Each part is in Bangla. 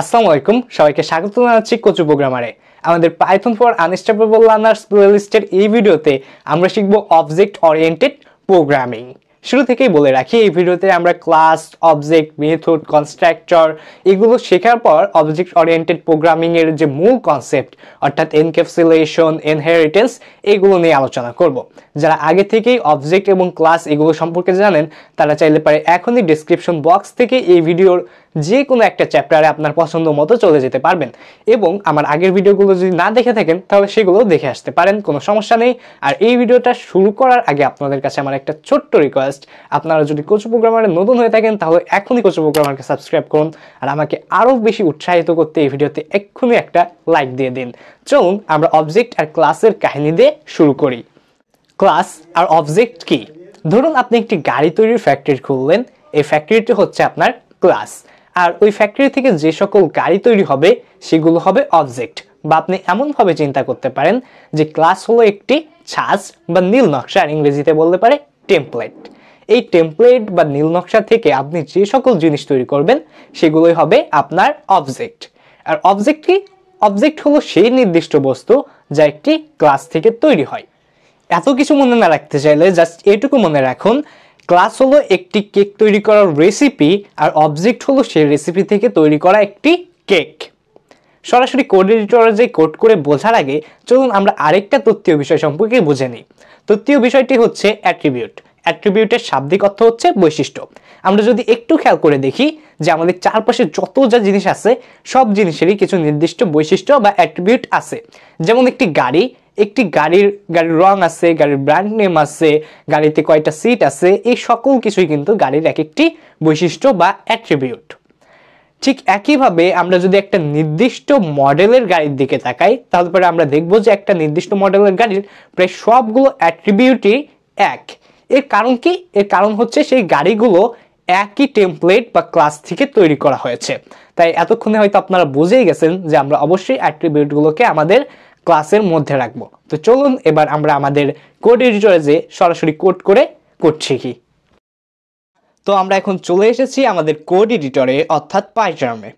আসসালামু আলাইকুম, সবাইকে স্বাগত জানাচ্ছি কোচু প্রোগ্রামারে। আমাদের পাইথন ফর আনস্টেপেবল লার্নার্স প্লেলিস্টের এই ভিডিওতে আমরা শিখব অবজেক্ট ওরিয়েন্টেড প্রোগ্রামিং। শুরু থেকেই বলে রাখি, এই ভিডিওতে আমরা ক্লাস, অবজেক্ট, মেথড, কনস্ট্রাক্টর এগুলো শেখার পর অবজেক্ট ওরিয়েন্টেড প্রোগ্রামিং এর যে মূল কনসেপ্ট অর্থাৎ এনক্যাপসুলেশন, ইনহেরিটেন্স এগুলো নিয়ে আলোচনা করব। যারা আগে থেকেই অবজেক্ট এবং ক্লাস এগুলো সম্পর্কে জানেন তারা চাইলে পারে এখনই ডেসক্রিপশন বক্স থেকে এই ভিডিওর যে কোনো একটা চ্যাপ্টারে আপনার পছন্দ মতো চলে যেতে পারবেন এবং আমার আগের ভিডিওগুলো যদি না দেখে থাকেন তাহলে সেগুলো দেখে আসতে পারেন, কোনো সমস্যা নেই। আর এই ভিডিওটা শুরু করার আগে আপনাদের কাছে আমার একটা ছোট্ট রিকোয়েস্ট, আপনারা যদি কোচু প্রোগ্রামারে নতুন হয়ে থাকেন তাহলে এখনই কোচু প্রোগ্রামারকে সাবস্ক্রাইব করুন আর আমাকে আরও বেশি উৎসাহিত করতে এই ভিডিওতে এক্ষুনি একটা লাইক দিয়ে দিন। চলুন আমরা অবজেক্ট আর ক্লাসের কাহিনী দিয়ে শুরু করি। ক্লাস আর অবজেক্ট কি? ধরুন আপনি একটি গাড়ি তৈরির ফ্যাক্টরি খুললেন, এই ফ্যাক্টরিটি হচ্ছে আপনার ক্লাস, আর ওই ফ্যাক্টরি থেকে যে সকল গাড়ি তৈরি হবে সেগুলো হবে অবজেক্ট। বা আপনি এমনভাবে চিন্তা করতে পারেন যে ক্লাস হলো একটি ছাঁচ বা নীল নকশা, আর ইংরেজিতে বলতে পারে টেমপ্লেট। এই টেমপ্লেট বা নীল নকশা থেকে আপনি যে সকল জিনিস তৈরি করবেন সেগুলোই হবে আপনার অবজেক্ট। আর অবজেক্ট কি? অবজেক্ট হলো সেই নির্দিষ্ট বস্তু যা একটি ক্লাস থেকে তৈরি হয়। এত কিছু মনে না রাখতে চাইলে জাস্ট এটুকু মনে রাখুন, ক্লাস হলো একটি কেক তৈরি করার রেসিপি আর অবজেক্ট হলো সেই রেসিপি থেকে তৈরি করা একটি কেক। সরাসরি কোড এডিটরে যে কোড করে বোঝার আগে চলুন আমরা আরেকটা তত্ত্বীয় বিষয় সম্পর্কে বুঝে নিই। তত্ত্বীয় বিষয়টি হচ্ছে অ্যাট্রিবিউট। অ্যাট্রিবিউটের শাব্দিক অর্থ হচ্ছে বৈশিষ্ট্য। আমরা যদি একটু খেয়াল করে দেখি যে আমাদের চারপাশে যত যা জিনিস আছে সব জিনিসেরই কিছু নির্দিষ্ট বৈশিষ্ট্য বা অ্যাট্রিবিউট আছে। যেমন একটি গাড়ির রং আছে, গাড়ির ব্র্যান্ড নেম আছে, গাড়িতে কয়টা সিট আছে, এই সকল কিছুই কিন্তু গাড়ির এক একটি বৈশিষ্ট্য বা অ্যাট্রিবিউট। ঠিক একইভাবে আমরা যদি একটা নির্দিষ্ট মডেলের গাড়ির দিকে তাকাই তাহলে পরে আমরা দেখব যে একটা নির্দিষ্ট মডেলের গাড়ির প্রায় সবগুলো অ্যাট্রিবিউটই এক। এর কারণ কি? এর কারণ হচ্ছে সেই গাড়িগুলো একই টেমপ্লেট বা ক্লাস থেকে তৈরি করা হয়েছে। তাই এতক্ষণে হয়তো আপনারা বুঝেই গেছেন যে আমরা অবশ্যই অ্যাট্রিবিউটগুলোকে আমাদের ক্লাসের মধ্যে রাখবো। তো চলুন এবার আমরা আমাদের কোড এডিটরে যে সরাসরি কোড করে করছি কি। তো আমরা এখন চলে এসেছি আমাদের কোড এডিটরে অর্থাৎ পাইথনে।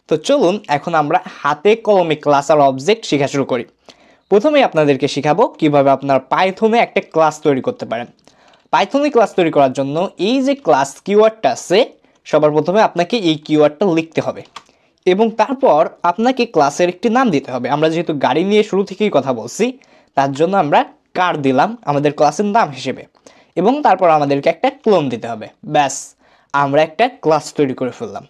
তো চলুন এখন আমরা হাতে কলমে ক্লাস আর অবজেক্ট শেখা শুরু করি। প্রথমেই আপনাদেরকে শেখাবো কিভাবে আপনার পাইথনে একটা ক্লাস তৈরি করতে পারেন। পাইথনে ক্লাস তৈরি করার জন্য এই যে ক্লাস কিওয়ার্ডটা আছে, সবার প্রথমে আপনাকে এই কিওয়ার্ডটা লিখতে হবে এবং তারপর আপনাকে ক্লাসের একটি নাম দিতে হবে। আমরা যেহেতু গাড়ি নিয়ে শুরু থেকেই কথা বলছি তার জন্য আমরা কার দিলাম আমাদের ক্লাসের নাম হিসেবে এবং তারপর আমাদেরকে একটা ক্লোন দিতে হবে। ব্যাস, আমরা একটা ক্লাস তৈরি করে ফেললাম।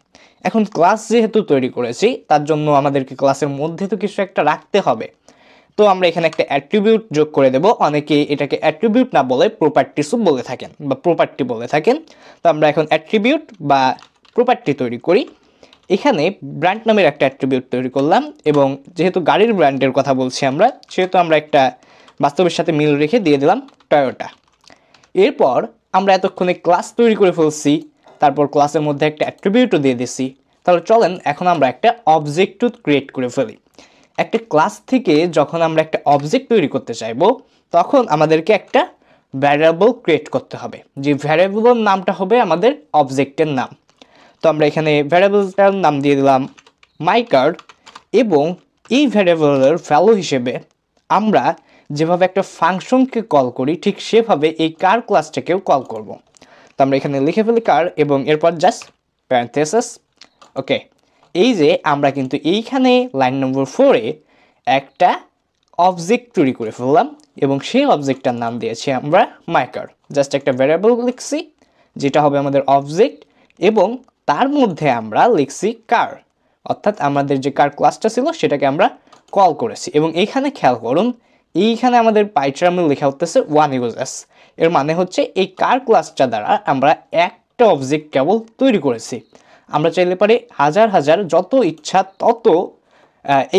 এখন ক্লাস যেহেতু তৈরি করেছি তার জন্য আমাদেরকে ক্লাসের মধ্যে তো কিছু একটা রাখতে হবে। তো আমরা এখানে একটা অ্যাট্রিবিউট যোগ করে দেব। অনেকে এটাকে অ্যাট্রিবিউট না বলে প্রপার্টিসও বলে থাকেন বা প্রপার্টি বলে থাকেন। তো আমরা এখন অ্যাট্রিবিউট বা প্রপার্টি তৈরি করি। এখানে ব্র্যান্ড নামের একটা অ্যাট্রিবিউট তৈরি করলাম এবং যেহেতু গাড়ির ব্র্যান্ডের কথা বলছি আমরা, সেহেতু আমরা একটা বাস্তবের সাথে মিল রেখে দিয়ে দিলাম টয়োটা। এরপর আমরা এতক্ষণে ক্লাস তৈরি করে ফেলছি, তারপর ক্লাসের মধ্যে একটা অ্যাট্রিবিউটও দিয়ে দিছি। তাহলে চলেন এখন আমরা একটা অবজেক্টও ক্রিয়েট করে ফেলি। একটা ক্লাস থেকে যখন আমরা একটা অবজেক্ট তৈরি করতে চাইবো তখন আমাদেরকে একটা ভ্যারিয়েবল ক্রিয়েট করতে হবে, যে ভ্যারিয়েবলের নামটা হবে আমাদের অবজেক্টের নাম। তো আমরা এখানে ভ্যারিয়েবলটার নাম দিয়ে দিলাম মাই কার এবং এই ভ্যারিয়েবলের ভ্যালু হিসেবে আমরা যেভাবে একটা ফাংশনকে কল করি ঠিক সেভাবে এই কার ক্লাসটাকেও কল করব। তো আমরা এখানে লিখে ফেলি কার এবং এরপর জাস্ট প্যারেনথেসিস। ওকে, এই যে আমরা কিন্তু এইখানে লাইন নম্বর 4-এ একটা অবজেক্ট তৈরি করে ফেললাম এবং সেই অবজেক্টটার নাম দিয়েছি আমরা মাই কার। জাস্ট একটা ভ্যারিয়েবল লিখছি যেটা হবে আমাদের অবজেক্ট এবং তার মধ্যে আমরা লিখছি কার, অর্থাৎ আমাদের যে কার ক্লাসটা ছিল সেটাকে আমরা কল করেছি। এবং এইখানে খেয়াল করুন, এইখানে আমাদের পাইথনে লেখা হতেছে 1 ইউজার্স। এর মানে হচ্ছে এই কার ক্লাসটা দ্বারা আমরা একটা অবজেক্ট কেবল তৈরি করেছি। আমরা চাইলে পারে হাজার হাজার যত ইচ্ছা তত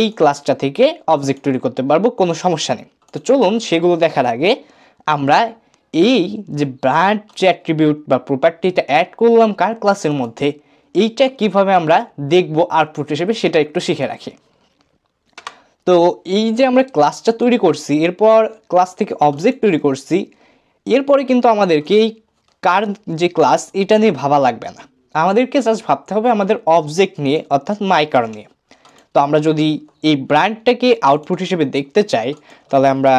এই ক্লাসটা থেকে অবজেক্ট তৈরি করতে পারবো, কোনো সমস্যা নেই। তো চলুন সেগুলো দেখার আগে আমরা এই যে ব্র্যান্ড যে অ্যাট্রিবিউট বা প্রপার্টিটা অ্যাড করলাম কার ক্লাসের মধ্যে, এইটা কিভাবে আমরা দেখবো আউটপুট হিসেবে সেটা একটু শিখে রাখি। তো এই যে আমরা ক্লাসটা তৈরি করছি, এরপর ক্লাস থেকে অবজেক্ট তৈরি করছি, এরপরে কিন্তু আমাদেরকে এই কার যে ক্লাস এটা নিয়ে ভাবা লাগবে না। আমাদেরকে জাস্ট ভাবতে হবে আমাদের অবজেক্ট নিয়ে, অর্থাৎ মাইকার নিয়ে। তো আমরা যদি এই ব্র্যান্ডটাকে আউটপুট হিসেবে দেখতে চাই, তাহলে আমরা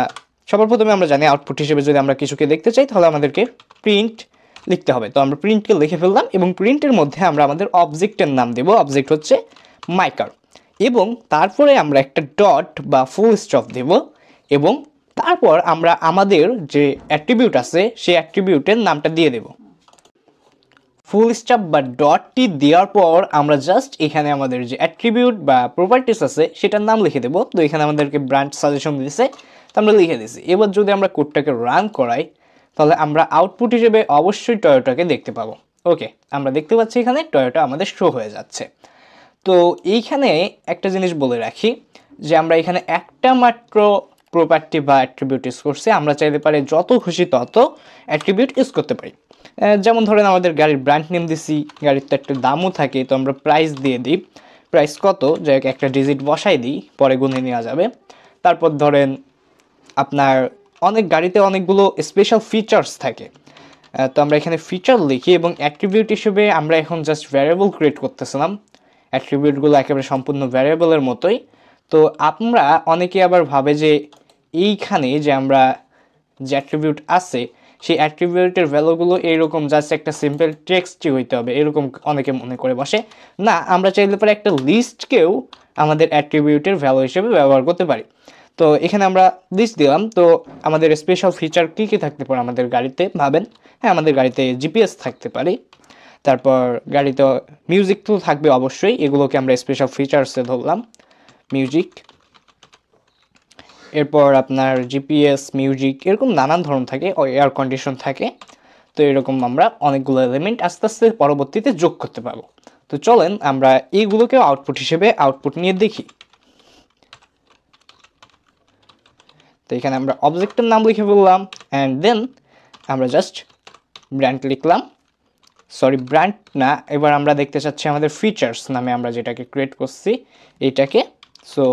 সবার প্রথমে আমরা জানি আউটপুট হিসেবে যদি আমরা কিছুকে দেখতে চাই তাহলে আমাদেরকে প্রিন্ট লিখতে হবে। তো আমরা প্রিন্টকে লিখে ফেললাম এবং প্রিন্টের মধ্যে আমরা আমাদের অবজেক্টের নাম দেব। অবজেক্ট হচ্ছে মাইকার, এবং তারপরে আমরা একটা ডট বা ফুল স্টপ দেব, এবং তারপর আমরা আমাদের যে অ্যাট্রিবিউট আছে সেই অ্যাট্রিবিউটের নামটা দিয়ে দেব। ফুল স্টপ বা ডটটি দেওয়ার পর আমরা জাস্ট এখানে আমাদের যে অ্যাট্রিবিউট বা প্রপার্টিস আছে সেটার নাম লিখে দেবো। তো এখানে আমাদেরকে ব্র্যান্ড সাজেশন দিয়েছে, তো আমরা লিখে দিয়েছি। এবার যদি আমরা কোডটাকে রান করাই তাহলে আমরা আউটপুট হিসেবে অবশ্যই টয়োটাকে দেখতে পাবো। ওকে, আমরা দেখতে পাচ্ছি এখানে টয়োটা আমাদের শো হয়ে যাচ্ছে। তো এইখানে একটা জিনিস বলে রাখি যে আমরা এখানে একটা মাত্র প্রপার্টি বা অ্যাট্রিবিউট ইউজ করছি। আমরা চাইতে পারি যত খুশি তত অ্যাট্রিবিউট ইউজ করতে পারি। যেমন ধরেন আমাদের গাড়ির ব্র্যান্ড নেম দিছি, গাড়ির তো একটা দামও থাকে, তো আমরা প্রাইস দিয়ে দিই। প্রাইস কত, যাই হোক একটা ডিজিট বসাই দিই, পরে গুনে নেওয়া যাবে। তারপর ধরেন আপনার অনেক গাড়িতে অনেকগুলো স্পেশাল ফিচার্স থাকে, তো আমরা এখানে ফিচার লিখি এবং অ্যাট্রিবিউট হিসেবে আমরা এখন জাস্ট ভ্যারিয়েবল ক্রিয়েট করতেছিলাম। অ্যাট্রিবিউটগুলো একেবারে সম্পূর্ণ ভ্যারিয়েবলের মতোই। তো আমরা অনেকে আবার ভাবে যে এইখানে যে আমরা যে অ্যাট্রিবিউট আছে সেই অ্যাট্রিবিউটের ভ্যালুগুলো এইরকম জাস্ট একটা সিম্পল টেক্সটই হইতে হবে, এরকম অনেকে মনে করে বসে। না, আমরা চাইলে পরে একটা লিস্টকেও আমাদের অ্যাট্রিবিউটের ভ্যালু হিসেবে ব্যবহার করতে পারি। তো এখানে আমরা লিস্ট দিলাম। তো আমাদের স্পেশাল ফিচার কী কী থাকতে পারে আমাদের গাড়িতে ভাবেন? হ্যাঁ, আমাদের গাড়িতে জিপিএস থাকতে পারে, তারপর গাড়িতে মিউজিক তো থাকবে অবশ্যই, এগুলোকে আমরা স্পেশাল ফিচার্সে ধরলাম, মিউজিক। এরপর আপনার জিপিএস, মিউজিক, এরকম নানান ধরন থাকে, এয়ার কন্ডিশন থাকে। তো এরকম আমরা অনেকগুলো এলিমেন্ট আস্তে আস্তে পরবর্তীতে যোগ করতে পারবো। তো চলেন আমরা এইগুলোকে আউটপুট হিসেবে আউটপুট নিয়ে দেখি। তো এখানে আমরা অবজেক্টের নাম লিখে ফেললাম, অ্যান্ড দেন আমরা জাস্ট ব্র্যান্ড লিখলাম। সরি, ব্র্যান্ড না, এবার আমরা দেখতে চাচ্ছি আমাদের ফিচার্স নামে আমরা যেটাকে ক্রিয়েট করছি এইটাকে। সো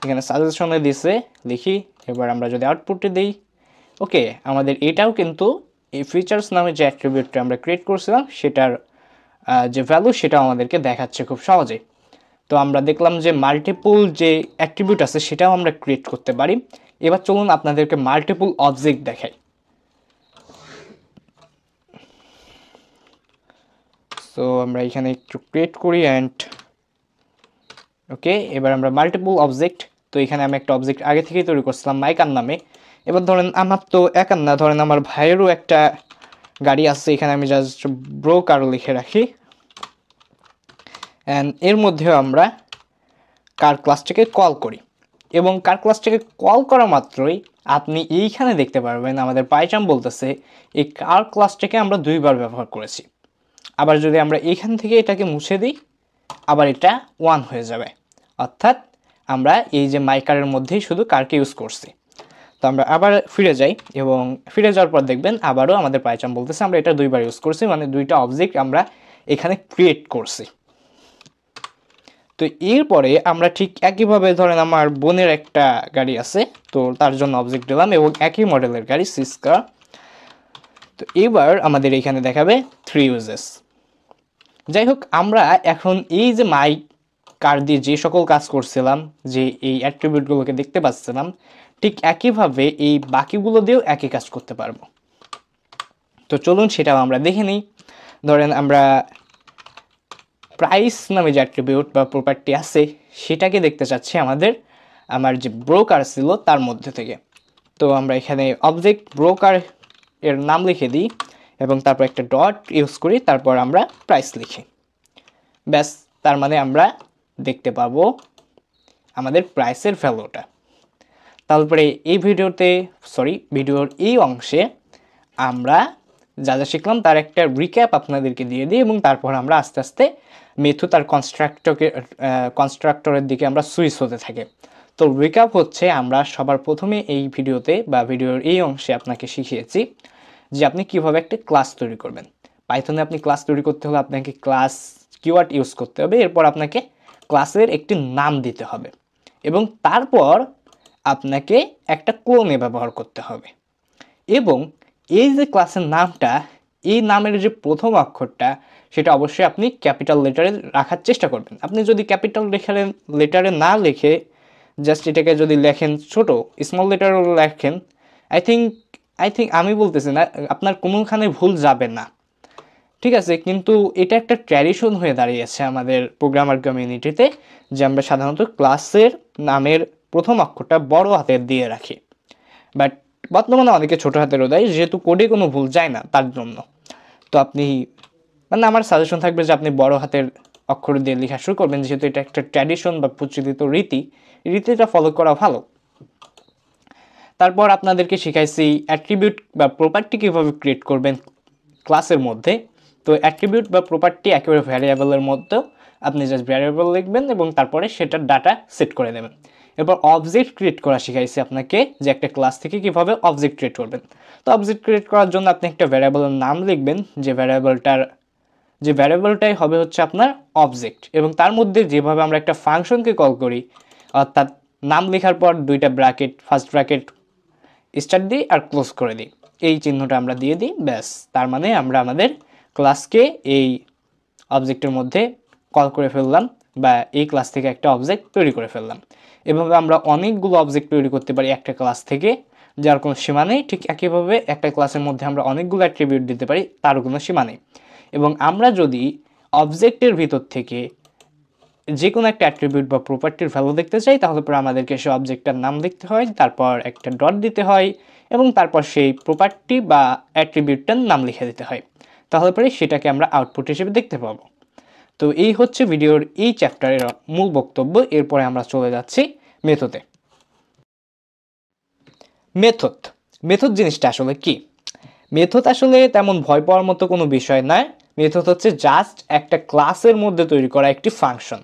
এখানে সাজেশনে দিছে, লিখি। এবার আমরা যদি আউটপুটে দিই, ওকে, আমাদের এটাও কিন্তু এই ফিচার্স নামে যে অ্যাট্রিবিউটটা আমরা ক্রিয়েট করছিলাম সেটার যে ভ্যালু সেটাও আমাদেরকে দেখাচ্ছে খুব সহজেই। তো আমরা দেখলাম যে মাল্টিপল যে অ্যাট্রিবিউট আছে সেটাও আমরা ক্রিয়েট করতে পারি। এবার চলুন আপনাদেরকে মাল্টিপল অবজেক্ট দেখাই। সো আমরা এখানে একটু ক্রিয়েট করি অ্যান্ড ওকে, এবার আমরা মাল্টিপল অবজেক্ট। তো এখানে আমি একটা অবজেক্ট আগে থেকেই তৈরি করছিলাম মাইকার নামে। এবার ধরেন আমার তো একার না, ধরেন আমার ভাইয়েরও একটা গাড়ি আছে, এখানে আমি জাস্ট ব্রো কার লিখে রাখি। অ্যান্ড এর মধ্যেও আমরা কার ক্লাসটাকে কল করি, এবং কার ক্লাসটাকে কল করা মাত্রই আপনি এইখানে দেখতে পারবেন আমাদের পাইচাম বলতেছে এই কার ক্লাসটাকে আমরা দুইবার ব্যবহার করেছি। আবার যদি আমরা এইখান থেকে এটাকে মুছে দিই, আবার এটা 1 হয়ে যাবে, অর্থাৎ আমরা এই যে মাইকারের মধ্যেই শুধু কারকে ইউজ করছি। তো আমরা আবার ফিরে যাই, এবং ফিরে যাওয়ার পর দেখবেন আবারও আমাদের পাইচাম বলতেছে আমরা এটা দুইবার ইউজ করছি, মানে দুইটা অবজেক্ট আমরা এখানে ক্রিয়েট করছি। তো এরপরে আমরা ঠিক একইভাবে ধরেন আমার বোনের একটা গাড়ি আছে, তো তার জন্য অবজেক্ট দিলাম, এবং একই মডেলের গাড়ি সিস্কা। তো এবার আমাদের এখানে দেখাবে 3 ইউজেস। যাই হোক, আমরা এখন এই যে মাই কার দিয়ে যে সকল কাজ করছিলাম, যে এই অ্যাট্রিবিউটগুলোকে দেখতে পাচ্ছিলাম, ঠিক একইভাবে এই বাকিগুলো দিয়েও একই কাজ করতে পারবো। তো চলুন সেটাও আমরা দেখে নিই। ধরেন আমরা প্রাইস নামে যে অ্যাট্রিবিউট বা প্রপার্টি আছে সেটাকে দেখতে চাচ্ছি আমার যে ব্রোকার ছিল তার মধ্যে থেকে। তো আমরা এখানে অবজেক্ট ব্রোকার এর নাম লিখে দিই, এবং তারপর একটা ডট ইউজ করি, তারপর আমরা প্রাইস লিখি। ব্যাস, তার মানে আমরা দেখতে পাবো আমাদের প্রাইসের ভ্যালুটা। তারপরে এই ভিডিওর এই অংশে আমরা যা যা শিখলাম তার একটা রিক্যাপ আপনাদেরকে দিয়ে দিই, এবং তারপর আমরা আস্তে আস্তে মেথড আর কনস্ট্রাক্টরের দিকে আমরা সুইচ হতে থাকি। তো রিক্যাপ হচ্ছে, আমরা সবার প্রথমে এই ভিডিওতে বা ভিডিওর এই অংশে আপনাকে শিখিয়েছি যে আপনি কিভাবে একটা ক্লাস তৈরি করবেন। পাইথনে আপনি ক্লাস তৈরি করতে হলে আপনাকে ক্লাস কিওয়ার্ড ইউজ করতে হবে, এরপর আপনাকে ক্লাসের একটি নাম দিতে হবে, এবং তারপর আপনাকে একটা ক্লোনে ব্যবহার করতে হবে। এবং এই যে ক্লাসের নামটা, এই নামের যে প্রথম অক্ষরটা সেটা অবশ্যই আপনি ক্যাপিটাল লেটারে রাখার চেষ্টা করবেন। আপনি যদি ক্যাপিটাল লেটারে না লিখে জাস্ট এটাকে যদি লেখেন ছোট স্মল লেটারও লেখেন, আই থিঙ্ক আমি বলতেছি না, আপনার কোনোখানে ভুল যাবে না, ঠিক আছে। কিন্তু এটা একটা ট্র্যাডিশন হয়ে দাঁড়িয়েছে আমাদের প্রোগ্রামার কমিউনিটিতে, যে আমরা সাধারণত ক্লাসের নামের প্রথম অক্ষরটা বড় হাতের দিয়ে রাখি, বাট বর্তমানে অনেকে ছোট হাতেরও দেয়, যেহেতু কোডে কোনো ভুল যায় না তার জন্য। তো আপনি মানে আমার সাজেশন থাকবে যে আপনি বড় হাতের অক্ষর দিয়ে লেখা শুরু করবেন, যেহেতু এটা একটা ট্র্যাডিশন বা প্রচলিত রীতিটা ফলো করা ভালো। তারপর আপনাদেরকে শিখাইছি অ্যাট্রিবিউট বা প্রপার্টি কীভাবে ক্রিয়েট করবেন ক্লাসের মধ্যে। তো অ্যাট্রিবিউট বা প্রপার্টি একেবারে ভ্যারিয়েবলের মধ্যেও আপনি জাস্ট ভ্যারিয়েবল লিখবেন এবং তারপরে সেটার ডাটা সেট করে দেবেন। এরপর অবজেক্ট ক্রিয়েট করা শিখাইছি আপনাকে, যে একটা ক্লাস থেকে কীভাবে অবজেক্ট ক্রিয়েট করবেন। তো অবজেক্ট ক্রিয়েট করার জন্য আপনি একটা ভ্যারিয়েবলের নাম লিখবেন, যে ভ্যারিয়েবলটাই হবে হচ্ছে আপনার অবজেক্ট, এবং তার মধ্যে যেভাবে আমরা একটা ফাংশনকে কল করি, অর্থাৎ নাম লেখার পর দুইটা ব্র্যাকেট, ফার্স্ট ব্র্যাকেট স্টার্ট দিই আর ক্লোজ করে দিই, এই চিহ্নটা আমরা দিয়ে দিই, ব্যাস। তার মানে আমরা আমাদের ক্লাসকে এই অবজেক্টের মধ্যে কল করে ফেললাম, বা এই ক্লাস থেকে একটা অবজেক্ট তৈরি করে ফেললাম। এভাবে আমরা অনেকগুলো অবজেক্ট তৈরি করতে পারি একটা ক্লাস থেকে, যার কোনো সীমা নেই। ঠিক একইভাবে একটা ক্লাসের মধ্যে আমরা অনেকগুলো অ্যাট্রিবিউট দিতে পারি, তারও কোনো সীমা নেই। এবং আমরা যদি অবজেক্টের ভিতর থেকে যে কোনো একটা অ্যাট্রিবিউট বা প্রপার্টির ভ্যালু দেখতে চাই, তাহলে পরে আমাদেরকে সেই অবজেক্টটার নাম লিখতে হয়, তারপর একটা ডট দিতে হয়, এবং তারপর সেই প্রপার্টি বা অ্যাট্রিবিউটটার নাম লিখে দিতে হয়, তাহলে পরে সেটাকে আমরা আউটপুট হিসেবে দেখতে পাবো। তো এই হচ্ছে ভিডিওর এই চ্যাপ্টারের মূল বক্তব্য। এরপরে আমরা চলে যাচ্ছি মেথডে। মেথড জিনিসটা আসলে কি? মেথড আসলে তেমন ভয় পাওয়ার মতো কোনো বিষয় নয়। মেথড হচ্ছে জাস্ট একটা ক্লাসের মধ্যে তৈরি করা একটি ফাংশন,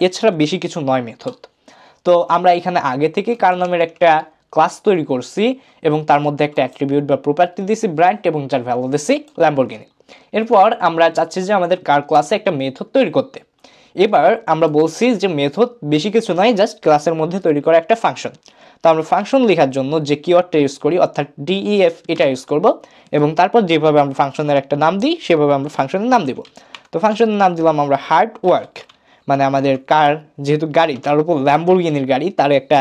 এছাড়া বেশি কিছু নয় মেথড। তো আমরা এখানে আগে থেকে কার নামের একটা ক্লাস তৈরি করছি, এবং তার মধ্যে একটা অ্যাট্রিবিউট বা প্রপার্টি দিয়েছি ব্র্যান্ড, এবং যার ভ্যালু দিয়েছি ল্যাম্বরগিনি। এরপর আমরা চাচ্ছি যে আমাদের কার ক্লাসে একটা মেথড তৈরি করতে। এবার আমরা বলছি যে মেথড বেশি কিছু নয়, জাস্ট ক্লাসের মধ্যে তৈরি করা একটা ফাংশন। তো আমরা ফাংশন লেখার জন্য যে কিওয়ার্ডটা ইউজ করি, অর্থাৎ ডিইএফ, এটা ইউজ করব, এবং তারপর যেভাবে আমরা ফাংশনের একটা নাম দিই সেভাবে আমরা ফাংশনের নাম দিব। তো ফাংশনের নাম দিলাম আমরা হার্ড ওয়ার্ক, মানে আমাদের কার যেহেতু গাড়ি, তার উপর ল্যাম্বরগিনির গাড়ি, তার একটা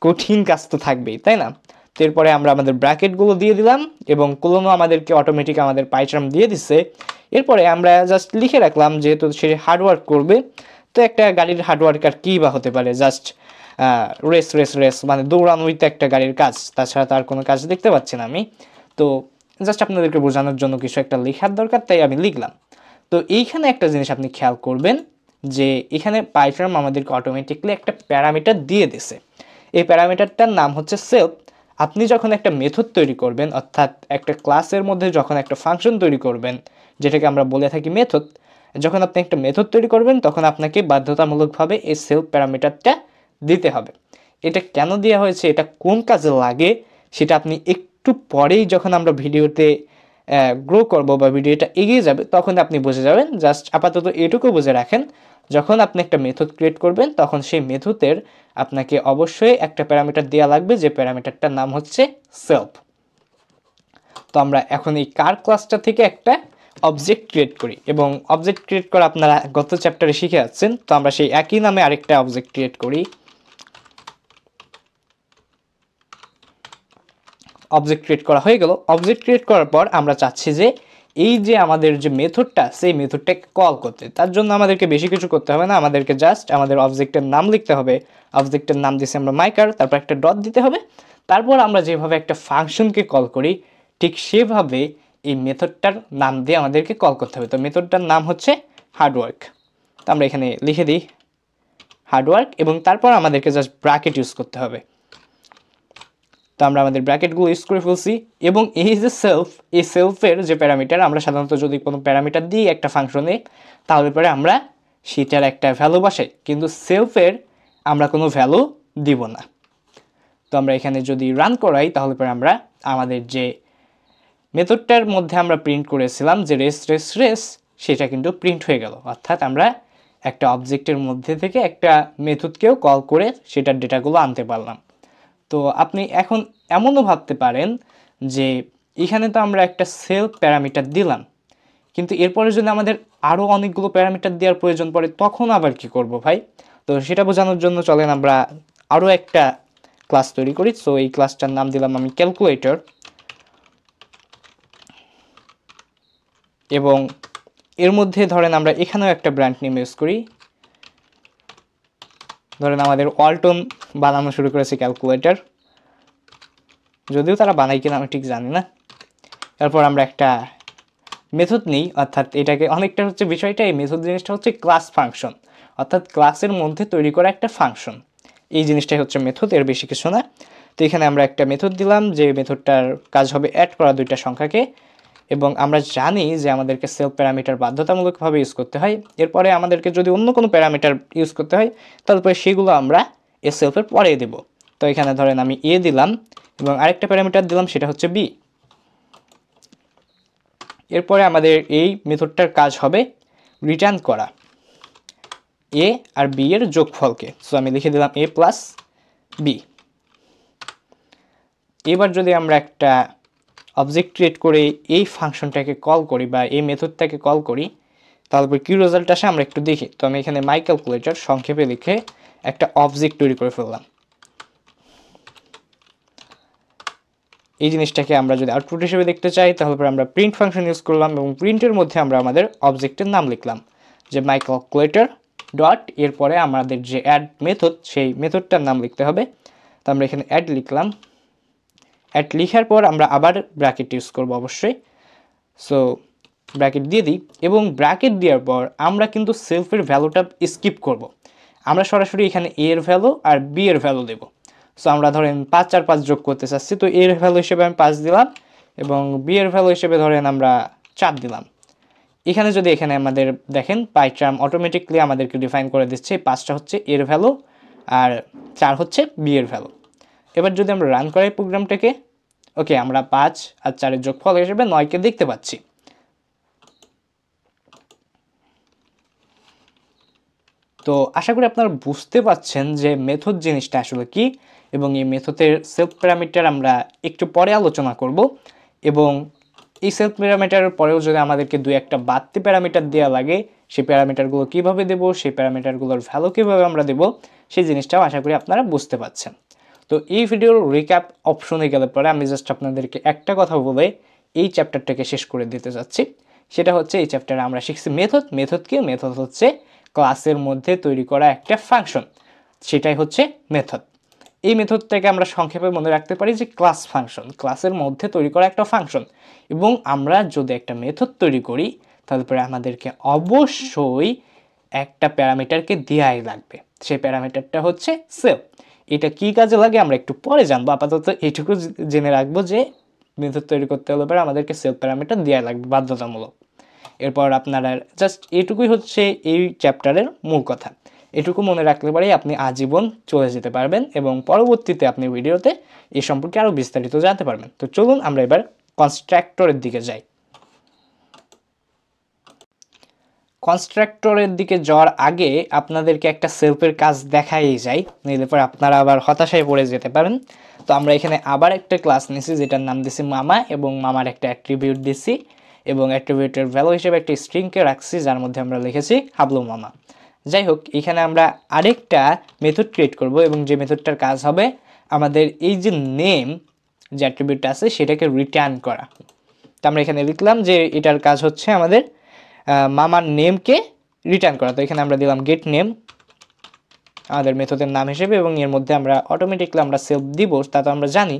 কঠিন কাজ তো থাকবেই, তাই না? তো এরপরে আমরা আমাদের ব্র্যাকেটগুলো দিয়ে দিলাম, এবং কোলনও আমাদেরকে অটোমেটিক আমাদের পাইচার্ম দিয়ে দিচ্ছে। এরপরে আমরা জাস্ট লিখে রাখলাম, যেহেতু সে হার্ডওয়ার্ক করবে, তো একটা গাড়ির হার্ডওয়ার্ক আর কী বা হতে পারে, জাস্ট রেস মানে দৌড়ানোই তো একটা গাড়ির কাজ, তাছাড়া তার কোনো কাজ দেখতে পাচ্ছি না আমি। তো জাস্ট আপনাদেরকে বোঝানোর জন্য কিছু একটা লেখার দরকার, তাই আমি লিখলাম। তো এইখানে একটা জিনিস আপনি খেয়াল করবেন, যে এখানে পাইচার্ম আমাদেরকে অটোমেটিকলি একটা প্যারামিটার দিয়ে দিছে। এই প্যারামিটারটার নাম হচ্ছে সেলফ। আপনি যখন একটা মেথড তৈরি করবেন, অর্থাৎ একটা ক্লাসের মধ্যে যখন একটা ফাংশন তৈরি করবেন, যেটাকে আমরা বলে থাকি মেথড, যখন আপনি একটা মেথড তৈরি করবেন তখন আপনাকে বাধ্যতামূলকভাবে এই সেলফ প্যারামিটারটা দিতে হবে। এটা কেন দেওয়া হয়েছে, এটা কোন কাজে লাগে, সেটা আপনি একটু পরেই যখন আমরা ভিডিওতে গ্রো করব বা ভিডিওটা এগিয়ে যাবে তখন আপনি বুঝে যাবেন। জাস্ট আপাতত এটুকু বুঝে রাখেন, যখন আপনি একটা মেথড ক্রিয়েট করবেন তখন সেই মেথডের আপনাকে অবশ্যই একটা প্যারামিটার দেওয়া লাগবে, যে প্যারামিটারটার নাম হচ্ছে সেলফ। তো আমরা এখন এই কার ক্লাসটা থেকে একটা অবজেক্ট ক্রিয়েট করি, এবং অবজেক্ট ক্রিয়েট করা আপনারা গত চ্যাপ্টারে শিখে যাচ্ছেন। তো আমরা সেই একই নামে আরেকটা অবজেক্ট ক্রিয়েট করি। অবজেক্ট ক্রিয়েট করা হয়ে গেল। অবজেক্ট ক্রিয়েট করার পর আমরা চাচ্ছি যে এই যে আমাদের যে মেথডটা, সেই মেথডটাকে কল করতে, তার জন্য আমাদেরকে বেশি কিছু করতে হবে না, আমাদেরকে জাস্ট আমাদের অবজেক্টের নাম লিখতে হবে। অবজেক্টের নাম দিয়েছি আমরা মাইকার, তারপর একটা ডট দিতে হবে। তারপর আমরা যেভাবে একটা ফাংশনকে কল করি ঠিক সেভাবে এই মেথডটার নাম দিয়ে আমাদেরকে কল করতে হবে। তো মেথডটার নাম হচ্ছে হার্ডওয়ার্ক। তো আমরা এখানে লিখে দিই হার্ডওয়ার্ক, এবং তারপর আমাদেরকে জাস্ট ব্র্যাকেট ইউজ করতে হবে। তো আমরা আমাদের ব্র্যাকেটগুলো ইউজ করে ফেলছি, এবং এই যে সেলফ, এই সেলফের যে প্যারামিটার, আমরা সাধারণত যদি কোনো প্যারামিটার দিই একটা ফাংশনে, তাহলে পরে আমরা সেটার একটা ভ্যালু বসাই, কিন্তু সেলফের আমরা কোনো ভ্যালু দিব না। তো আমরা এখানে যদি রান করাই তাহলে পরে আমরা আমাদের যে মেথডটার মধ্যে আমরা প্রিন্ট করেছিলাম যে রেস, সেটা কিন্তু প্রিন্ট হয়ে গেল। অর্থাৎ আমরা একটা অবজেক্টের মধ্যে থেকে একটা মেথডকেও কল করে সেটার ডেটাগুলো আনতে পারলাম। তো আপনি এখন এমনও ভাবতে পারেন যে এখানে তো আমরা একটা সেলফ প্যারামিটার দিলাম, কিন্তু এরপরে যদি আমাদের আরও অনেকগুলো প্যারামিটার দেওয়ার প্রয়োজন পড়ে তখন আবার কি করব ভাই? তো সেটা বোঝানোর জন্য চলেন আমরা আরও একটা ক্লাস তৈরি করি। সো এই ক্লাসটার নাম দিলাম আমি ক্যালকুলেটর, এবং এর মধ্যে ধরেন আমরা এখানেও একটা ব্র্যান্ড নেম ইউজ করি। ধরেন আমাদের ওয়ালটন বানানো শুরু করেছে ক্যালকুলেটর, যদিও তারা বানায় কিনা আমি ঠিক জানি না। তারপর আমরা একটা মেথড নিই, অর্থাৎ এটাকে অনেকটা হচ্ছে বিষয়টা, এই মেথড জিনিসটা হচ্ছে ক্লাস ফাংশন, অর্থাৎ ক্লাসের মধ্যে তৈরি করা একটা ফাংশন। এই জিনিসটাই হচ্ছে মেথড, এর বেশি কিছু না। তো এখানে আমরা একটা মেথড দিলাম, যে মেথডটার কাজ হবে অ্যাড করা দুইটা সংখ্যাকে, এবং আমরা জানি যে আমাদেরকে সেলফ প্যারামিটার বাধ্যতামূলকভাবে ইউজ করতে হয়। এরপরে আমাদেরকে যদি অন্য কোনো প্যারামিটার ইউজ করতে হয় তারপরে সেগুলো আমরা এ সেলফের পরে দেব। তো এখানে ধরেন আমি এ দিলাম এবং আরেকটা প্যারামিটার দিলাম, সেটা হচ্ছে বি। এরপরে আমাদের এই মেথডটার কাজ হবে রিটার্ন করা এ আর বি এর যোগফলকে। সো আমি লিখে দিলাম এ প্লাস বি। এবার যদি আমরা একটা অবজেক্ট ক্রিয়েট করে এই ফাংশনটাকে কল করি বা এই মেথডটাকে কল করি, তারপর কী রেজাল্ট আসে আমরা একটু দেখি। তো আমি এখানে মাই ক্যালকুলেটর সংক্ষেপে লিখে একটা অবজেক্ট তৈরি করে ফেললাম। এই জিনিসটাকে আমরা যদি আউটপুট হিসেবে দেখতে চাই তাহলে আমরা প্রিন্ট ফাংশন ইউজ করলাম, এবং প্রিন্টের মধ্যে আমরা আমাদের অবজেক্টের নাম লিখলাম যে মাই ক্যালকুলেটর ডট, এরপরে আমাদের যে অ্যাড মেথড সেই মেথডটার নাম লিখতে হবে। তো আমরা এখানে অ্যাড লিখলাম। অ্যাড লিখার পর আমরা আবার ব্র্যাকেট ইউজ করব অবশ্যই। সো ব্র্যাকেট দিয়ে দিই, এবং ব্র্যাকেট দেওয়ার পর আমরা কিন্তু সেলফের ভ্যালুটা স্কিপ করব। আমরা সরাসরি এখানে এ এর ভ্যালু আর বি এর ভ্যালু দেব। সো আমরা ধরেন 5 আর 5 যোগ করতে চাচ্ছি, তো এর ভ্যালু হিসেবে আমি 5 দিলাম এবং বি এর ভ্যালু হিসেবে ধরেন আমরা 4 দিলাম। এখানে যদি এখানে আমাদের দেখেন পাইটার্ম অটোমেটিকলি আমাদেরকে ডিফাইন করে দিচ্ছে 5টা হচ্ছে এর ভ্যালু আর 4 হচ্ছে বি এর ভ্যালু। এবার যদি আমরা রান করি প্রোগ্রামটাকে, ওকে, আমরা 5 আর 4 এর যোগফল হিসেবে 9কে দেখতে পাচ্ছি। তো আশা করি আপনারা বুঝতে পারছেন যে মেথড জিনিসটা আসলে কি, এবং এই মেথডের সেলফ প্যারামিটার আমরা একটু পরে আলোচনা করব। এবং এই সেলফ প্যারামিটারের পরেও যদি আমাদেরকে দুই একটা বাড়তি প্যারামিটার দেওয়া লাগে, সেই প্যারামিটারগুলো কীভাবে দেব, সেই প্যারামিটারগুলোর ভ্যালু কীভাবে আমরা দেব, সেই জিনিসটাও আশা করি আপনারা বুঝতে পারছেন। তো এই ভিডিওর রিক্যাপ অপশনে গেলে পরে আমি জাস্ট আপনাদেরকে একটা কথা বলে এই চ্যাপ্টারটাকে শেষ করে দিতে যাচ্ছি। সেটা হচ্ছে এই চ্যাপ্টারে আমরা শিখছি মেথড। মেথড কি? মেথড হচ্ছে ক্লাসের মধ্যে তৈরি করা একটা ফাংশন, সেটাই হচ্ছে মেথড। এই মেথডটাকে আমরা সংক্ষেপে মনে রাখতে পারি যে ক্লাস ফাংশন, ক্লাসের মধ্যে তৈরি করা একটা ফাংশন। এবং আমরা যদি একটা মেথড তৈরি করি তারপরে আমাদেরকে অবশ্যই একটা প্যারামিটারকে দেওয়াই লাগবে, সেই প্যারামিটারটা হচ্ছে সেলফ। এটা কি কাজে লাগে আমরা একটু পরে জানবো, আপাতত এইটুকু জেনে রাখবো যে মেথড তৈরি করতে হলে পরে আমাদেরকে সেলফ প্যারামিটার দেওয়া লাগবে বাধ্যতামূলক। এরপর আপনারা জাস্ট এটুকুই হচ্ছে এই চ্যাপ্টারের মূল কথা। এটুকু মনে রাখলে পরেই আপনি আজীবন চলে যেতে পারবেন এবং পরবর্তীতে আপনি ভিডিওতে এই সম্পর্কে আরও বিস্তারিত জানতে পারবেন। তো চলুন আমরা এবার কনস্ট্রাক্টরের দিকে যাই। কনস্ট্রাক্টরের দিকে যাওয়ার আগে আপনাদেরকে একটা সেলফের কাজ দেখাই যাই, নিলে পরে আপনারা আবার হতাশায় পড়ে যেতে পারেন। তো আমরা এখানে আবার একটা ক্লাস নিয়েছি যেটার নাম দিছি মামা, এবং মামার একটা অ্যাট্রিবিউট দিছি, এবং অ্যাট্রিবিউটের ভ্যালু হিসেবে একটা স্ট্রিংকে রাখছি যার মধ্যে আমরা লিখেছি হাবলু মামা। যাই হোক, এখানে আমরা আরেকটা মেথড ক্রিয়েট করব, এবং যে মেথডটার কাজ হবে আমাদের এই যে নেম যে অ্যাট্রিবিউটটা আছে সেটাকে রিটার্ন করা। তো আমরা এখানে লিখলাম যে এটার কাজ হচ্ছে আমাদের মামার নেমকে রিটার্ন করা। তো এখানে আমরা দিলাম গেট নেম আমাদের মেথডের নাম হিসেবে, এবং এর মধ্যে আমরা অটোমেটিকলি আমরা সেলফ দিব, তা তো আমরা জানি।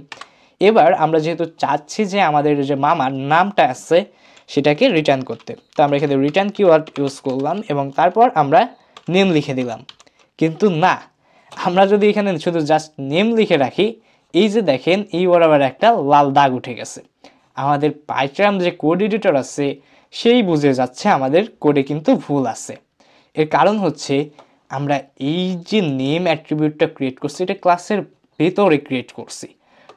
এবার আমরা যেহেতু চাচ্ছি যে আমাদের যে মামার নামটা আছে সেটাকে রিটার্ন করতে, তো আমরা এখানে রিটার্ন কিওয়ার্ড ইউজ করলাম এবং তারপর আমরা নেম লিখে দিলাম। কিন্তু না, আমরা যদি এখানে শুধু জাস্ট নেম লিখে রাখি, এই যে দেখেন এই বরাবর একটা লাল দাগ উঠে গেছে। আমাদের পাইথন যে কোড এডিটর আছে সেই বুঝে যাচ্ছে আমাদের কোডে কিন্তু ভুল আছে। এর কারণ হচ্ছে আমরা এই যে নেম অ্যাট্রিবিউটটা ক্রিয়েট করছি এটা ক্লাসের ভেতরে ক্রিয়েট করছি।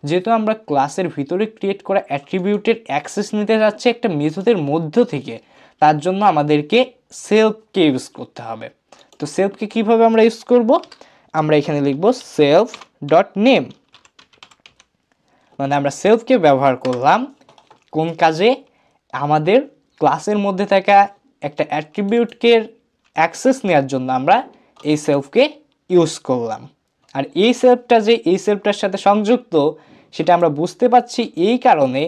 যেহেতু আমরা ক্লাসের ভিতরে ক্রিয়েট করা অ্যাট্রিবিউটের অ্যাক্সেস নিতে যাচ্ছি একটা মেথডের মধ্য থেকে, তার জন্য আমাদেরকে সেলফকে ইউজ করতে হবে। তো সেলফকে কিভাবে আমরা ইউজ করব? আমরা এখানে লিখব সেলফ ডট নেম, মানে আমরা সেলফকে ব্যবহার করলাম কোন কাজে? আমাদের ক্লাসের মধ্যে থাকা একটা অ্যাট্রিবিউটকে অ্যাক্সেস নেওয়ার জন্য আমরা এই সেলফকে ইউজ করলাম। আর এই সেলফটা যে এই সেলফটার সাথে সংযুক্ত সেটা আমরা বুঝতে পারছি এই কারণে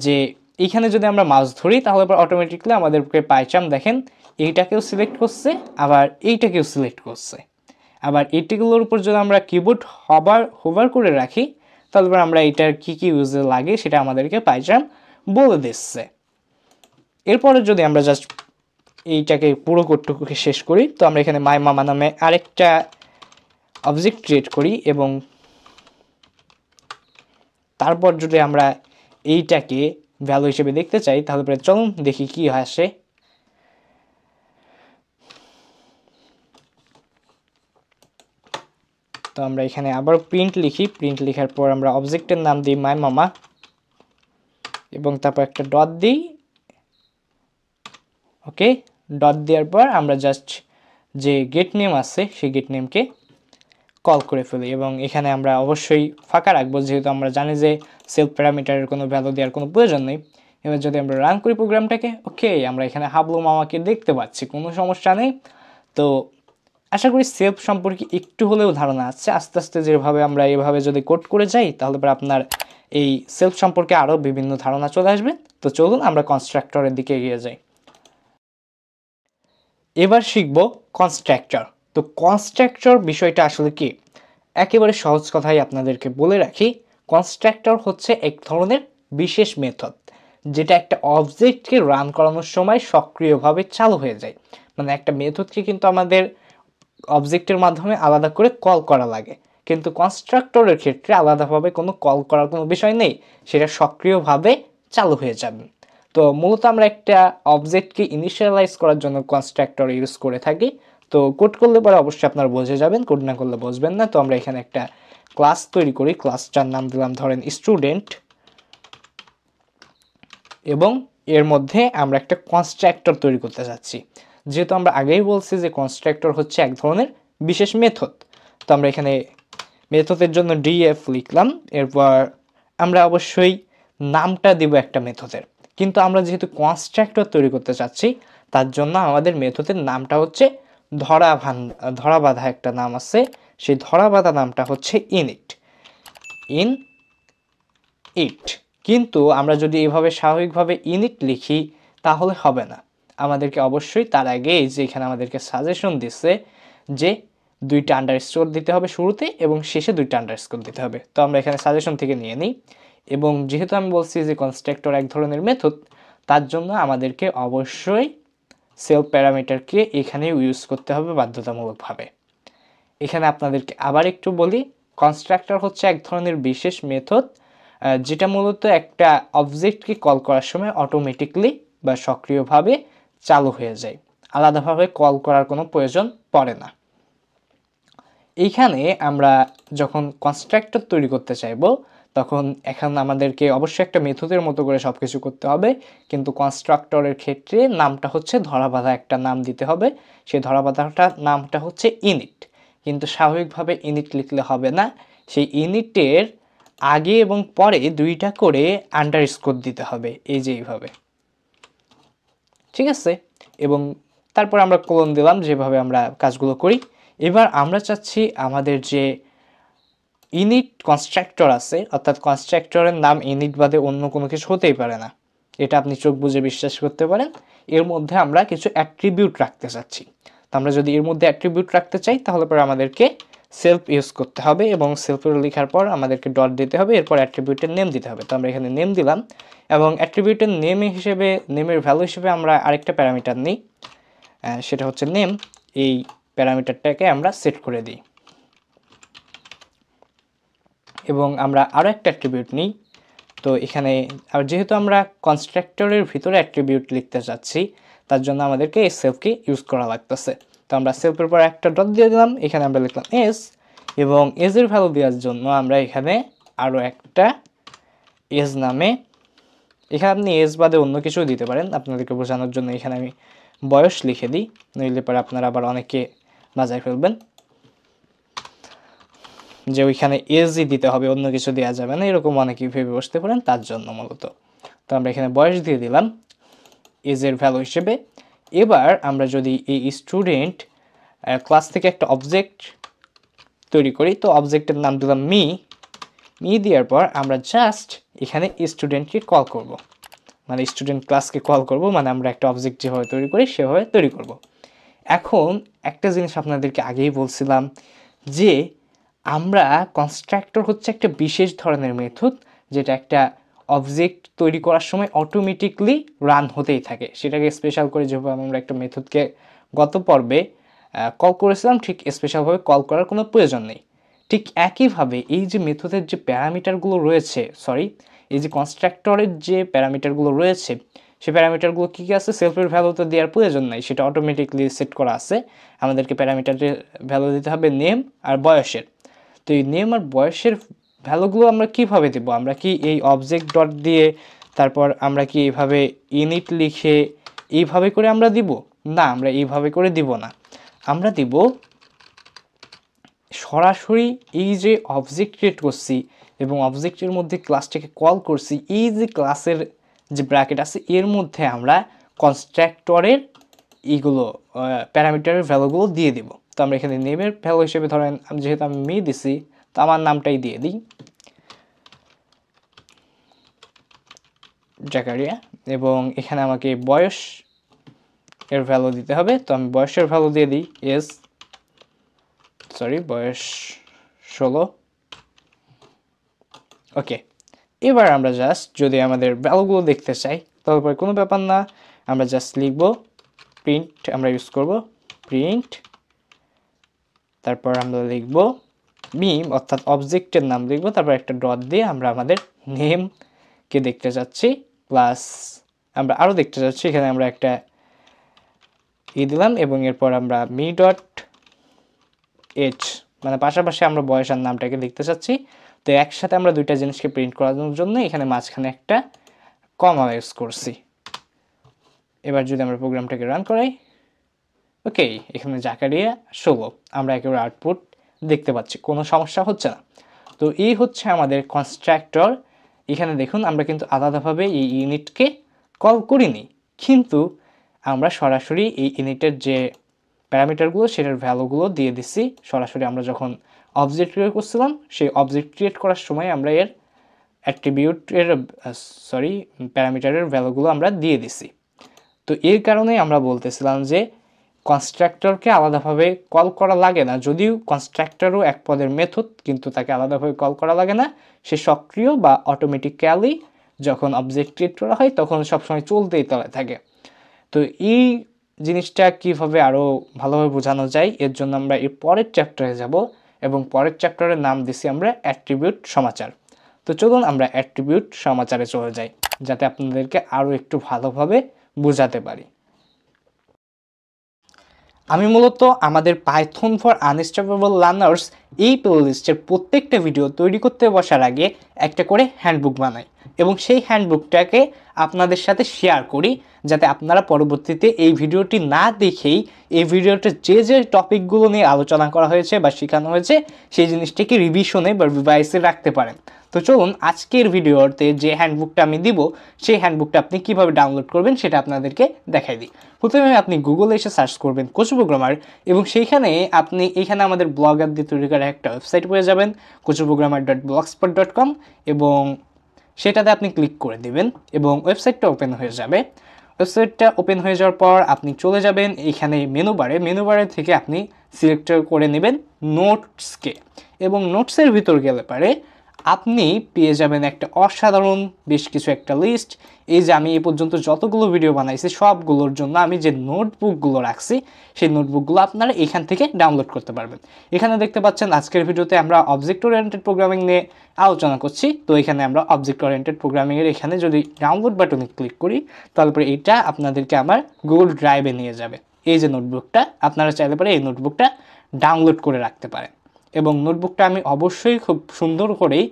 যে এইখানে যদি আমরা মাউস ধরি তাহলে পর অটোমেটিকলি আমাদেরকে পাইচাম দেখেন এইটাকেও সিলেক্ট করছে, আবার এইটাকেও সিলেক্ট করছে। আবার এইটিগুলোর উপর যদি আমরা কিবোর্ড হোভার করে রাখি তাহলে পর আমরা এটার কী কী ইউজে লাগে সেটা আমাদেরকে পাইচাম বলে দিচ্ছে। এরপরে যদি আমরা জাস্ট এইটাকে পুরো কোডটুকুকে শেষ করি, তো আমরা এখানে মাই মামা নামে আরেকটা অবজেক্ট ক্রিয়েট করি এবং তারপর যদি আমরা এইটাকে ভ্যালু হিসেবে দেখতে চাই তাহলে পরে চলুন দেখি কি আসে। তো আমরা এখানে আবার প্রিন্ট লিখি, প্রিন্ট লেখার পর আমরা অবজেক্টের নাম দিই মাই মামা এবং তারপর একটা ডট দিই। ওকে, ডট দেওয়ার পর আমরা জাস্ট যে গেট নেম আছে সেই গেট নেমকে কল করে ফেলি এবং এখানে আমরা অবশ্যই ফাঁকা রাখবো, যেহেতু আমরা জানি যে সেলফ প্যারামিটারের কোনো ভ্যালু দেওয়ার কোনো প্রয়োজন নেই। এবার যদি আমরা রান করি প্রোগ্রামটাকে, ওকে আমরা এখানে হাবলু মামাকে দেখতে পাচ্ছি, কোনো সমস্যা নেই। তো আশা করি সেলফ সম্পর্কে একটু হলেও ধারণা আছে। আস্তে আস্তে যেভাবে আমরা এইভাবে যদি কোড করে যাই তাহলে পরে আপনার এই সেলফ সম্পর্কে আরও বিভিন্ন ধারণা চলে আসবে। তো চলুন আমরা কনস্ট্রাক্টরের দিকে এগিয়ে যাই। এবার শিখব কনস্ট্রাক্টর। তো কনস্ট্রাক্টর বিষয়টা আসলে কি, একেবারে সহজ কথাই আপনাদেরকে বলে রাখি। কনস্ট্রাক্টর হচ্ছে এক ধরনের বিশেষ মেথড যেটা একটা অবজেক্টকে রান করানোর সময় সক্রিয়ভাবে চালু হয়ে যায়। মানে একটা মেথডকে কিন্তু আমাদের অবজেক্টের মাধ্যমে আলাদা করে কল করা লাগে, কিন্তু কনস্ট্রাক্টরের ক্ষেত্রে আলাদাভাবে কোনো কল করার কোনো বিষয় নেই, সেটা সক্রিয়ভাবে চালু হয়ে যাবে। তো মূলত আমরা একটা অবজেক্টকে ইনিশিয়ালাইজ করার জন্য কনস্ট্রাক্টর ইউজ করে থাকি। তো কোড করলে পরে অবশ্যই আপনারা বুঝে যাবেন, কোড না করলে বুঝবেন না। তো আমরা এখানে একটা ক্লাস তৈরি করি, ক্লাসটার নাম দিলাম ধরেন স্টুডেন্ট, এবং এর মধ্যে আমরা একটা কনস্ট্রাক্টর তৈরি করতে যাচ্ছি। যেহেতু আমরা আগেই বলছি যে কনস্ট্রাক্টর হচ্ছে এক ধরনের বিশেষ মেথড, তো আমরা এখানে মেথডের জন্য ডিএফ লিখলাম। এরপর আমরা অবশ্যই নামটা দিব একটা মেথডের, কিন্তু আমরা যেহেতু কনস্ট্রাক্টর তৈরি করতে চাচ্ছি তার জন্য আমাদের মেথডের নামটা হচ্ছে ধরাবাঁধা একটা নাম আছে, সেই ধরাবাঁধা নামটা হচ্ছে ইনিট। কিন্তু আমরা যদি এভাবে স্বাভাবিকভাবে ইনিট লিখি তাহলে হবে না, আমাদেরকে অবশ্যই তার আগে যে এখানে আমাদেরকে সাজেশন দিচ্ছে যে 2টা আন্ডারস্কোর দিতে হবে শুরুতে এবং শেষে 2টা আন্ডারস্কোর দিতে হবে। তো আমরা এখানে সাজেশন থেকে নিয়ে নিই, এবং যেহেতু আমি বলছি যে কনস্ট্রাক্টর এক ধরনের মেথড, তার জন্য আমাদেরকে অবশ্যই সেলফ প্যারামিটারকে এখানে ইউজ করতে হবে বাধ্যতামূলকভাবে। এখানে আপনাদেরকে আবার একটু বলি, কনস্ট্রাক্টর হচ্ছে এক ধরনের বিশেষ মেথড যেটা মূলত একটা অবজেক্টকে কল করার সময় অটোমেটিকলি বা সক্রিয়ভাবে চালু হয়ে যায়, আলাদাভাবে কল করার কোনো প্রয়োজন পড়ে না। এইখানে আমরা যখন কনস্ট্রাক্টর তৈরি করতে চাইব তখন এখন আমাদেরকে অবশ্যই একটা মেথডের মতো করে সব কিছু করতে হবে, কিন্তু কনস্ট্রাক্টরের ক্ষেত্রে নামটা হচ্ছে ধরাবাঁধা একটা নাম দিতে হবে। সেই ধরাবাঁধাটা নামটা হচ্ছে ইনিট, কিন্তু স্বাভাবিকভাবে ইনিট লিখলে হবে না, সেই ইনিটের আগে এবং পরে 2টা করে আন্ডারস্কোর দিতে হবে, এই যে এইভাবে, ঠিক আছে। এবং তারপর আমরা কোলন দিলাম, যেভাবে আমরা কাজগুলো করি। এবার আমরা চাচ্ছি আমাদের যে ইনিট কনস্ট্রাক্টর আছে, অর্থাৎ কনস্ট্রাক্টরের নাম ইনিট বাদে অন্য কোনো কিছু হতেই পারে না, এটা আপনি চোখ বুজে বিশ্বাস করতে পারেন। এর মধ্যে আমরা কিছু অ্যাট্রিবিউট রাখতে চাচ্ছি। তো আমরা যদি এর মধ্যে অ্যাট্রিবিউট রাখতে চাই তাহলে পরে আমাদেরকে সেলফ ইউজ করতে হবে, এবং সেলফের লেখার পর আমাদেরকে ডট দিতে হবে, এরপর অ্যাট্রিবিউটের নেম দিতে হবে। তো আমরা এখানে নেম দিলাম, এবং অ্যাট্রিবিউটের নেম হিসেবে, নেমের ভ্যালু হিসেবে আমরা আরেকটা প্যারামিটার নিই, সেটা হচ্ছে নেম। এই প্যারামিটারটাকে আমরা সেট করে দিই, এবং আমরা আরও একটা অ্যাট্রিবিউট নিই। তো এখানে আর যেহেতু আমরা কনস্ট্রাক্টরের ভিতরে অ্যাট্রিবিউট লিখতে চাচ্ছি তার জন্য আমাদেরকে এই সেলফকে ইউজ করা লাগতেছে। তো আমরা সেলফের পর একটা ডট দিয়ে দিলাম, এখানে আমরা লিখলাম এস, এবং এজের ভ্যালু দেওয়ার জন্য আমরা এখানে আরও একটা এজ নামে, এখানে আপনি এজ বাদে অন্য কিছু দিতে পারেন, আপনাদেরকে বোঝানোর জন্য এখানে আমি বয়স লিখে দিই, নইলে পরে আপনারা আবার অনেকে বাজায় ফেলবেন যে ওইখানে এজই দিতে হবে, অন্য কিছু দেওয়া যাবে না, এরকম অনেকেই ভেবে বসতে পারেন, তার জন্য মূলত। তো আমরা এখানে বয়স দিয়ে দিলাম, এজের ভ্যালু হিসেবে। এবার আমরা যদি এই স্টুডেন্ট ক্লাস থেকে একটা অবজেক্ট তৈরি করি, তো অবজেক্টের নাম দিলাম মি দেওয়ার পর আমরা জাস্ট এখানে স্টুডেন্টকে কল করব, মানে স্টুডেন্ট ক্লাসকে কল করব, মানে আমরা একটা অবজেক্ট যেভাবে তৈরি করি সেভাবে তৈরি করব। এখন একটা জিনিস আপনাদেরকে আগেই বলছিলাম যে আমরা কনস্ট্রাক্টর হচ্ছে একটা বিশেষ ধরনের মেথড, যেটা একটা অবজেক্ট তৈরি করার সময় অটোমেটিকলি রান হতেই থাকে। সেটাকে স্পেশাল করে যেভাবে আমরা একটা মেথডকে গত পর্বে কল করেছিলাম, ঠিক স্পেশালভাবে কল করার কোনো প্রয়োজন নেই। ঠিক একইভাবে এই যে মেথডের যে প্যারামিটারগুলো রয়েছে, এই যে কনস্ট্রাক্টরের যে প্যারামিটারগুলো রয়েছে, সেই প্যারামিটারগুলো কী কী আছে, সেলফের ভ্যালু তো দেওয়ার প্রয়োজন নাই, সেটা অটোমেটিকলি সেট করা আছে। আমাদেরকে প্যারামিটারের ভ্যালু দিতে হবে নেম আর বয়সের। তো এই নেম আর বয়সের ভ্যালুগুলো আমরা কিভাবে দেবো? আমরা কি এই অবজেক্ট ডট দিয়ে তারপর আমরা কি এইভাবে ইনিট লিখে এইভাবে করে আমরা দিব? না, আমরা এইভাবে করে দিব না। আমরা দিব সরাসরি এই যে অবজেক্ট ক্রিয়েট করছি এবং অবজেক্টের মধ্যে ক্লাসটাকে কল করছি, এই যে ক্লাসের যে ব্র্যাকেট আছে এর মধ্যে আমরা কনস্ট্রাক্টরের এইগুলো প্যারামিটারের ভ্যালুগুলো দিয়ে দিব। তো আমরা এখানে নেমের ভ্যালু হিসেবে ধরেন যেহেতু আমি মি দিছি, তো আমার নামটাই দিয়ে দিই জাকারিয়া, এবং এখানে আমাকে বয়স এর ভ্যালু দিতে হবে, তো আমি বয়সের ভ্যালু দিয়ে দিই বয়স 16। ওকে, এবার আমরা জাস্ট যদি আমাদের ভ্যালুগুলো দেখতে চাই তারপরে কোনো ব্যাপার না, আমরা জাস্ট লিখব প্রিন্ট, আমরা ইউজ করব প্রিন্ট, তারপর আমরা লিখব মিম অর্থাৎ অবজেক্টের নাম লিখব, তারপর একটা ডট দিয়ে আমরা আমাদের নেমকে দেখতে চাচ্ছি, প্লাস আমরা আরও দেখতে চাচ্ছি, এখানে আমরা একটা দিলাম এবং এরপর আমরা মি ডট এইচ, মানে পাশাপাশি আমরা বয়স আর নামটাকে দেখতে চাচ্ছি। তো একসাথে আমরা দুইটা জিনিসকে প্রিন্ট করানোর জন্য এখানে মাঝখানে একটা কমা ইউজ করছি। এবার যদি আমরা প্রোগ্রামটাকে রান করাই, ওকে, এখানে জাকারিয়া 16 আমরা একেবারে আউটপুট দেখতে পাচ্ছি, কোনো সমস্যা হচ্ছে না। তো এই হচ্ছে আমাদের কনস্ট্রাক্টর। এখানে দেখুন আমরা কিন্তু আলাদাভাবে এই ইউনিটকে কল করিনি, কিন্তু আমরা সরাসরি এই ইউনিটের যে প্যারামিটারগুলো সেটার ভ্যালুগুলো দিয়ে দিচ্ছি সরাসরি। আমরা যখন অবজেক্ট ক্রিয়েট করছিলাম সেই অবজেক্ট ক্রিয়েট করার সময় আমরা এর অ্যাট্রিবিউটের প্যারামিটারের ভ্যালুগুলো আমরা দিয়ে দিছি। তো এর কারণেই আমরা বলতেছিলাম যে কনস্ট্রাক্টরকে আলাদাভাবে কল করা লাগে না, যদিও কনস্ট্রাক্টরও এক পদের মেথড, কিন্তু তাকে আলাদাভাবে কল করা লাগে না। সে সক্রিয় বা অটোমেটিক্যালি যখন অবজেক্ট ক্রিয়েট করা হয় তখন সবসময় চলতেই থাকে। তো এই জিনিসটা কিভাবে আরও ভালোভাবে বোঝানো যায় এর জন্য আমরা এর পরের চ্যাপ্টারে যাব, এবং পরের চ্যাপ্টারের নাম দিছি আমরা অ্যাট্রিবিউট সমাচার। তো চলুন আমরা অ্যাট্রিবিউট সমাচারে চলে যাই, যাতে আপনাদেরকে আরও একটু ভালোভাবে বোঝাতে পারি। আমি মূলত আমাদের পাইথন ফর আনস্টপেবল লার্নার্স এই প্লেলিস্টের প্রত্যেকটা ভিডিও তৈরি করতে বসার আগে একটা করে হ্যান্ডবুক বানাই, এবং সেই হ্যান্ডবুকটাকে আপনাদের সাথে শেয়ার করি, যাতে আপনারা পরবর্তীতে এই ভিডিওটি না দেখেই এই ভিডিওতে যে যে টপিকগুলো নিয়ে আলোচনা করা হয়েছে বা শেখানো হয়েছে সেই জিনিসটাকে রিভিশনে বা রিভাইসে রাখতে পারেন। তো চলুন আজকের ভিডিওতে যে হ্যান্ডবুকটা আমি দিব সেই হ্যান্ডবুকটা আপনি কিভাবে ডাউনলোড করবেন সেটা আপনাদেরকে দেখাই দিই। প্রথমে আপনি গুগলে এসে সার্চ করবেন কোচ প্রোগ্রামার, এবং সেইখানে আপনি এইখানে আমাদের ব্লগার দিয়ে তৈরি করা একটা ওয়েবসাইট পেয়ে যাবেন coachprogramer.blogspot.com, এবং সেটাতে আপনি ক্লিক করে দিবেন এবং ওয়েবসাইটটা ওপেন হয়ে যাবে। ওয়েবসাইটটা ওপেন হয়ে যাওয়ার পর আপনি চলে যাবেন এখানে মেনুবারে থেকে আপনি সিলেক্ট করে নেবেন নোটসকে, এবং নোটসের ভিতর গেলে পারে আপনি পেয়ে যাবেন একটা অসাধারণ বেশ কিছু একটা লিস্ট। এই যে আমি এ পর্যন্ত যতগুলো ভিডিও বানাইছি সবগুলোর জন্য আমি যে নোটবুকগুলো রাখছি সেই নোটবুকগুলো আপনারা এখান থেকে ডাউনলোড করতে পারবেন। এখানে দেখতে পাচ্ছেন আজকের ভিডিওতে আমরা অবজেক্ট ওরিয়েন্টেড প্রোগ্রামিং নিয়ে আলোচনা করছি। তো এখানে আমরা অবজেক্ট ওরিয়েন্টেড প্রোগ্রামিংয়ের এখানে যদি ডাউনলোড বাটনে ক্লিক করি তারপরে এটা আপনাদেরকে আমার গুগল ড্রাইভে নিয়ে যাবে। এই যে নোটবুকটা, আপনারা চাইলে পারে এই নোটবুকটা ডাউনলোড করে রাখতে পারেন, এবং নোটবুকটা আমি অবশ্যই খুব সুন্দর করেই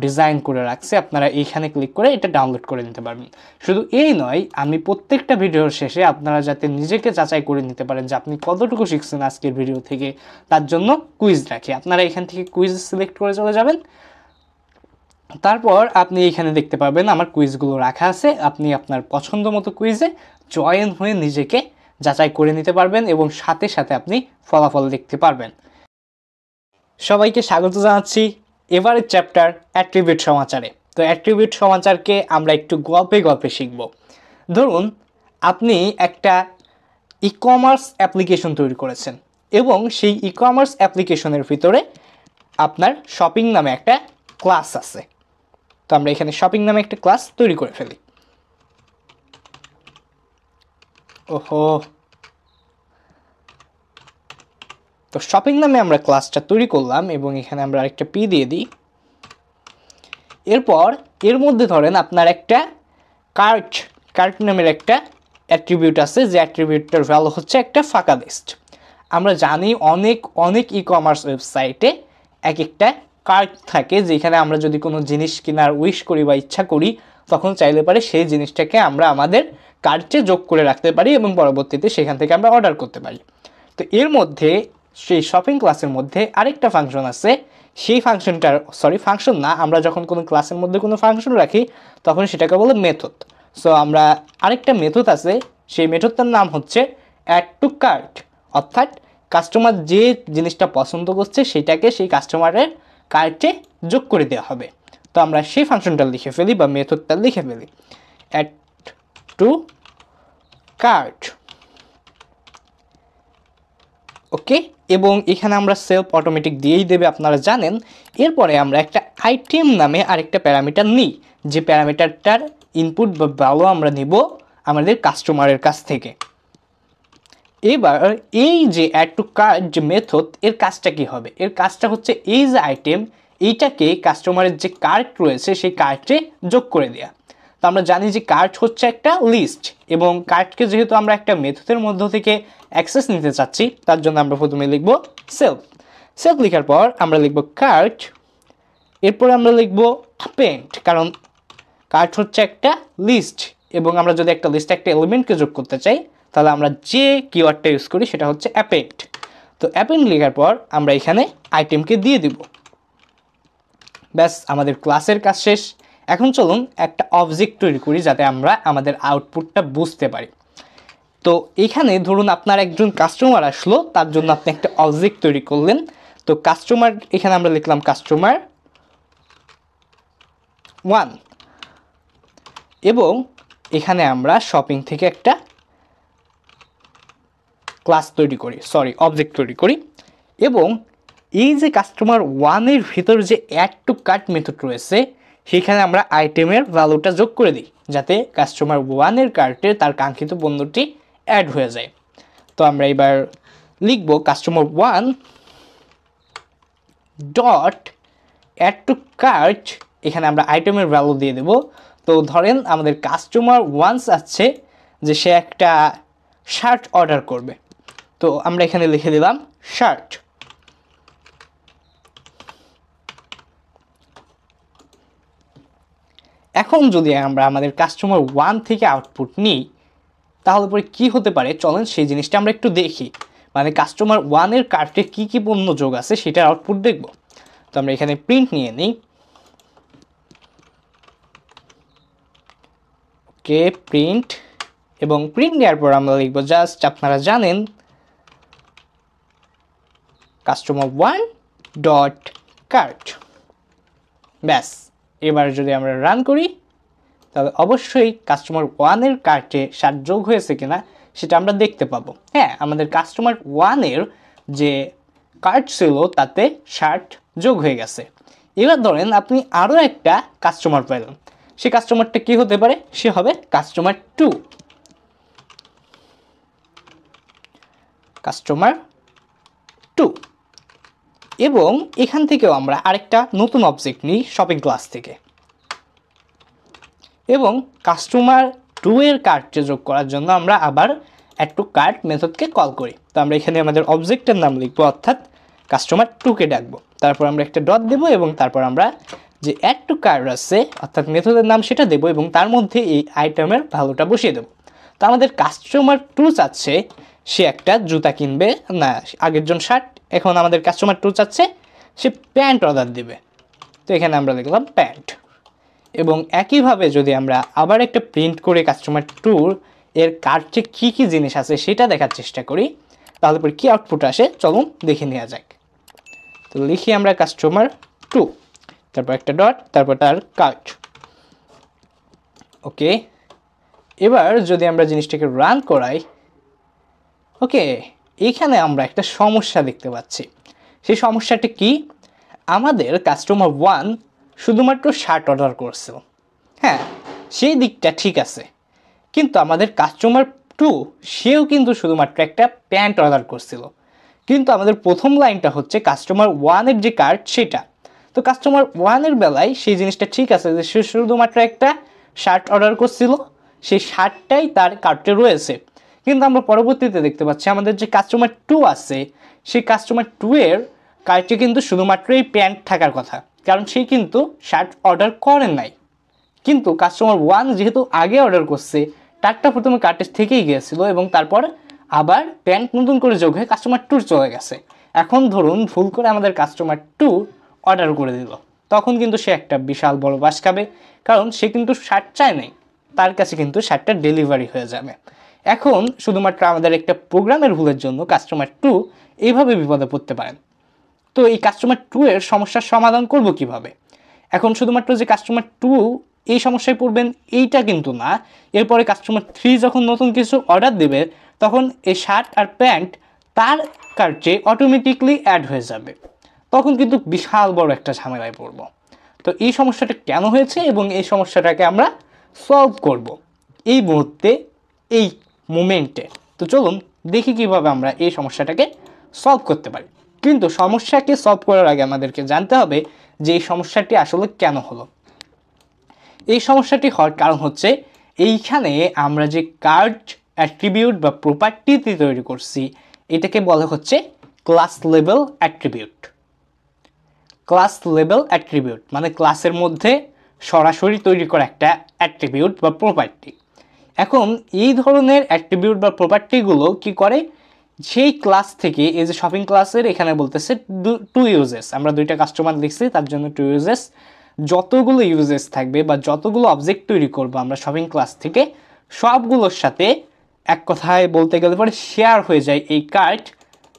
ডিজাইন করে রাখছি। আপনারা এইখানে ক্লিক করে এটা ডাউনলোড করে নিতে পারবেন। শুধু এই নয়, আমি প্রত্যেকটা ভিডিওর শেষে আপনারা যাতে নিজেকে যাচাই করে নিতে পারেন যে আপনি কতটুকু শিখছেন আজকের ভিডিও থেকে, তার জন্য কুইজ রাখি। আপনারা এখান থেকে কুইজ সিলেক্ট করে চলে যাবেন, তারপর আপনি এখানে দেখতে পাবেন আমার কুইজগুলো রাখা আছে, আপনি আপনার পছন্দ মতো কুইজে জয়েন হয়ে নিজেকে যাচাই করে নিতে পারবেন এবং সাথে সাথে আপনি ফলাফল দেখতে পারবেন। সবাইকে স্বাগত জানাচ্ছি এবারের চ্যাপ্টার অ্যাট্রিবিউট সমাচারে। তো অ্যাট্রিবিউট সমাচারকে আমরা একটু গল্পে গল্পে শিখব। ধরুন আপনি একটা ই কমার্স অ্যাপ্লিকেশন তৈরি করেছেন এবং সেই ই কমার্স অ্যাপ্লিকেশনের ভিতরে আপনার শপিং নামে একটা ক্লাস আছে। তো আমরা এখানে শপিং নামে একটা ক্লাস তৈরি করে ফেলি। ওহো, তো শপিং নামে আমরা ক্লাসটা তৈরি করলাম এবং এখানে আমরা আরেকটা পি দিয়ে দিই। এরপর এর মধ্যে ধরেন আপনার একটা কার্ট নামের একটা অ্যাট্রিবিউট আছে, যে অ্যাট্রিবিউটটার ভ্যালু হচ্ছে একটা ফাঁকা লিস্ট। আমরা জানি অনেক ই কমার্স ওয়েবসাইটে এক একটা কার্ট থাকে, যেখানে আমরা যদি কোনো জিনিস কেনার উইশ করি বা ইচ্ছা করি তখন চাইলে পারে সেই জিনিসটাকে আমরা আমাদের কার্টে যোগ করে রাখতে পারি এবং পরবর্তীতে সেখান থেকে আমরা অর্ডার করতে পারি। তো এর মধ্যে সেই শপিং ক্লাসের মধ্যে আরেকটা ফাংশন আছে, সেই ফাংশন না, আমরা যখন কোনো ক্লাসের মধ্যে কোনো ফাংশন রাখি তখন সেটাকে বলে মেথড। সো আমরা আরেকটা মেথড আছে, সেই মেথডটার নাম হচ্ছে অ্যাড টু কার্ট, অর্থাৎ কাস্টমার যে জিনিসটা পছন্দ করছে সেটাকে সেই কাস্টমারের কার্টে যোগ করে দেওয়া হবে। তো আমরা সেই ফাংশনটা লিখে ফেলি বা মেথডটা লিখে ফেলি, অ্যাড টু কার্ট। ওকে, এবং এখানে আমরা সেলফ অটোমেটিক দিয়েই দেবে, আপনারা জানেন। এরপরে আমরা একটা আইটেম নামে আরেকটা প্যারামিটার নিই, যে প্যারামিটারটার ইনপুট বা ভ্যালু আমরা নিব আমাদের কাস্টমারের কাছ থেকে। এবার এই যে অ্যাড টু কার্ট যে মেথড, এর কাজটা কি হবে? এর কাজটা হচ্ছে এই যে আইটেম, এইটাকে কাস্টমারের যে কার্ট রয়েছে সেই কার্টে যোগ করে দেওয়া। তো আমরা জানি যে কার্ট হচ্ছে একটা লিস্ট, এবং কার্টকে যেহেতু আমরা একটা মেথডের মধ্য থেকে অ্যাক্সেস নিতে চাচ্ছি, তার জন্য আমরা প্রথমে লিখব সেলফ লেখার পর আমরা লিখব কার্ট, এরপরে আমরা লিখব অ্যাপেন্ড, কারণ কার্ট হচ্ছে একটা লিস্ট এবং আমরা যদি একটা লিস্টে একটা এলিমেন্টকে যোগ করতে চাই তাহলে আমরা যে কিওয়ার্ডটা ইউজ করি সেটা হচ্ছে অ্যাপেন্ড। তো অ্যাপেন্ড লেখার পর আমরা এখানে আইটেমকে দিয়ে দিব। ব্যাস, আমাদের ক্লাসের কাজ শেষ। এখন চলুন একটা অবজেক্ট তৈরি করি যাতে আমরা আমাদের আউটপুটটা বুঝতে পারি। তো এখানে ধরুন আপনার একজন কাস্টমার আসলো, তার জন্য আপনি একটা অবজেক্ট তৈরি করলেন। তো কাস্টমার, এখানে আমরা লিখলাম কাস্টমার 1, এবং এখানে আমরা শপিং থেকে একটা অবজেক্ট তৈরি করি এবং এই যে কাস্টমার 1-এর ভিতর যে অ্যাড টু কার্ট মেথড রয়েছে সেখানে আমরা আইটেমের ভ্যালুটা যোগ করে দিই যাতে কাস্টমার 1-এর কার্টে তার কাঙ্ক্ষিত পণ্যটি অ্যাড হয়ে যায়। তো আমরা এবার লিখব customer 1 dot add to cart, এখানে আমরা আইটেমের ভ্যালু দিয়ে দেব। তো ধরেন আমাদের কাস্টমার 1 চাচ্ছে যে সে একটা শার্ট অর্ডার করবে, তো আমরা এখানে লিখে দিলাম শার্ট। এখন যদি আমরা আমাদের কাস্টমার 1 থেকে আউটপুট নিই তাহলে পরে কী হতে পারে, চলেন সেই জিনিসটা আমরা একটু দেখি। মানে কাস্টমার 1-এর কার্টে কী কী পণ্য যোগ আছে সেটার আউটপুট দেখব। তো আমরা এখানে প্রিন্ট নিয়ে নিই। ওকে, প্রিন্ট, এবং প্রিন্ট নেওয়ার পর আমরা লিখব জাস্ট, আপনারা জানেন, কাস্টমার 1 ডট কার্ট। ব্যাস, এবার যদি আমরা রান করি তাহলে অবশ্যই কাস্টমার 1-এর কার্টে শার্ট যোগ হয়েছে কিনা সেটা আমরা দেখতে পাবো। হ্যাঁ, আমাদের কাস্টমার 1-এর যে কার্ট ছিল তাতে শার্ট যোগ হয়ে গেছে। এবার ধরেন আপনি আরও একটা কাস্টমার পেলেন, সেই কাস্টমারটা কি হতে পারে? সে হবে কাস্টমার 2, এবং এখান থেকেও আমরা আরেকটা নতুন অবজেক্ট নিই শপিং ক্লাস থেকে, এবং কাস্টমার 2-এর কার্টে যোগ করার জন্য আমরা আবার অ্যাড টু কার্ট মেথডকে কল করি। তো আমরা এখানে আমাদের অবজেক্টের নাম লিখবো, অর্থাৎ কাস্টমার 2কে ডাকবো, তারপর আমরা একটা ডট দেবো এবং তারপর আমরা যে অ্যাড টু কার্ট আছে অর্থাৎ মেথডের নাম সেটা দেবো এবং তার মধ্যে এই আইটেমের ভ্যালুটা বসিয়ে দেবো। তো আমাদের কাস্টমার 2 চাচ্ছে সে একটা জুতা কিনবে, না আগের জন শার্ট, এখন আমাদের কাস্টমার 2 চাচ্ছে সে প্যান্ট অর্ডার দেবে। তো এখানে আমরা লিখলাম প্যান্ট। এবং একইভাবে যদি আমরা আবার একটা প্রিন্ট করে কাস্টমার টুর এর কার্টে কী কী জিনিস আছে সেটা দেখার চেষ্টা করি, তাহলে পরে কী আউটপুট আসে চলুন দেখে নেওয়া যাক। তো লিখি আমরা কাস্টমার টু, তারপর একটা ডট, তারপর তার কার্ট। ওকে, এবার যদি আমরা জিনিসটাকে রান করাই, ওকে, এখানে আমরা একটা সমস্যা দেখতে পাচ্ছি। সেই সমস্যাটা কি? আমাদের কাস্টমার 1 শুধুমাত্র শার্ট অর্ডার করছিল, হ্যাঁ সেই দিকটা ঠিক আছে, কিন্তু আমাদের কাস্টমার 2 সেও কিন্তু শুধুমাত্র একটা প্যান্ট অর্ডার করছিল। কিন্তু আমাদের প্রথম লাইনটা হচ্ছে কাস্টমার 1-এর যে কার্ট সেটা। তো কাস্টমার 1-এর বেলায় সেই জিনিসটা ঠিক আছে যে সে শুধুমাত্র একটা শার্ট অর্ডার করছিল, সেই শার্টটাই তার কার্টে রয়েছে। কিন্তু আমরা পরবর্তীতে দেখতে পাচ্ছি আমাদের যে কাস্টমার 2 আছে, সেই কাস্টমার 2-এর কার্টে কিন্তু শুধুমাত্র এই প্যান্ট থাকার কথা, কারণ সে কিন্তু শার্ট অর্ডার করেন নাই। কিন্তু কাস্টমার 1 যেহেতু আগে অর্ডার করছে, তারটা প্রথমে কার্টের থেকেই গিয়েছিল এবং তারপর আবার প্যান্ট নতুন করে যোগ হয়ে কাস্টমার 2 চলে গেছে। এখন ধরুন ভুল করে আমাদের কাস্টমার 2 অর্ডার করে দিল, তখন কিন্তু সে একটা বিশাল বড় বাস খাবে, কারণ সে কিন্তু শার্ট চায় নাই, তার কাছে কিন্তু শার্টটা ডেলিভারি হয়ে যাবে। এখন শুধুমাত্র আমাদের একটা প্রোগ্রামের ভুলের জন্য কাস্টমার 2 এইভাবে বিপদে পড়তে পারেন। তো এই কাস্টমার 2 এর সমস্যার সমাধান করব কিভাবে? এখন শুধুমাত্র যে কাস্টমার 2 এই সমস্যায় পড়বেন এইটা কিন্তু না, এরপরে কাস্টমার 3 যখন নতুন কিছু অর্ডার দেবে তখন এই শার্ট আর প্যান্ট তার কার্টে অটোমেটিকলি অ্যাড হয়ে যাবে, তখন কিন্তু বিশাল বড় একটা ঝামেলায় পড়ব। তো এই সমস্যাটা কেন হয়েছে এবং এই সমস্যাটাকে আমরা সলভ করব এই মুহূর্তে, এই মোমেন্টে। তো চলুন দেখি কিভাবে আমরা এই সমস্যাটাকে সলভ করতে পারি। কিন্তু সমস্যাকে সলভ করার আগে আমাদেরকে জানতে হবে যে এই সমস্যাটি আসলে কেন হলো। এই সমস্যাটি হওয়ার কারণ হচ্ছে এইখানে আমরা যে কার্ট অ্যাট্রিবিউট বা প্রপার্টিটি তৈরি করছি, এটাকে বলা হচ্ছে class level attribute. Class level attribute মানে ক্লাসের মধ্যে সরাসরি তৈরি করা একটা অ্যাট্রিবিউট বা প্রপার্টি। এখন এই ধরনের অ্যাট্রিবিউট বা প্রপার্টিগুলো কি করে, সেই ক্লাস থেকে, এই যে শপিং ক্লাসের এখানে বলতেছে টু ইউজেস, আমরা দুইটা কাস্টমার লিখছি তার জন্য টু ইউজেস, যতগুলো ইউজেস থাকবে বা যতগুলো অবজেক্ট তৈরি করবো আমরা শপিং ক্লাস থেকে, সবগুলোর সাথে এক কথায় বলতে গেলে পরে শেয়ার হয়ে যায় এই কার্ট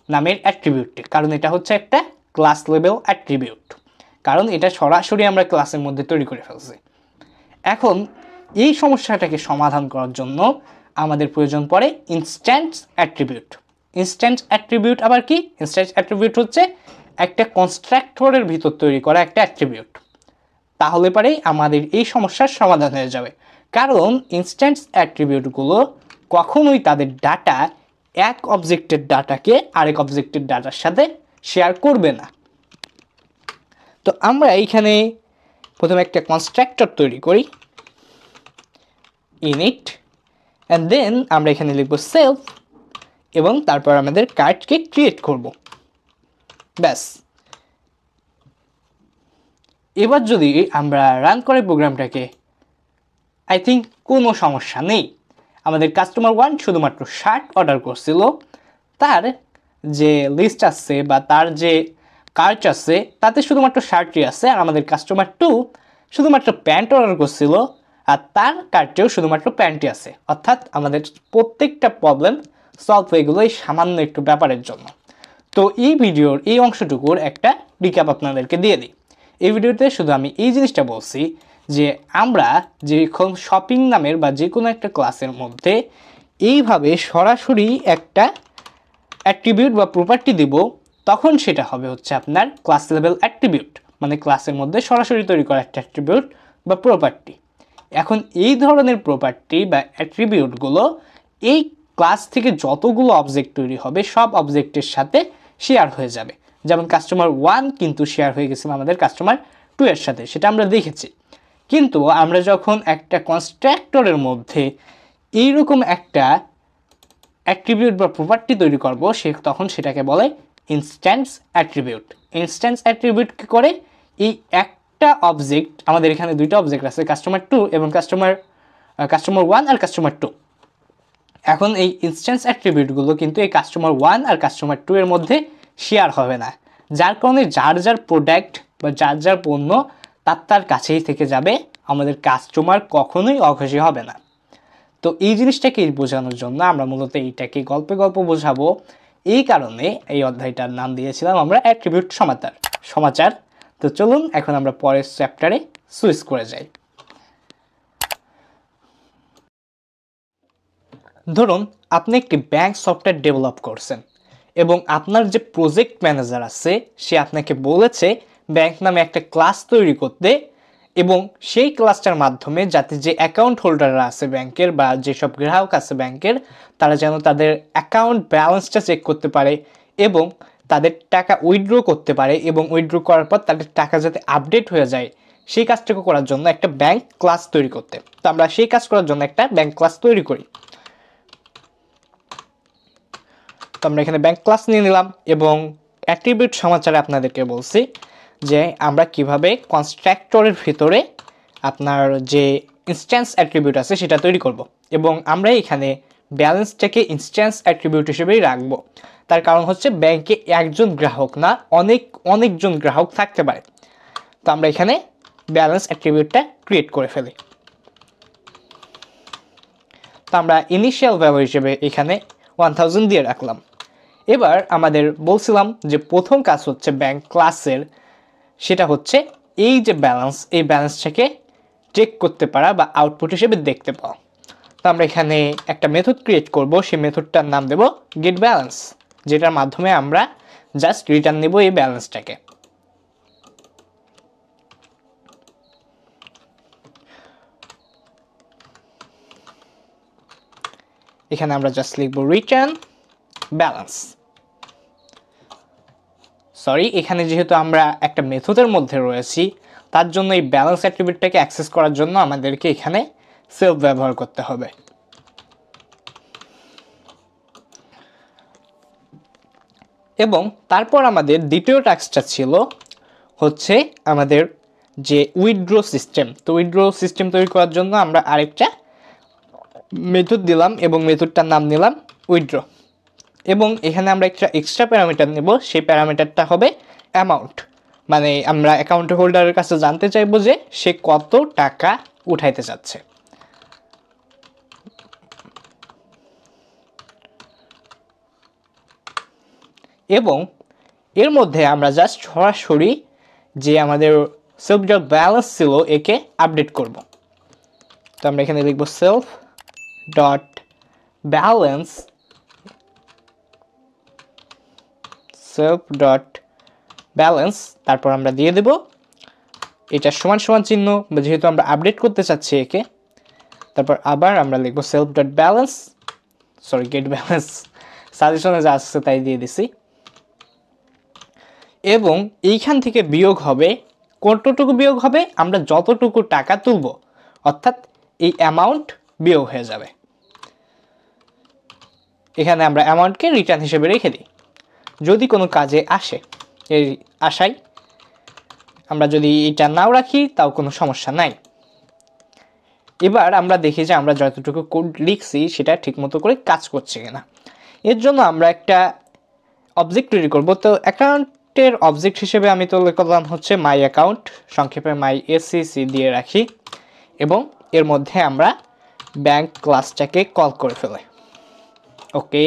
নামের অ্যাট্রিবিউটটি, কারণ এটা হচ্ছে একটা ক্লাস লেভেল অ্যাট্রিবিউট, কারণ এটা সরাসরি আমরা ক্লাসের মধ্যে তৈরি করে ফেলছি। এখন এই সমস্যাটাকে সমাধান করার জন্য আমাদের প্রয়োজন পড়ে ইনস্ট্যান্স অ্যাট্রিবিউট। ইনস্ট্যান্স অ্যাট্রিবিউট আবার কি? ইনস্ট্যান্স অ্যাট্রিবিউট হচ্ছে একটা কনস্ট্রাক্টরের ভিতর তৈরি করা একটা অ্যাট্রিবিউট। তাহলে পরেই আমাদের এই সমস্যার সমাধান হয়ে যাবে, কারণ ইনস্ট্যান্স অ্যাট্রিবিউটগুলো কখনোই তাদের ডাটা এক অবজেক্টের ডাটাকে আরেক অবজেক্টের ডাটার সাথে শেয়ার করবে না। তো আমরা এইখানে প্রথমে একটা কনস্ট্রাক্টর তৈরি করি, ইনিট, অ্যান্ড দেন আমরা এখানে লিখব সেলফ, এবং তারপর আমাদের কার্টকে ক্রিয়েট করব, ব্যাস। এবার যদি আমরা রান করে প্রোগ্রামটাকে, আই থিঙ্ক কোনো সমস্যা নেই। আমাদের কাস্টমার 1 শুধুমাত্র শার্ট অর্ডার করছিল, তার যে লিস্ট আছে বা তার যে কার্ট আছে তাতে শুধুমাত্র শার্টই আছে, আর আমাদের কাস্টমার 2 শুধুমাত্র প্যান্ট অর্ডার করছিল আর তার কার্টেও শুধুমাত্র প্যান্টই আছে। অর্থাৎ আমাদের প্রত্যেকটা প্রবলেম সলভ হয়ে গেলো এই সামান্য একটু ব্যাপারের জন্য। তো এই ভিডিওর এই অংশটুকুর একটা রিক্যাপ আপনাদেরকে দিয়ে দিই। এই ভিডিওতে শুধু আমি এই জিনিসটা বলছি যে আমরা যখন শপিং নামের বা যে কোনো একটা ক্লাসের মধ্যে এইভাবে সরাসরি একটা অ্যাট্রিবিউট বা প্রপার্টি দিব, তখন সেটা হবে হচ্ছে আপনার ক্লাস লেভেল অ্যাট্রিবিউট, মানে ক্লাসের মধ্যে সরাসরি তৈরি করা একটা অ্যাট্রিবিউট বা প্রপার্টি। এখন এই ধরনের প্রপার্টি বা অ্যাট্রিবিউটগুলো এই ক্লাস থেকে যতগুলো অবজেক্ট তৈরি হবে সব অবজেক্টের সাথে শেয়ার হয়ে যাবে। যেমন কাস্টমার 1 কিন্তু শেয়ার হয়ে গেছিল আমাদের কাস্টমার 2 এর সাথে, সেটা আমরা দেখেছি। কিন্তু আমরা যখন একটা কনস্ট্রাক্টরের মধ্যে এইরকম একটা অ্যাট্রিবিউট বা প্রপার্টি তৈরি করব, তখন সেটাকে বলে ইনস্ট্যান্স অ্যাট্রিবিউট। ইনস্ট্যান্স অ্যাট্রিবিউট কি করে, এই একটা অবজেক্ট, আমাদের এখানে দুইটা অবজেক্ট আছে, কাস্টমার 2 এবং কাস্টমার 1 আর কাস্টমার 2। এখন এই ইনস্ট্যান্স অ্যাট্রিবিউটগুলো কিন্তু এই কাস্টমার 1 আর কাস্টমার 2 এর মধ্যে শেয়ার হবে না, যার কারণে যার যার প্রোডাক্ট বা যার যার পণ্য তার কাছেই থেকে যাবে, আমাদের কাস্টমার কখনোই অখুশি হবে না। তো এই জিনিসটাকে বোঝানোর জন্য আমরা মূলত এইটাকে গল্পে গল্প বোঝাবো। এই কারণে এই অধ্যায়টার নাম দিয়েছিলাম আমরা অ্যাট্রিবিউট সমাচার। তো চলুন এখন আমরা পরের চ্যাপ্টারে সুইচ করে যাই। ধরুন আপনি একটি ব্যাংক সফটওয়্যার ডেভেলপ করছেন এবং আপনার যে প্রজেক্ট ম্যানেজার আছে সে আপনাকে বলেছে ব্যাংক নামে একটা ক্লাস তৈরি করতে, এবং সেই ক্লাসটার মাধ্যমে যাতে যে অ্যাকাউন্ট হোল্ডাররা আছে ব্যাংকের বা যেসব গ্রাহক আছে ব্যাংকের, তারা যেন তাদের অ্যাকাউন্ট ব্যালেন্সটা চেক করতে পারে এবং তাদের টাকা উইথড্র করতে পারে, এবং উইথড্র করার পর তাদের টাকা যাতে আপডেট হয়ে যায় সেই কাজটাকে করার জন্য একটা ব্যাংক ক্লাস তৈরি করতে। তো আমরা সেই কাজ করার জন্য একটা ব্যাংক ক্লাস তৈরি করি। তো আমরা এখানে ব্যাংক ক্লাস নিয়ে নিলাম এবং অ্যাট্রিবিউট সমাচারে আপনাদেরকে বলছি যে আমরা কিভাবে কনস্ট্রাক্টরের ভিতরে আপনার যে ইনস্ট্যান্স অ্যাট্রিবিউট আছে সেটা তৈরি করব, এবং আমরা এখানে ব্যালেন্সটাকে ইনস্ট্যান্স অ্যাট্রিবিউট হিসেবেই রাখবো। তার কারণ হচ্ছে ব্যাংকে একজন গ্রাহক না, অনেকজন গ্রাহক থাকতে পারে। তো আমরা এখানে ব্যালেন্স অ্যাট্রিবিউটটা ক্রিয়েট করে ফেলি। তো আমরা ইনিশিয়াল ভ্যালু হিসেবে এখানে 1000 দিয়ে রাখলাম। এবার আমাদের বলছিলাম যে প্রথম কাজ হচ্ছে ব্যাংক ক্লাসের, সেটা হচ্ছে এই যে ব্যালেন্স, এই ব্যালেন্সটাকে চেক করতে পারা বা আউটপুট হিসেবে দেখতে পাওয়া। তো আমরা এখানে একটা মেথড ক্রিয়েট করব, সেই মেথডটার নাম দেব গেট ব্যালেন্স, যেটার মাধ্যমে আমরা জাস্ট রিটার্ন নেব এই ব্যালেন্সটাকে। এখানে আমরা জাস্ট লিখব রিটার্ন ব্যালেন্স। সরি, এখানে যেহেতু আমরা একটা মেথডের মধ্যে রয়েছি তার জন্য এই ব্যালেন্স অ্যাট্রিবিউটটাকে অ্যাক্সেস করার জন্য আমাদেরকে এখানে সেলফ ব্যবহার করতে হবে। এবং তারপর আমাদের দ্বিতীয় টাস্কটা ছিল হচ্ছে আমাদের যে উইথড্র সিস্টেম। তো উইথড্র সিস্টেম তৈরি করার জন্য আমরা আরেকটা মেথড দিলাম এবং মেথডটার নাম নিলাম উইথড্র, এবং এখানে আমরা একটা এক্সট্রা প্যারামিটার নেব। সেই প্যারামিটারটা হবে অ্যামাউন্ট, মানে আমরা অ্যাকাউন্ট হোল্ডারের কাছে জানতে চাইবো যে সে কত টাকা উঠাইতে চাচ্ছে। এবং এর মধ্যে আমরা জাস্ট সরাসরি যে আমাদের সেলফ ডট ব্যালেন্স ছিল একে আপডেট করব। তো আমরা এখানে লিখব সেলফ ডট ব্যালেন্স, তারপর আমরা দিয়ে দেব এটা সমান সমান চিহ্ন, যেহেতু আমরা আপডেট করতে চাচ্ছি একে। তারপর আবার আমরা লিখব self dot balance, sorry get balance, সাজেশনে যা আসছে তাই দিয়ে দিছি। এবং এইখান থেকে বিয়োগ হবে, কতটুকু বিয়োগ হবে? আমরা যতটুকু টাকা তুলব, অর্থাৎ এই অ্যামাউন্ট বিয়োগ হয়ে যাবে। এখানে আমরা অ্যামাউন্টকে রিটার্ন হিসেবে রেখে দিই যদি কোনো কাজে আসে। এই আশায় আমরা যদি এটা নাও রাখি তাও কোনো সমস্যা নাই। এবার আমরা দেখি যে আমরা যতটুকু কোড লিখছি সেটা ঠিকমতো করে কাজ করছে কিনা। এর জন্য আমরা একটা অবজেক্ট তৈরি করব। তো অ্যাকাউন্টের অবজেক্ট হিসেবে আমি তৈরি করলাম হচ্ছে মাই অ্যাকাউন্ট, সংক্ষেপে মাই এসিসি দিয়ে রাখি, এবং এর মধ্যে আমরা ব্যাংক ক্লাসটাকে কল করে ফেলি। ওকে,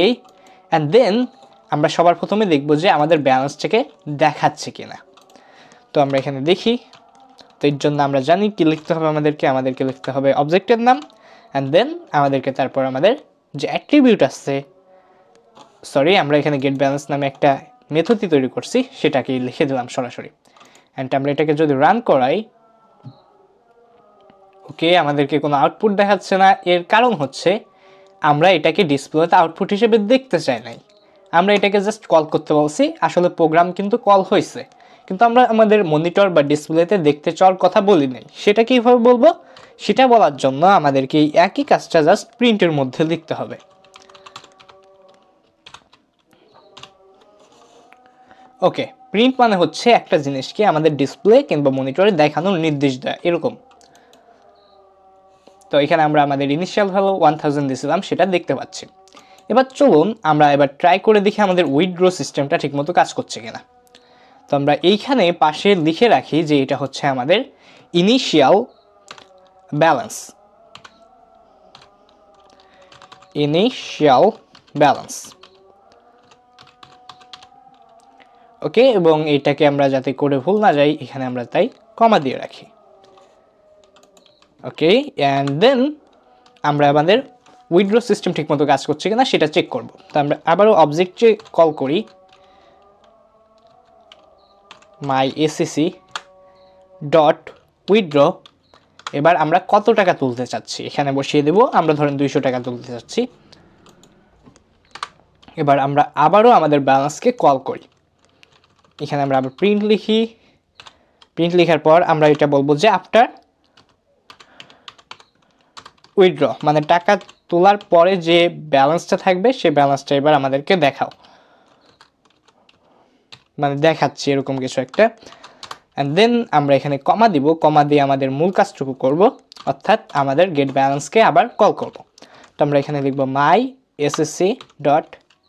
অ্যান্ড দেন আমরা সবার প্রথমে দেখব যে আমাদের ব্যালেন্সটাকে দেখাচ্ছে কিনা। তো আমরা এখানে দেখি। তো এর জন্য আমরা জানি কি লিখতে হবে, আমাদেরকে লিখতে হবে অবজেক্টের নাম, অ্যান্ড দেন আমাদেরকে তারপর আমাদের যে অ্যাট্রিবিউট আছে, সরি আমরা এখানে গেট ব্যালেন্স নামে একটা মেথডই তৈরি করছি সেটাকে লিখে দিলাম সরাসরি। অ্যান্ড আমরা এটাকে যদি রান করাই, ওকে, আমাদেরকে কোনো আউটপুট দেখাচ্ছে না। এর কারণ হচ্ছে আমরা এটাকে ডিসপ্লেতে আউটপুট হিসেবে দেখতে চাই নাই, আমরা এটাকে জাস্ট কল করতে বলছি। আসলে প্রোগ্রাম কিন্তু কল হয়েছে, কিন্তু আমরা আমাদের মনিটর বা ডিসপ্লেতে দেখতে চাওয়ার কথা বলি নাই। সেটা কীভাবে বলবো? সেটা বলার জন্য আমাদেরকে এই একই কাজটা জাস্ট প্রিন্টের মধ্যে লিখতে হবে। ওকে, প্রিন্ট মানে হচ্ছে একটা জিনিসকে আমাদের ডিসপ্লে কিংবা মনিটরে দেখানোর নির্দেশ দেয়, এরকম। তো এখানে আমরা আমাদের ইনিশিয়াল ভ্যালু 1000 দিয়েছিলাম, সেটা দেখতে পাচ্ছি। এবার চলুন আমরা এবার ট্রাই করে দেখি আমাদের উইথড্র সিস্টেমটা ঠিকমতো কাজ করছে কিনা। তো আমরা এইখানে পাশে লিখে রাখি যে এটা হচ্ছে আমাদের ইনিশিয়াল ব্যালেন্স, ইনিশিয়াল ব্যালেন্স। ওকে, এবং এটাকে আমরা যাতে করে ভুল না যাই এখানে আমরা তাই কমা দিয়ে রাখি। ওকে, অ্যান্ড দেন আমরা আমাদের উইথড্র সিস্টেম ঠিকমতো কাজ করছে কিনা সেটা চেক করব। তো আমরা আবারও অবজেক্টে কল করি মাই এসিসি ডট উইথড্র। এবার আমরা কত টাকা তুলতে চাচ্ছি এখানে বসিয়ে দেব। আমরা ধরেন 200 টাকা তুলতে চাচ্ছি। এবার আমরা আবারও আমাদের ব্যালেন্সকে কল করি। এখানে আমরা আবার প্রিন্ট লিখি। প্রিন্ট লেখার পর আমরা এটা বলবো যে আফটার উইথড্র, মানে টাকা তোলার পরে যে ব্যালেন্সটা থাকবে সেই ব্যালেন্সটা এবার আমাদেরকে দেখাও, মানে দেখাচ্ছি এরকম কিছু একটা। অ্যান্ড দেন আমরা এখানে কমা দিব। কমা দিয়ে আমাদের মূল কাজটুকু করব, অর্থাৎ আমাদের গেট ব্যালেন্সকে আবার কল করব। তো আমরা এখানে লিখব মাই এসএসসি ডট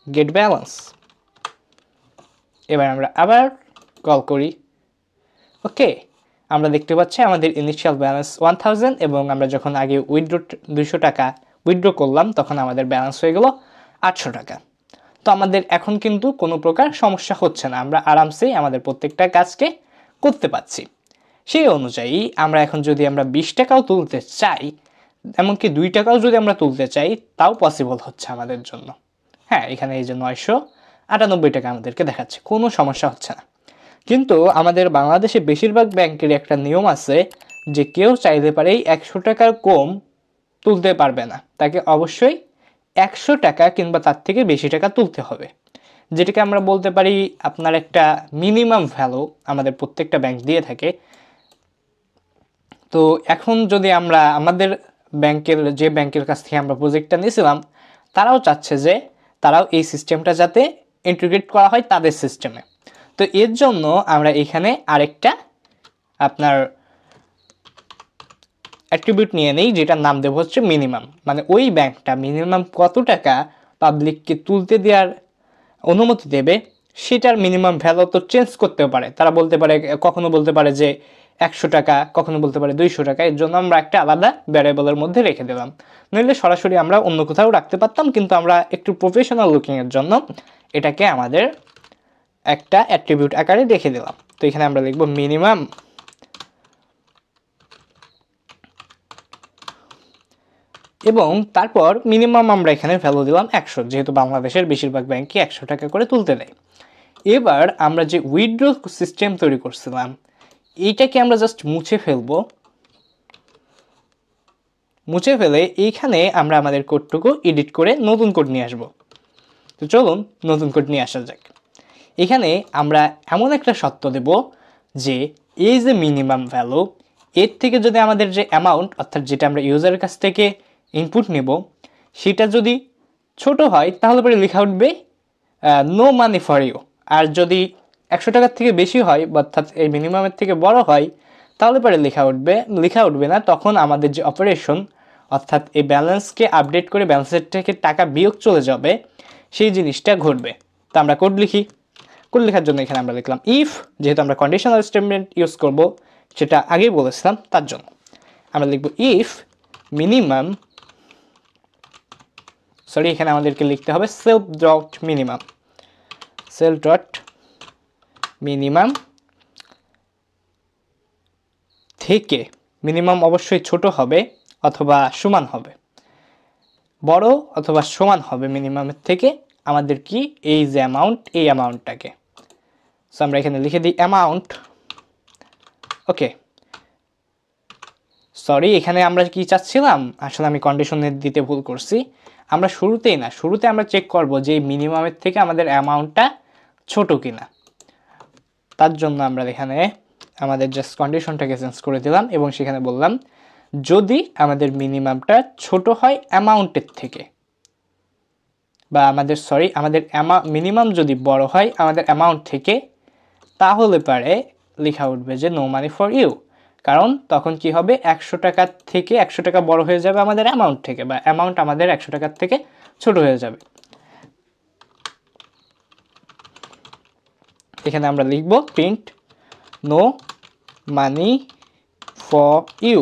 গেট ব্যালেন্স। এবার আমরা আবার কল করি। ওকে, আমরা দেখতে পাচ্ছি আমাদের ইনিশিয়াল ব্যালেন্স 1000 এবং আমরা যখন আগে উইথড্র 200 টাকা উইথড্র করলাম তখন আমাদের ব্যালেন্স হয়ে গেল 800 টাকা। তো আমাদের এখন কিন্তু কোনো প্রকার সমস্যা হচ্ছে না, আমরা আরামসেই আমাদের প্রত্যেকটা কাজকে করতে পারছি। সেই অনুযায়ী আমরা এখন যদি আমরা 20 টাকাও তুলতে চাই, এমনকি 2 টাকাও যদি আমরা তুলতে চাই, তাও পসিবল হচ্ছে আমাদের জন্য। হ্যাঁ, এখানে এই যে 998 টাকা আমাদেরকে দেখাচ্ছে, কোনো সমস্যা হচ্ছে না। কিন্তু আমাদের বাংলাদেশে বেশিরভাগ ব্যাংকের একটা নিয়ম আছে যে কেউ চাইতে পারেই 100 টাকার কম তুলতে পারবে না, তাকে অবশ্যই 100 টাকা কিংবা তার থেকে বেশি টাকা তুলতে হবে, যেটাকে আমরা বলতে পারি আপনার একটা মিনিমাম ভ্যালু আমাদের প্রত্যেকটা ব্যাংক দিয়ে থাকে। তো এখন যদি আমরা আমাদের যে ব্যাংকের কাছ থেকে আমরা প্রজেক্টটা নিয়েছিলাম, তারাও চাচ্ছে যে তারাও এই সিস্টেমটা যাতে ইন্টিগ্রেট করা হয় তাদের সিস্টেমে। তো এর জন্য আমরা এখানে আরেকটা আপনার অ্যাট্রিবিউট নিয়ে নেই, যেটার নাম দেবো হচ্ছে মিনিমাম। মানে ওই ব্যাংকটা মিনিমাম কত টাকা পাবলিককে তুলতে দেওয়ার অনুমতি দেবে সেটার মিনিমাম ভ্যালু তো চেঞ্জ করতেও পারে। তারা বলতে পারে, কখনো বলতে পারে যে 100 টাকা, কখনো বলতে পারে 200 টাকা। এর জন্য আমরা একটা আলাদা ভ্যারিয়েবলের মধ্যে রেখে দিলাম, নইলে সরাসরি আমরা অন্য কোথাও রাখতে পারতাম, কিন্তু আমরা একটু প্রফেশনাল লুকিংয়ের জন্য এটাকে আমাদের একটা অ্যাট্রিবিউট আকারে রেখে দিলাম। তো এখানে আমরা লিখব মিনিমাম এবং তারপর মিনিমাম আমরা এখানে ভ্যালু দিলাম 100, যেহেতু বাংলাদেশের বেশিরভাগ ব্যাংকে 100 টাকা করে তুলতে দেয়। এবার আমরা যে উইথড্র সিস্টেম তৈরি করছিলাম এইটাকে আমরা জাস্ট মুছে ফেলবো। মুছে ফেলে এইখানে আমরা আমাদের কোডটুকু এডিট করে নতুন কোড নিয়ে আসবো। তো চলুন নতুন কোড নিয়ে আসা যাক। এখানে আমরা এমন একটা শর্ত দেব যে এই যে মিনিমাম ভ্যালু, এর থেকে যদি আমাদের যে অ্যামাউন্ট, অর্থাৎ যেটা আমরা ইউজারের কাছ থেকে ইনপুট নেব, সেটা যদি ছোট হয় তাহলে পরে লেখা উঠবে নো মানি ফর ইউ। আর যদি 100 টাকার থেকে বেশি হয়, অর্থাৎ এই মিনিমামের থেকে বড় হয়, তাহলে পরে লেখা উঠবে না। তখন আমাদের যে অপারেশন, অর্থাৎ এই ব্যালেন্সকে আপডেট করে ব্যালেন্সের থেকে টাকা বিয়োগ চলে যাবে, সেই জিনিসটা ঘটবে। তো আমরা কোড লিখি। কোড লেখার জন্য এখানে আমরা লিখলাম ইফ, যেহেতু আমরা কন্ডিশনাল স্টেটমেন্ট ইউজ করব সেটা আগেই বলেছিলাম, তার জন্য আমরা লিখব ইফ মিনিমাম, সরি এখানে আমাদেরকে লিখতে হবে self dot minimum, self dot minimum থেকে, মিনিমাম অবশ্যই ছোট হবে অথবা সমান হবে, বড় অথবা সমান হবে মিনিমামের থেকে আমাদের কি এই যে অ্যামাউন্ট, এই অ্যামাউন্টটাকে। সো আমরা এখানে লিখে দিই অ্যামাউন্ট। ওকে, সরি এখানে আমরা কি চাচ্ছিলাম, আসলে আমি কন্ডিশনে দিতে ভুল করছি। আমরা শুরুতেই না, শুরুতে আমরা চেক করব যে মিনিমামের থেকে আমাদের অ্যামাউন্টটা ছোট কিনা। তার জন্য আমরা এখানে আমাদের জাস্ট কন্ডিশনটাকে চেঞ্জ করে দিলাম এবং সেখানে বললাম যদি আমাদের মিনিমামটা ছোট হয় অ্যামাউন্টের থেকে, বা আমাদের মিনিমাম যদি বড় হয় আমাদের অ্যামাউন্ট থেকে, তাহলে পারে লেখা উঠবে যে নো মানি ফর ইউ। কারণ তখন কি হবে, 100 টাকার থেকে 100 টাকা বড় হয়ে যাবে আমাদের অ্যামাউন্ট থেকে, বা অ্যামাউন্ট আমাদের 100 টাকার থেকে ছোট হয়ে যাবে। এখানে আমরা লিখব print no money for you.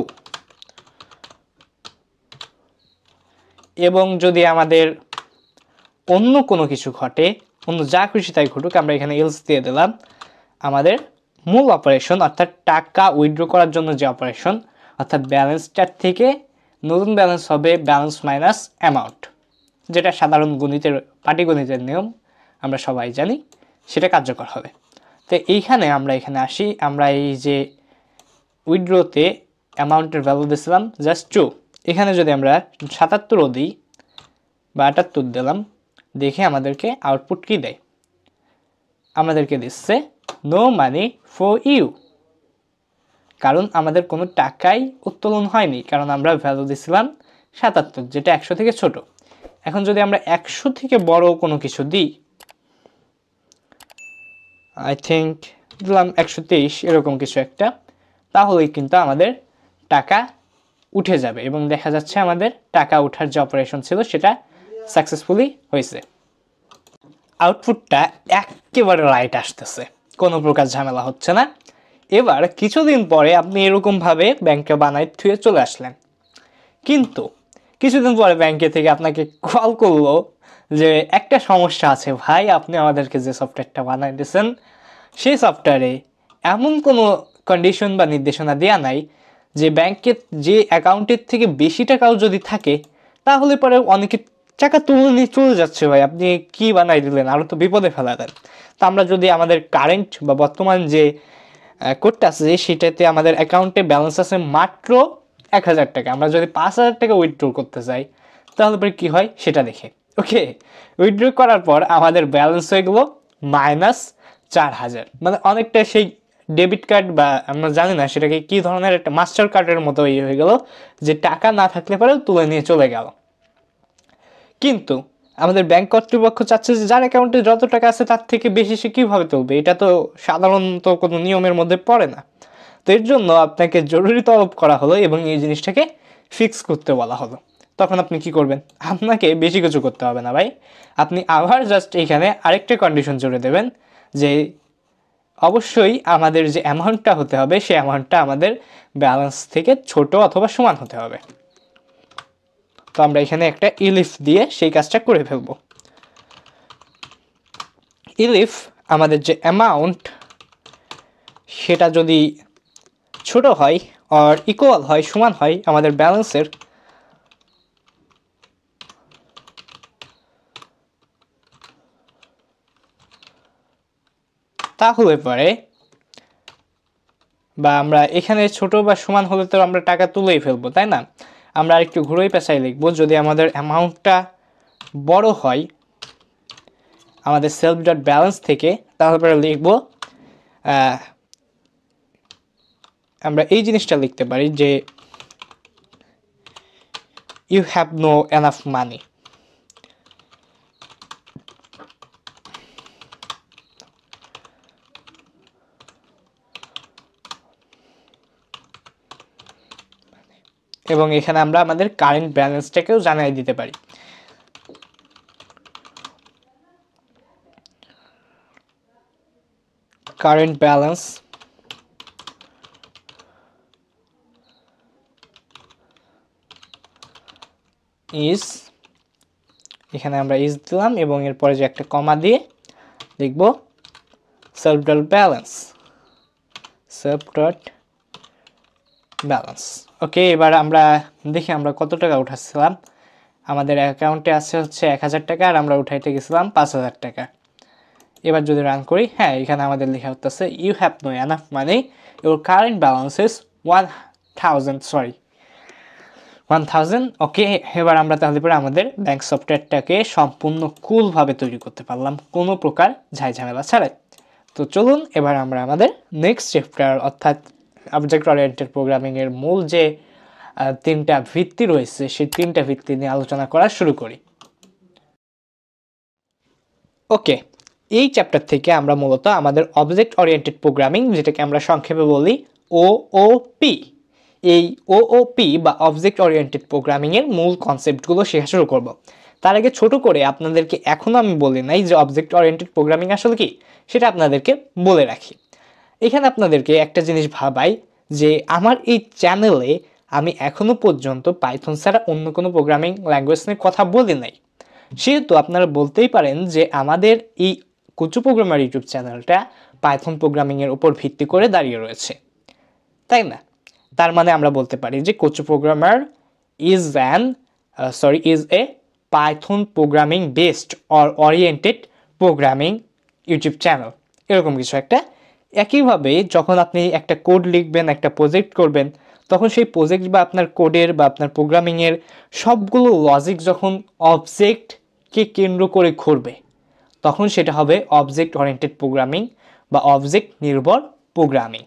এবং যদি আমাদের অন্য কোনো কিছু ঘটে, অন্য যা খুশি তাই ঘটুক, আমরা এখানে এলস দিয়ে দিলাম, আমাদের মূল অপারেশন অর্থাৎ টাকা উইথড্র করার জন্য যে অপারেশন অর্থাৎ ব্যালেন্সটার থেকে নতুন ব্যালেন্স হবে ব্যালেন্স মাইনাস অ্যামাউন্ট, যেটা সাধারণ গণিতের পাটিগণিতের নিয়ম আমরা সবাই জানি, সেটা কার্যকর হবে। তো এইখানে আমরা এখানে আসি, আমরা এই যে উইথড্রোতে অ্যামাউন্টের ভ্যালু দিয়েছিলাম জাস্ট 2, এখানে যদি আমরা 77ও দিই বা 78 দিলাম, দেখে আমাদেরকে আউটপুট কি দেয়, আমাদেরকে দিচ্ছে নো মানি ফর ইউ, কারণ আমাদের কোনো টাকাই উত্তোলন হয়নি, কারণ আমরা ভ্যালু দিয়েছিলাম 77, যেটা 100 থেকে ছোট। এখন যদি আমরা 100 থেকে বড় কোনো কিছু দিই, আই থিঙ্ক দিলাম 123 এরকম কিছু একটা, তাহলেই কিন্তু আমাদের টাকা উঠে যাবে এবং দেখা যাচ্ছে আমাদের টাকা ওঠার যে অপারেশন ছিল সেটা সাকসেসফুলি হয়েছে। আউটপুটটা একেবারে রাইট আসতেছে, কোনো প্রকার ঝামেলা হচ্ছে না। এবার কিছুদিন পরে আপনি এরকমভাবে ব্যাংকে বানাই থুয়ে চলে আসলেন, কিন্তু কিছুদিন পরে ব্যাংকে থেকে আপনাকে কল করলো যে একটা সমস্যা আছে ভাই, আপনি আমাদেরকে যে সফটওয়্যারটা বানাই দিয়েছেন সেই সফটওয়্যারে এমন কোনো কন্ডিশন বা নির্দেশনা দেওয়া নাই যে ব্যাংকের যে অ্যাকাউন্টের থেকে বেশি টাকাও যদি থাকে তাহলে পরে অনেকে টাকা তুলে নিয়ে চলে যাচ্ছে, ভাই আপনি কি বানাই দিলেন, আরও তো বিপদে ফেলা দেন। তো আমরা যদি আমাদের কারেন্ট বা বর্তমান যে কোডটা আছে সেটাতে আমাদের অ্যাকাউন্টে ব্যালেন্স আছে মাত্র 1000 টাকা, আমরা যদি 5000 টাকা উইথড্র করতে চাই তাহলে পরে কী হয় সেটা দেখে। ওকে, উইথড্র করার পর আমাদের ব্যালেন্স হয়ে গেলো -4000, মানে অনেকটা সেই ডেবিট কার্ড বা আমরা জানি না সেটাকে কী ধরনের একটা মাস্টার কার্ডের মতো হয়ে গেল, যে টাকা না থাকলে পরেও তুলে নিয়ে চলে গেল। কিন্তু আমাদের ব্যাংক কর্তৃপক্ষ চাচ্ছে যে যার অ্যাকাউন্টে যত টাকা আছে তার থেকে বেশি সে কীভাবে তুলবে, এটা তো সাধারণত কোনো নিয়মের মধ্যে পড়ে না। তো এর জন্য আপনাকে জরুরি তলব করা হলো এবং এই জিনিসটাকে ফিক্স করতে বলা হলো। তখন আপনি কি করবেন? আপনাকে বেশি কিছু করতে হবে না ভাই, আপনি আবার জাস্ট এইখানে আরেকটা কন্ডিশন জুড়ে দেবেন যে অবশ্যই আমাদের যে অ্যামাউন্টটা হতে হবে সেই অ্যামাউন্টটা আমাদের ব্যালেন্স থেকে ছোট অথবা সমান হতে হবে। তো আমরা এখানে একটা ইলিফ দিয়ে সেই কাজটা করে ফেলব। ইলিফ আমাদের যে অ্যামাউন্ট সেটা যদি ছোট হয় আর ইকুয়াল হয়, সমান হয় আমাদের ব্যালেন্সের, তাহলে পরে বা আমরা এখানে ছোট বা সমান হলে তো আমরা টাকা তুলেই ফেলবো, তাই না? আমরা আরেকটু ঘুরেই পেঁচাই লিখবো, যদি আমাদের অ্যামাউন্টটা বড় হয় আমাদের সেলফ ডট ব্যালেন্স থেকে, তাহলে পরে লিখবো আমরা এই জিনিসটা লিখতে পারি যে you have no enough money. এবং এখানে আমরা আমাদের কারেন্ট ব্যালেন্সটাকেও জানাই দিতে পারি। কারেন্ট ব্যালেন্স ইজ, এখানে আমরা ইজ দিলাম এবং এরপরে যে একটা কমা দিয়ে লিখব self dot balance, self dot balance. Okay, এবার আমরা দেখি আমরা কত টাকা উঠাচ্ছিলাম। আমাদের অ্যাকাউন্টে আছে হচ্ছে 1000 টাকা আর আমরা উঠাইতে গেছিলাম 5000 টাকা। এবার যদি রান করি, হ্যাঁ এখানে আমাদের লেখা হচ্ছে you have no enough money, your current balance is 1000। Okay, এবার আমরা তাহলে পরে আমাদের ব্যাংক সফটওয়্যারটাকে সম্পূর্ণ কুলভাবে তৈরি করতে পারলাম কোনো প্রকার ঝামেলা ছাড়াই। তো চলুন এবার আমরা আমাদের নেক্সট চ্যাপ্টার অর্থাৎ অবজেক্ট ওরিয়েন্টেড প্রোগ্রামিংয়ের মূল যে 3টা ভিত্তি রয়েছে সেই 3টা ভিত্তি নিয়ে আলোচনা করা শুরু করি। ওকে, এই চ্যাপ্টার থেকে আমরা মূলত আমাদের অবজেক্ট ওরিয়েন্টেড প্রোগ্রামিং, যেটাকে আমরা সংক্ষেপে বলি ওওপি, এই ওওপি বা অবজেক্ট ওরিয়েন্টেড প্রোগ্রামিংয়ের মূল কনসেপ্টগুলো শেখা শুরু করব। তার আগে ছোট করে আপনাদেরকে এখনও আমি বলি নাই যে অবজেক্ট ওরিয়েন্টেড প্রোগ্রামিং আসলে কি, সেটা আপনাদেরকে বলে রাখি। এখানে আপনাদেরকে একটা জিনিস ভাবাই যে আমার এই চ্যানেলে আমি এখনো পর্যন্ত পাইথন ছাড়া অন্য কোনো প্রোগ্রামিং ল্যাঙ্গুয়েজ নিয়ে কথা বলি নাই। সেহেতু আপনারা বলতেই পারেন যে আমাদের এই কুচু প্রোগ্রামার ইউটিউব চ্যানেলটা পাইথন প্রোগ্রামিংয়ের উপর ভিত্তি করে দাঁড়িয়ে রয়েছে, তাই না? তার মানে আমরা বলতে পারি যে কুচু programmer is a Python programming based or oriented programming YouTube channel, এরকম কিছু একটা। একইভাবে যখন আপনি একটা কোড লিখবেন, একটা প্রজেক্ট করবেন, তখন সেই প্রজেক্ট বা আপনার কোডের বা আপনার প্রোগ্রামিংয়ের সবগুলো লজিক যখন অবজেক্টকে কেন্দ্র করে ঘুরবে, তখন সেটা হবে অবজেক্ট ওরিয়েন্টেড প্রোগ্রামিং বা অবজেক্ট নির্ভর প্রোগ্রামিং।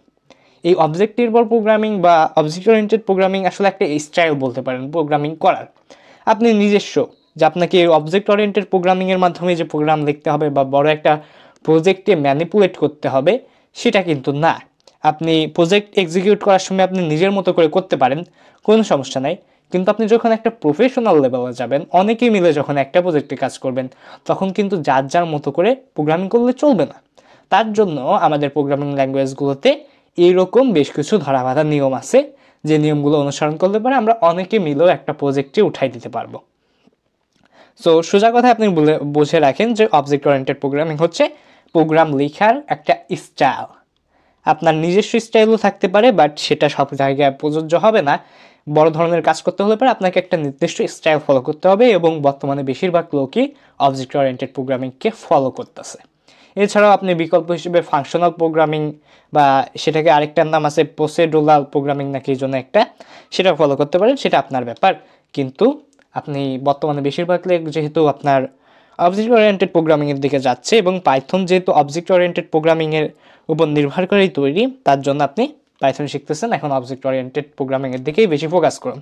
এই অবজেক্ট নির্ভর প্রোগ্রামিং বা অবজেক্ট ওরিয়েন্টেড প্রোগ্রামিং আসলে একটা স্টাইল বলতে পারেন প্রোগ্রামিং করার। আপনি নিজস্ব যে আপনাকে অবজেক্ট ওরিয়েন্টেড প্রোগ্রামিংয়ের মাধ্যমে যে প্রোগ্রাম লিখতে হবে বা বড় একটা প্রজেক্টে ম্যানিপুলেট করতে হবে, সেটা কিন্তু না। আপনি প্রজেক্ট এক্সিকিউট করার সময় আপনি নিজের মতো করে করতে পারেন, কোনো সমস্যা নাই। কিন্তু আপনি যখন একটা প্রফেশনাল লেভেলে যাবেন, অনেকেই মিলে যখন একটা প্রজেক্টে কাজ করবেন, তখন কিন্তু যার যার মতো করে প্রোগ্রামিং করলে চলবে না। তার জন্য আমাদের প্রোগ্রামিং ল্যাঙ্গুয়েজগুলোতে এইরকম বেশ কিছু ধরাবাঁধা নিয়ম আছে, যে নিয়মগুলো অনুসরণ করলে পরে আমরা অনেকে মিলেও একটা প্রজেক্টে উঠাই দিতে পারবো। সো সোজা কথা আপনি বুঝে রাখেন যে অবজেক্ট ওরিয়েন্টেড প্রোগ্রামিং হচ্ছে প্রোগ্রাম লেখার একটা স্টাইল। আপনার নিজস্ব স্টাইলও থাকতে পারে, বাট সেটা সব জায়গায় প্রযোজ্য হবে না। বড় ধরনের কাজ করতে হলে পরে আপনাকে একটা নির্দিষ্ট স্টাইল ফলো করতে হবে, এবং বর্তমানে বেশিরভাগ লোকই অবজেক্ট ওরিয়েন্টেড প্রোগ্রামিংকে ফলো করতেছে। এছাড়াও আপনি বিকল্প হিসেবে ফাংশনাল প্রোগ্রামিং বা সেটাকে আরেকটার নাম আছে প্রসিডিউরাল প্রোগ্রামিং নাকি এই জন্য একটা, সেটা ফলো করতে পারেন, সেটা আপনার ব্যাপার। কিন্তু আপনি বর্তমানে বেশিরভাগ যেহেতু আপনার অবজেক্ট ওরিয়েন্টেড প্রোগ্রামিংয়ের দিকে যাচ্ছে, এবং পাইথন যেহেতু অবজেক্ট ওরিয়েন্টেড প্রোগ্রামিংয়ের উপর নির্ভর করেই তৈরি, তার জন্য আপনি পাইথন শিখতেছেন, এখন অবজেক্ট ওরিয়েন্টেড প্রোগ্রামিংয়ের দিকেই বেশি ফোকাস করুন।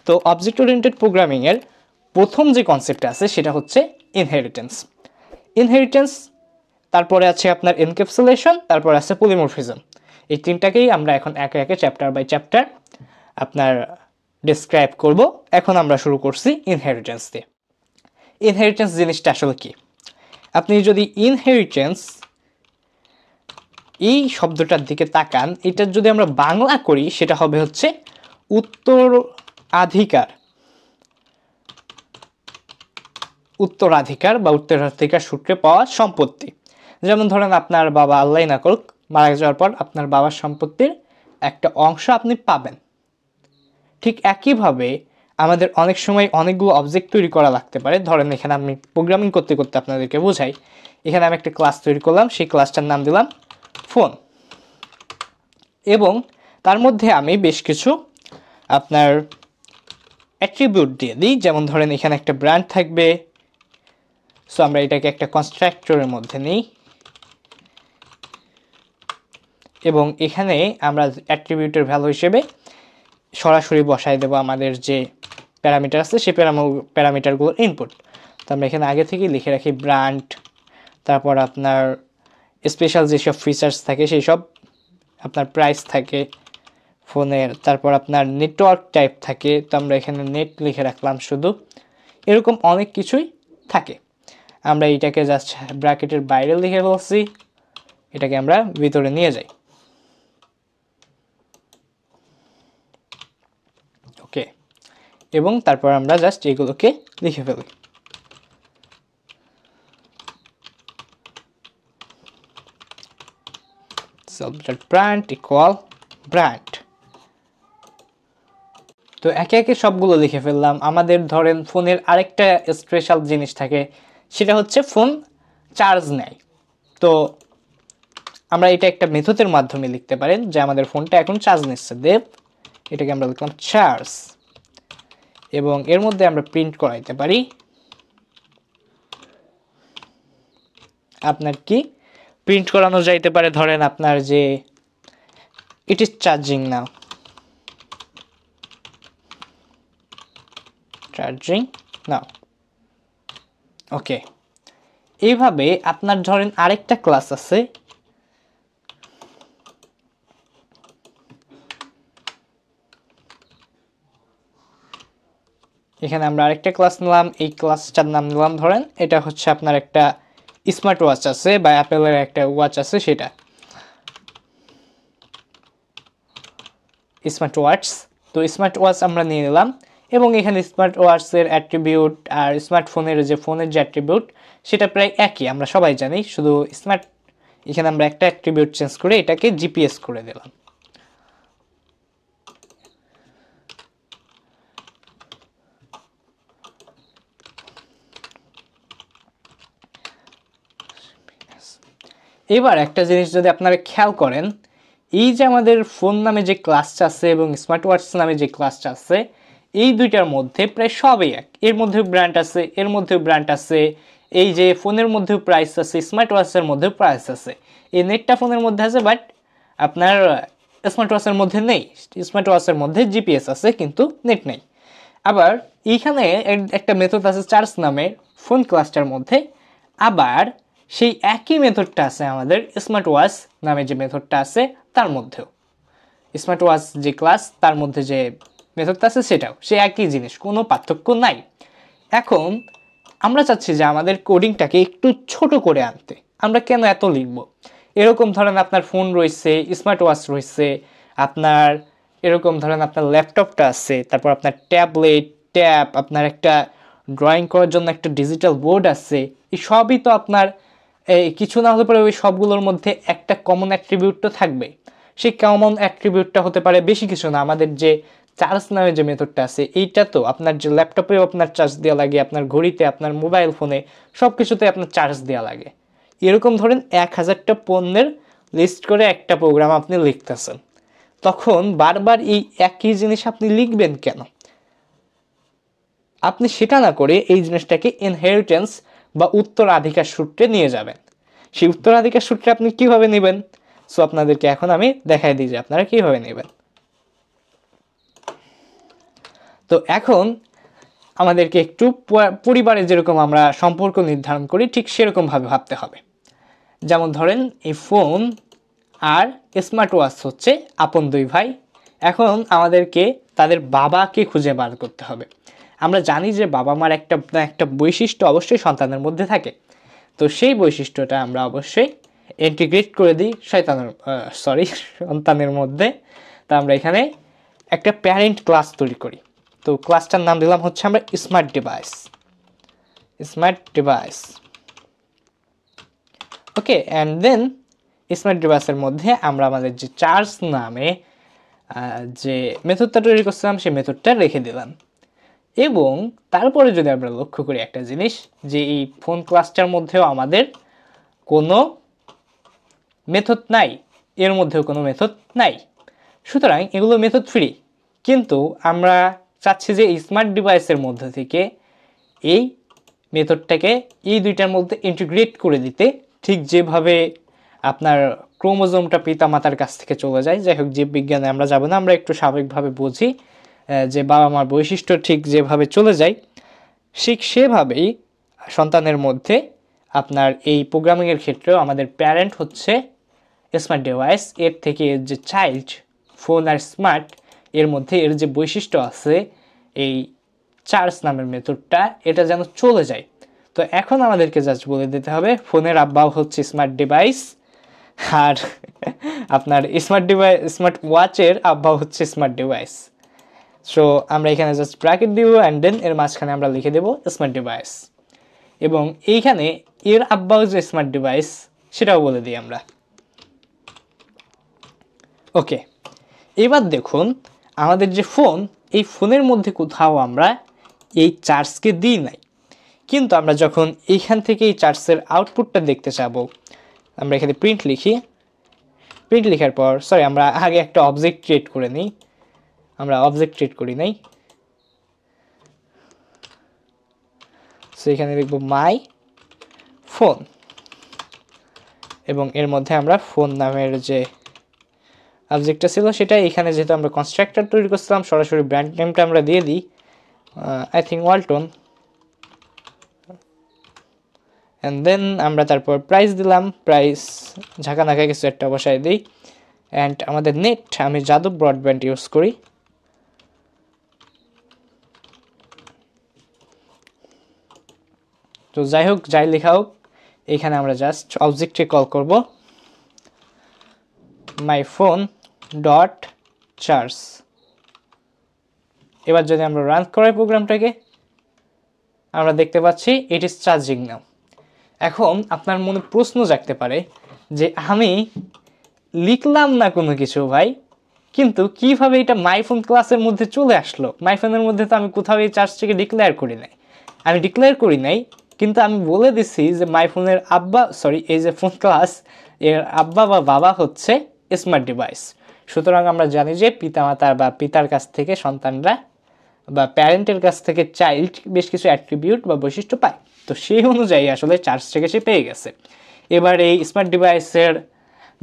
তো অবজেক্ট ওরিয়েন্টেড প্রোগ্রামিংয়ের প্রথম যে কনসেপ্ট আছে সেটা হচ্ছে ইনহেরিটেন্স, তারপরে আছে আপনার এনক্যাপসুলেশন, তারপর আছে পলিমরফিজম। এই তিনটাকেই আমরা এখন একে একে চ্যাপ্টার বাই চ্যাপ্টার আপনার ডিসক্রাইব করব। এখন আমরা শুরু করছি ইনহেরিটেন্স দিয়ে। ইনহেরিটেন্স জিনিসটা আসলে কি? আপনি যদি ইনহেরিটেন্স এই শব্দটার দিকে তাকান, এটার যদি আমরা বাংলা করি সেটা হবে হচ্ছে উত্তরাধিকার বা উত্তরাধিকার সূত্রে পাওয়া সম্পত্তি। যেমন ধরেন আপনার বাবা, আল্লাহ না করুক, মারা যাওয়ার পর আপনার বাবার সম্পত্তির একটা অংশ আপনি পাবেন। ঠিক একইভাবে আমাদের অনেক সময় অনেকগুলো অবজেক্ট তৈরি করা লাগতে পারে। ধরেন এখানে আমি প্রোগ্রামিং করতে করতে আপনাদেরকে বোঝাই, এখানে আমি একটা ক্লাস তৈরি করলাম, সেই ক্লাসটার নাম দিলাম ফোন, এবং তার মধ্যে আমি বেশ কিছু আপনার অ্যাট্রিবিউট দিয়ে দিই। যেমন ধরেন এখানে একটা ব্র্যান্ড থাকবে, সো আমরা এটাকে একটা কনস্ট্রাক্টরের মধ্যে নিই, এবং এখানে আমরা অ্যাট্রিবিউটের ভ্যালু হিসেবে সরাসরি বসাই দেবো আমাদের যে প্যারামিটার আছে সেই প্যারামিটারগুলোর ইনপুট। তো আমরা এখানে আগে থেকেই লিখে রাখি ব্র্যান্ড, তারপর আপনার স্পেশাল যেসব ফিচার্স থাকে সেই সব, আপনার প্রাইস থাকে ফোনের, তারপর আপনার নেটওয়ার্ক টাইপ থাকে, তো আমরা এখানে নেট লিখে রাখলাম শুধু। এরকম অনেক কিছুই থাকে। আমরা এইটাকে জাস্ট ব্র্যাকেটের বাইরে লিখে বলছি, এটাকে আমরা ভিতরে নিয়ে যাই। ওকে, এবং তারপর আমরা জাস্ট এগুলোকে লিখে ফেলি। Brand equal brand. তো একে একে সবগুলো লিখে ফেললাম। আমাদের ধরেন ফোনের আরেকটা স্পেশাল জিনিস থাকে, সেটা হচ্ছে ফোন চার্জ নেয়। তো আমরা এটা একটা মেথডের মাধ্যমে লিখতে পারেন যে আমাদের ফোনটা এখন চার্জ নিচ্ছে, দেব এটাকে আমরা লিখলাম চার্জ, এবং এর মধ্যে আমরা প্রিন্ট করাইতে পারি আপনার কি প্রিন্ট করানো যাইতে পারে, ধরেন আপনার যে ইট ইজ চার্জিং নাও, ওকে। এইভাবে আপনার ধরেন আরেকটা ক্লাস আছে, এখানে আমরা আরেকটা ক্লাস নিলাম, এই ক্লাসটার নাম নিলাম ধরেন এটা হচ্ছে আপনার একটা স্মার্ট ওয়াচ আছে বা অ্যাপেলের একটা ওয়াচ আছে, সেটা স্মার্ট ওয়াচ। তো স্মার্ট ওয়াচ আমরা নিয়ে নিলাম এবং এখানে স্মার্ট ওয়াচের অ্যাট্রিবিউট আর স্মার্টফোনের যে অ্যাট্রিবিউট সেটা প্রায় একই, আমরা সবাই জানি, শুধু এখানে আমরা একটা অ্যাট্রিবিউট চেঞ্জ করে এটাকে জিপিএস করে দিলাম। এবার একটা জিনিস যদি আপনারা খেয়াল করেন, এই যে আমাদের ফোন নামে যে ক্লাসটা আছে এবং স্মার্ট ওয়াচ নামে যে ক্লাসটা আছে, এই দুইটার মধ্যে প্রায় সবই এক। এর মধ্যেও ব্র্যান্ড আছে, এর মধ্যেও ব্র্যান্ড আছে, এই যে ফোনের মধ্যেও প্রাইস আছে, স্মার্ট ওয়াচের মধ্যেও প্রাইস আছে। এই নেটটা ফোনের মধ্যে আছে বাট আপনার স্মার্ট ওয়াচের মধ্যে নেই। স্মার্ট ওয়াচের মধ্যে জিপিএস আছে কিন্তু নেট নেই। আবার এইখানে একটা মেথড আছে চার্জ নামের ফোন ক্লাসটার মধ্যে, আবার সেই একই মেথডটা আছে আমাদের স্মার্ট ওয়াচ নামে যে মেথডটা আছে তার মধ্যেও। স্মার্ট ওয়াচ যে ক্লাস তার মধ্যে যে মেথডটা আছে সেটাও সে একই জিনিস, কোনো পার্থক্য নাই। এখন আমরা চাচ্ছি যে আমাদের কোডিংটাকে একটু ছোট করে আনতে। আমরা কেন এত লিখব? এরকম ধরেন আপনার ফোন রয়েছে, স্মার্ট ওয়াচ রয়েছে, আপনার এরকম ধরেন আপনার ল্যাপটপটা আছে, তারপর আপনার ট্যাব, আপনার একটা ড্রয়িং করার জন্য একটা ডিজিটাল বোর্ড আছে। এই সবই তো আপনার কিছু না হতে পারে ওই সবগুলোর মধ্যে একটা কমন অ্যাট্রিবিউট তো থাকবে। সেই কমন অ্যাট্রিবিউটটা হতে পারে বেশি কিছু না, আমাদের যে চার্জ নামে যে মেথডটা আছে এইটা তো আপনার যে ল্যাপটপেও আপনার চার্জ দেওয়া লাগে, আপনার ঘড়িতে, আপনার মোবাইল ফোনে, সব কিছুতে আপনার চার্জ দেওয়া লাগে। এরকম ধরেন 1000টা পণ্যের লিস্ট করে একটা প্রোগ্রাম আপনি লিখতেছেন, তখন বারবার এই একই জিনিস আপনি লিখবেন কেন? আপনি সেটা না করে এই জিনিসটাকে ইনহেরিটেন্স বা উত্তরাধিকার সূত্রে নিয়ে যাবেন। সেই উত্তরাধিকার সূত্রে আপনি কিভাবে নেবেন? সো আপনাদেরকে এখন আমি দেখাই দিই যে আপনারা কিভাবে নেবেন। তো এখন আমাদেরকে একটু পরিবারে যেরকম আমরা সম্পর্ক নির্ধারণ করি ঠিক সেরকমভাবে ভাবতে হবে। যেমন ধরেন এই ফোন আর স্মার্ট ওয়াচ হচ্ছে আপন দুই ভাই। এখন আমাদেরকে তাদের বাবাকে খুঁজে বার করতে হবে। আমরা জানি যে বাবা মার একটা বৈশিষ্ট্য অবশ্যই সন্তানের মধ্যে থাকে। তো সেই বৈশিষ্ট্যটা আমরা অবশ্যই ইন্টিগ্রেট করে দিই সন্তানের মধ্যে। তা আমরা এখানে একটা প্যারেন্ট ক্লাস তৈরি করি। তো ক্লাসটার নাম দিলাম হচ্ছে আমরা smart device. Okay, and then smart ডিভাইসের মধ্যে আমরা আমাদের যে চার্জ নামে যে মেথডটা তৈরি করছিলাম সেই মেথডটা রেখে দিলাম। এবং তারপরে যদি আমরা লক্ষ্য করি একটা জিনিস, যে এই ফোন ক্লাসটার মধ্যেও আমাদের কোনো মেথড নাই, এর মধ্যেও কোনো মেথড নাই, সুতরাং এগুলো মেথড ফ্রি। কিন্তু আমরা চাচ্ছি যে স্মার্ট ডিভাইসের মধ্যে থেকে এই মেথডটাকে এই দুইটার মধ্যে ইন্টিগ্রেট করে দিতে, ঠিক যেভাবে আপনার ক্রোমোজোমটা পিতামাতার কাছ থেকে চলে যায়। যাই হোক, জীববিজ্ঞানে আমরা যাব না, আমরা একটু স্বাভাবিকভাবে বুঝি যে বাবা মার বৈশিষ্ট্য ঠিক যেভাবে চলে যায়, ঠিক সেভাবেই সন্তানের মধ্যে আপনার এই প্রোগ্রামিংয়ের ক্ষেত্রেও আমাদের প্যারেন্ট হচ্ছে স্মার্ট ডিভাইস, এর থেকে এর যে চাইল্ড ফোন আর স্মার্ট, এর মধ্যে এর যে বৈশিষ্ট্য আছে এই চার্জ নামের মেথডটা, এটা যেন চলে যায়। তো এখন আমাদেরকে জাস্ট বলে দিতে হবে ফোনের আব্বাও হচ্ছে স্মার্ট ডিভাইস, আর আপনার স্মার্ট ওয়াচের আব্বাও হচ্ছে স্মার্ট ডিভাইস। সো আমরা এখানে জাস্ট ব্র্যাকেট দিব অ্যান্ড দেন এর মাঝখানে আমরা লিখে দেব স্মার্ট ডিভাইস, এবং এইখানে এর আব্বাও যে স্মার্ট ডিভাইস সেটাও বলে দিই আমরা। ওকে, এবার দেখুন আমাদের যে ফোন, এই ফোনের মধ্যে কোথাও আমরা এই চার্জকে দিই নাই, কিন্তু আমরা যখন এইখান থেকে এই চার্জের আউটপুটটা দেখতে চাবো, আমরা এখানে প্রিন্ট লেখার পর আমরা আগে একটা অবজেক্ট ক্রিয়েট করে নিই। আমরা অবজেক্ট ক্রিয়েট করি নাই, সো এখানে লিখব মাই ফোন, এবং এর মধ্যে আমরা ফোন নামের যে অবজেক্টটা ছিল সেটা এখানে, যেহেতু আমরা কনস্ট্রাক্টর তৈরি করছিলাম, সরাসরি ব্র্যান্ড নেমটা আমরা দিয়ে দিই, I think Walton, and then আমরা তারপর প্রাইস দিলাম, প্রাইস ঝাঁকানাকা কিছু একটা বসাই দিই, অ্যান্ড আমাদের নেট আমি যাদব ব্রডব্যান্ড ইউজ করি। তো যাই হোক, যাই লেখা হোক, এখানে আমরা জাস্ট অবজেক্টে কল করব মাই ফোন ডট চার্জ, এবার যদি আমরা রান করাই প্রোগ্রামটাকে, আমরা দেখতে পাচ্ছি ইট ইজ চার্জিং নাও। এখন আপনার মনে প্রশ্ন জাগতে পারে যে আমি লিখলাম না কোনো কিছু ভাই, কিন্তু কিভাবে এটা মাইফোন ক্লাসের মধ্যে চলে আসলো? মাইফোনের মধ্যে তো আমি কোথাও এই চার্জটিকে ডিক্লেয়ার করি নাই। আমি ডিক্লেয়ার করি নাই, কিন্তু আমি বলে দিছি যে মাইফোনের আব্বা, সরি, এই যে ফোন ক্লাস এর আব্বা বা বাবা হচ্ছে স্মার্ট ডিভাইস। সুতরাং আমরা জানি যে পিতামাতা বা পিতার কাছ থেকে সন্তানরা বা প্যারেন্টের কাছ থেকে চাইল্ড বেশ কিছু অ্যাট্রিবিউট বা বৈশিষ্ট্য পায়। তো সেই অনুযায়ী আসলে চার্জটাকে সে পেয়ে গেছে। এবার এই স্মার্ট ডিভাইসের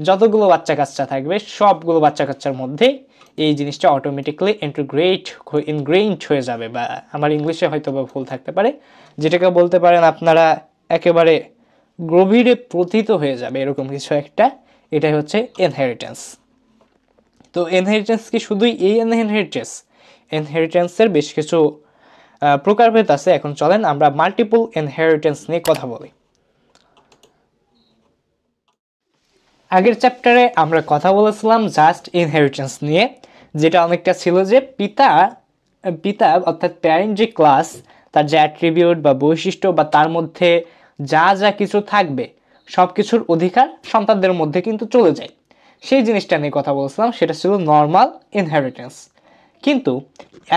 যতগুলো বাচ্চা কাচ্চা থাকবে সবগুলো বাচ্চা কাচ্চার মধ্যে এই জিনিসটা অটোমেটিক্যালি ইনগ্রেইনড হয়ে যাবে, বা আমার ইংলিশে হয়তো বা ভুল থাকতে পারে, যেটাকে বলতে পারেন আপনারা একেবারে গভীরে প্রথিত হয়ে যাবে এরকম কিছু একটা। এটাই হচ্ছে ইনহেরিটেন্স। তো ইনহেরিটেন্স কি শুধুই এই ইনহেরিটেন্সের বেশ কিছু প্রকারভেদ আছে। এখন চলেন আমরা মাল্টিপল ইনহেরিটেন্স নিয়ে কথা বলি। আগের চ্যাপ্টারে আমরা কথা বলেছিলাম জাস্ট ইনহেরিটেন্স নিয়ে, যেটা অনেকটা ছিল যে পিতা অর্থাৎ প্যারেন্ট যে ক্লাস, তার যে অ্যাট্রিবিউট বা বৈশিষ্ট্য বা তার মধ্যে যা যা কিছু থাকবে সব কিছুর অধিকার সন্তানদের মধ্যে কিন্তু চলে যায়। সেই জিনিসটা নিয়ে কথা বলছিলাম, সেটা ছিল নর্মাল ইনহেরিটেন্স। কিন্তু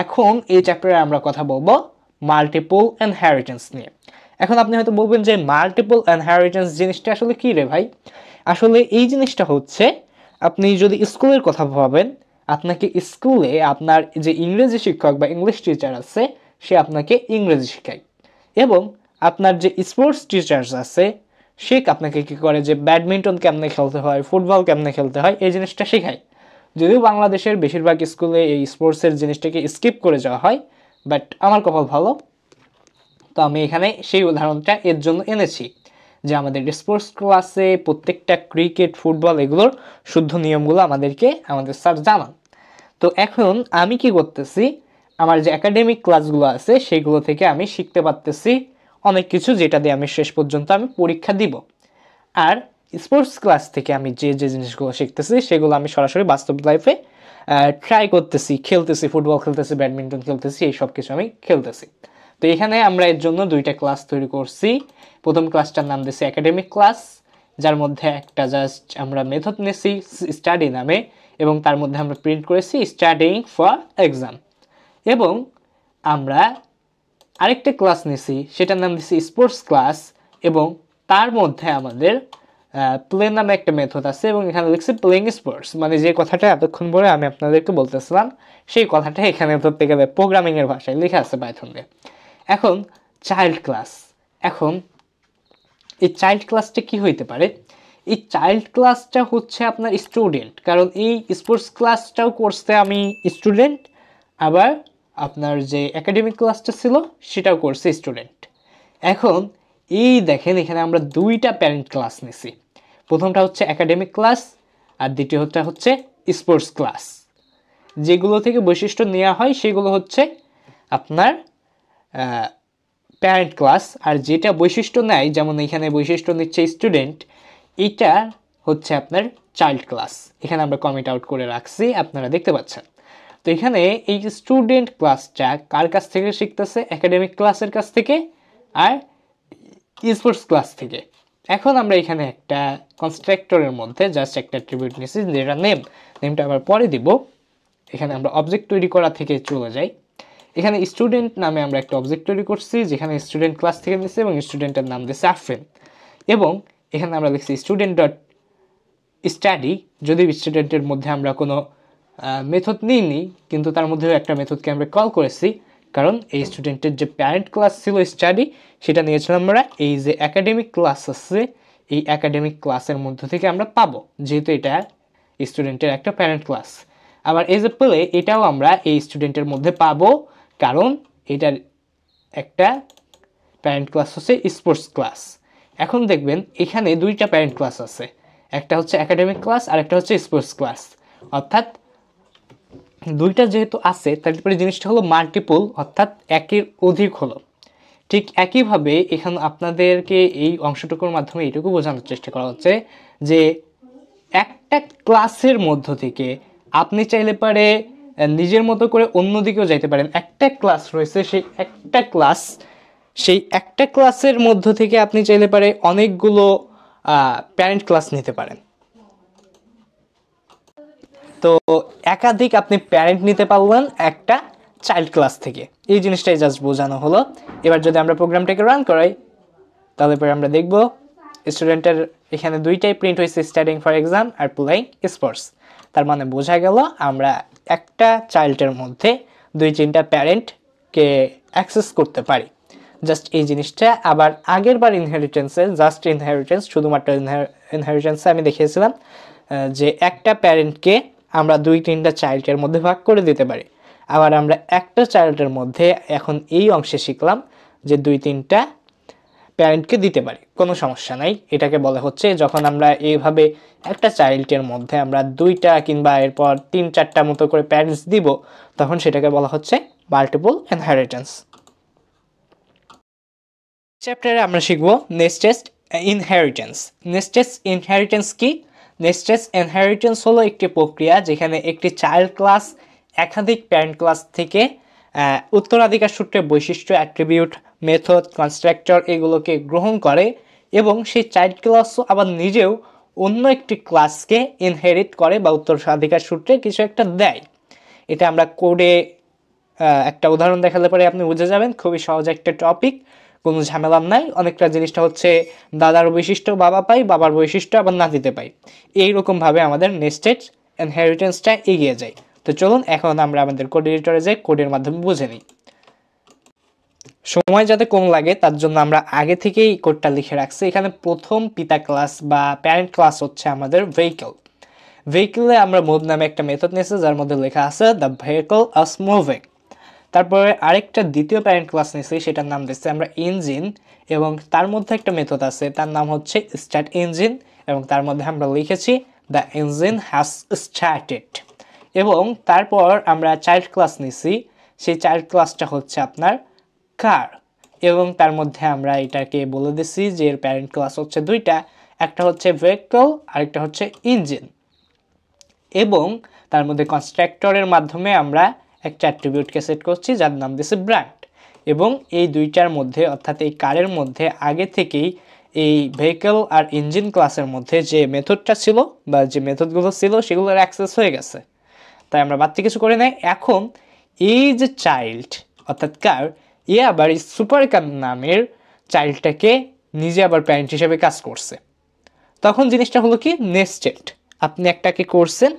এখন এই চ্যাপ্টারে আমরা কথা বলবো মাল্টিপল ইনহেরিটেন্স নিয়ে। এখন আপনি হয়তো বলবেন যে মাল্টিপল ইনহেরিটেন্স জিনিসটা আসলে কী রে ভাই? আসলে এই জিনিসটা হচ্ছে, আপনি যদি স্কুলের কথা ভাবেন, আপনাকে স্কুলে আপনার যে ইংরেজি শিক্ষক বা ইংলিশ টিচার আছে সে আপনাকে ইংরেজি শেখায়, এবং আপনার যে স্পোর্টস টিচার্স আছে সে আপনাকে কী করে যে ব্যাডমিন্টন কেমনে খেলতে হয়, ফুটবল কেমনে খেলতে হয় এই জিনিসটা শেখায়। যদিও বাংলাদেশের বেশিরভাগ স্কুলে এই স্পোর্টসের জিনিসটাকে স্কিপ করে যাওয়া হয়, বাট আমার কপাল ভালো, তো আমি এখানে সেই উদাহরণটা এর জন্য এনেছি যে আমাদের স্পোর্টস ক্লাসে প্রত্যেকটা ক্রিকেট, ফুটবল এগুলোর শুদ্ধ নিয়মগুলো আমাদের স্যার জানান। তো এখন আমি কি করতেছি, আমার যে একাডেমিক ক্লাসগুলো আছে সেইগুলো থেকে আমি শিখতে পারতেছি অনেক কিছু, যেটা দিয়ে আমি শেষ পর্যন্ত আমি পরীক্ষা দিব। আর স্পোর্টস ক্লাস থেকে আমি যে যে জিনিসগুলো শিখতেছি সেগুলো আমি সরাসরি বাস্তব লাইফে ট্রাই করতেছি, খেলতেছি, ফুটবল খেলতেছি, ব্যাডমিন্টন খেলতেছি, এই সব কিছু আমি খেলতেছি। তো এখানে আমরা এর জন্য দুইটা ক্লাস তৈরি করছি। প্রথম ক্লাসটার নাম দিয়েছি একাডেমিক ক্লাস, যার মধ্যে একটা জাস্ট আমরা মেথড নিয়েছি স্টাডি নামে, এবং তার মধ্যে আমরা প্রিন্ট করেছি স্টাডিং ফর এক্সাম। এবং আমরা আরেকটা ক্লাস নিয়েছি, সেটার নাম দিয়েছি স্পোর্টস ক্লাস, এবং তার মধ্যে আমাদের প্লে নামে একটা মেথড আছে, এবং এখানে লিখছি প্লেইং স্পোর্টস, মানে যে কথাটা এতক্ষণ পরে আমি আপনাদেরকে বলতেছিলাম সেই কথাটা এখানে ধরতে গেলে প্রোগ্রামিংয়ের ভাষায় লেখা আছে পাইথন দিয়ে। এখন চাইল্ড ক্লাস, এখন এই চাইল্ড ক্লাসটা কি হইতে পারে? এই চাইল্ড ক্লাসটা হচ্ছে আপনার স্টুডেন্ট, কারণ এই স্পোর্টস ক্লাসটাও করছে আমি স্টুডেন্ট, আবার আপনার যে একাডেমিক ক্লাসটা ছিল সেটাও করছে স্টুডেন্ট। এখন এই দেখেন এখানে আমরা দুইটা প্যারেন্ট ক্লাস নিছি, প্রথমটা হচ্ছে একাডেমিক ক্লাস আর দ্বিতীয়টা হচ্ছে স্পোর্টস ক্লাস। যেগুলো থেকে বৈশিষ্ট্য নেওয়া হয় সেগুলো হচ্ছে আপনার প্যারেন্ট ক্লাস, আর যেটা বৈশিষ্ট্য নেয়, যেমন এখানে বৈশিষ্ট্য নিচ্ছে স্টুডেন্ট, এটা হচ্ছে আপনার চাইল্ড ক্লাস। এখানে আমরা কমেন্ট আউট করে রাখছি, আপনারা দেখতে পাচ্ছেন। তো এখানে এই স্টুডেন্ট ক্লাসটা কার কাছ থেকে শিখতেছে? একাডেমিক ক্লাসের কাছ থেকে আর স্পোর্টস ক্লাস থেকে। এখন আমরা এখানে একটা কনস্ট্রাক্টরের মধ্যে জাস্ট একটা অ্যাট্রিবিউট নিয়েছি, যেটা নেমটা আবার পরে দিব। এখানে আমরা অবজেক্ট তৈরি করা থেকে চলে যাই। এখানে স্টুডেন্ট নামে আমরা একটা অবজেক্ট তৈরি করছি, যেখানে স্টুডেন্ট ক্লাস থেকে নিচ্ছে, এবং স্টুডেন্টের নাম দিয়েছে আফরিন। এবং এখানে আমরা লিখছি স্টুডেন্ট ডট স্টাডি। যদি স্টুডেন্টের মধ্যে আমরা কোনো মেথড নিইনি, কিন্তু তার মধ্যেও একটা মেথডকে আমরা কল করেছি, কারণ এই স্টুডেন্টের যে প্যারেন্ট ক্লাস ছিল স্টাডি, সেটা নিয়েছিলাম আমরা এই যে একাডেমিক ক্লাস আছে, এই একাডেমিক ক্লাসের মধ্য থেকে আমরা পাবো, যেহেতু এটা স্টুডেন্টের একটা প্যারেন্ট ক্লাস। আবার এই যে প্লে, এটাও আমরা এই স্টুডেন্টের মধ্যে পাবো, কারণ এটার একটা প্যারেন্ট ক্লাস হচ্ছে স্পোর্টস ক্লাস। এখন দেখবেন এখানে দুইটা প্যারেন্ট ক্লাস আছে, একটা হচ্ছে একাডেমিক ক্লাস আর একটা হচ্ছে স্পোর্টস ক্লাস। অর্থাৎ দুইটা যেহেতু আছে, তারপরে জিনিসটা হলো মাল্টিপল, অর্থাৎ একের অধিক হলো। ঠিক একইভাবে এখানে আপনাদেরকে এই অংশটুকুর মাধ্যমে এইটুকু বোঝানোর চেষ্টা করা হচ্ছে যে একটা ক্লাসের মধ্য থেকে আপনি চাইলে পারে নিজের মতো করে অন্যদিকেও যাইতে পারেন। একটা ক্লাস রয়েছে, সেই একটা ক্লাসের মধ্য থেকে আপনি চাইলে পারে অনেকগুলো প্যারেন্ট ক্লাস নিতে পারেন। তো একাধিক আপনি প্যারেন্ট নিতে পারবেন একটা চাইল্ড ক্লাস থেকে। এই জিনিসটাই জাস্ট বোঝানো হলো। এবার যদি আমরা প্রোগ্রামটাকে রান করাই তাহলে পরে আমরা দেখব স্টুডেন্টের এখানে দুইটাই প্রিন্ট হয়েছে, studying for exam are playing sports. তার মানে বোঝা গেল আমরা একটা চাইল্ডের মধ্যে 2-3টা প্যারেন্টকে অ্যাক্সেস করতে পারি। জাস্ট এই জিনিসটা আবার আগের বার ইনহেরিটেন্সে শুধুমাত্র ইনহেরিটেন্সে আমি দেখিয়েছিলাম যে একটা প্যারেন্টকে আমরা 2-3টা চাইল্ডের মধ্যে ভাগ করে দিতে পারি। আবার আমরা একটা চাইল্ডের মধ্যে এখন এই অংশে শিখলাম যে 2-3টা প্যারেন্টকে দিতে পারি, কোনো সমস্যা নাই। এটাকে বলা হচ্ছে যখন আমরা এইভাবে একটা চাইল্ডের মধ্যে আমরা 2টা কিংবা এরপর 3-4টা মতো করে প্যারেন্টস দিব, তখন সেটাকে বলা হচ্ছে মাল্টিপল ইনহেরিটেন্স। চ্যাপ্টারে আমরা শিখব নেস্টেড ইনহেরিটেন্স। নেস্টেড ইনহেরিটেন্স কি? নেস্টেড ইনহেরিটেন্স হলো একটি প্রক্রিয়া যেখানে একটি চাইল্ড ক্লাস একাধিক প্যারেন্ট ক্লাস থেকে উত্তরাধিকার সূত্রে বৈশিষ্ট্য, অ্যাট্রিবিউট, মেথড, কনস্ট্রাক্টর এগুলোকে গ্রহণ করে এবং সেই চাইল্ড ক্লাসও আবার নিজেও অন্য একটি ক্লাসকে ইনহেরিট করে বা উত্তরাধিকার সূত্রে কিছু একটা দেয়। এটা আমরা কোডে একটা উদাহরণ দেখালে পরে আপনি বুঝে যাবেন। খুবই সহজ একটা টপিক, কোনো ঝামেলার নাই। অনেকটা জিনিসটা হচ্ছে দাদার বৈশিষ্ট্য বাবা পাই, বাবার বৈশিষ্ট্য আবার নাতিতে পাই। এইরকমভাবে আমাদের নেস্টেড ইনহেরিটেন্সটা এগিয়ে যায়। তো চলুন এখন আমরা আমাদের কোড এডিটরে যাই, কোডের মাধ্যমে বুঝে নিই। সময় যাতে কম লাগে তার জন্য আমরা আগে থেকেই কোডটা লিখে রাখছি। এখানে প্রথম পিতা ক্লাস বা প্যারেন্ট ক্লাস হচ্ছে আমাদের ভেহিকল। ভেহিকলে আমরা মুভ নামে একটা মেথড নিয়েছি যার মধ্যে লেখা আছে দ্য ভেহিকল আস মুভিং। তারপরে আরেকটা দ্বিতীয় প্যারেন্ট ক্লাস নিয়েছি, সেটার নাম দিচ্ছি আমরা ইঞ্জিন, এবং তার মধ্যে একটা মেথড আছে তার নাম হচ্ছে স্টার্ট ইঞ্জিন, এবং তার মধ্যে আমরা লিখেছি দ্য ইঞ্জিন হ্যাজ স্টার্টেড। এবং তারপর আমরা চাইল্ড ক্লাস নিয়েছি, সেই চাইল্ড ক্লাসটা হচ্ছে আপনার কার, এবং তার মধ্যে আমরা এটাকে বলে দিচ্ছি যে এর প্যারেন্ট ক্লাস হচ্ছে 2টা, একটা হচ্ছে ভেহিকল আরেকটা হচ্ছে ইঞ্জিন। এবং তার মধ্যে কনস্ট্রাক্টরের মাধ্যমে আমরা একটা অ্যাট্রিবিউটকে সেট করছি যার নাম দিয়েছে ব্র্যান্ড। এবং এই 2টার মধ্যে অর্থাৎ এই কারের মধ্যে আগে থেকেই এই ভেহিকল আর ইঞ্জিন ক্লাসের মধ্যে যে মেথডটা ছিল বা যে মেথডগুলো ছিল সেগুলোর অ্যাক্সেস হয়ে গেছে, তাই আমরা বাড়তি কিছু করে নেই। এখন এই যে চাইল্ড অর্থাৎ কার, এ আবার এই সুপার কার নামের চাইল্ডটাকে নিজে আবার প্যারেন্ট হিসেবে কাজ করছে। তখন জিনিসটা হলো কি নেস্টেড। আপনি একটাকে করছেন,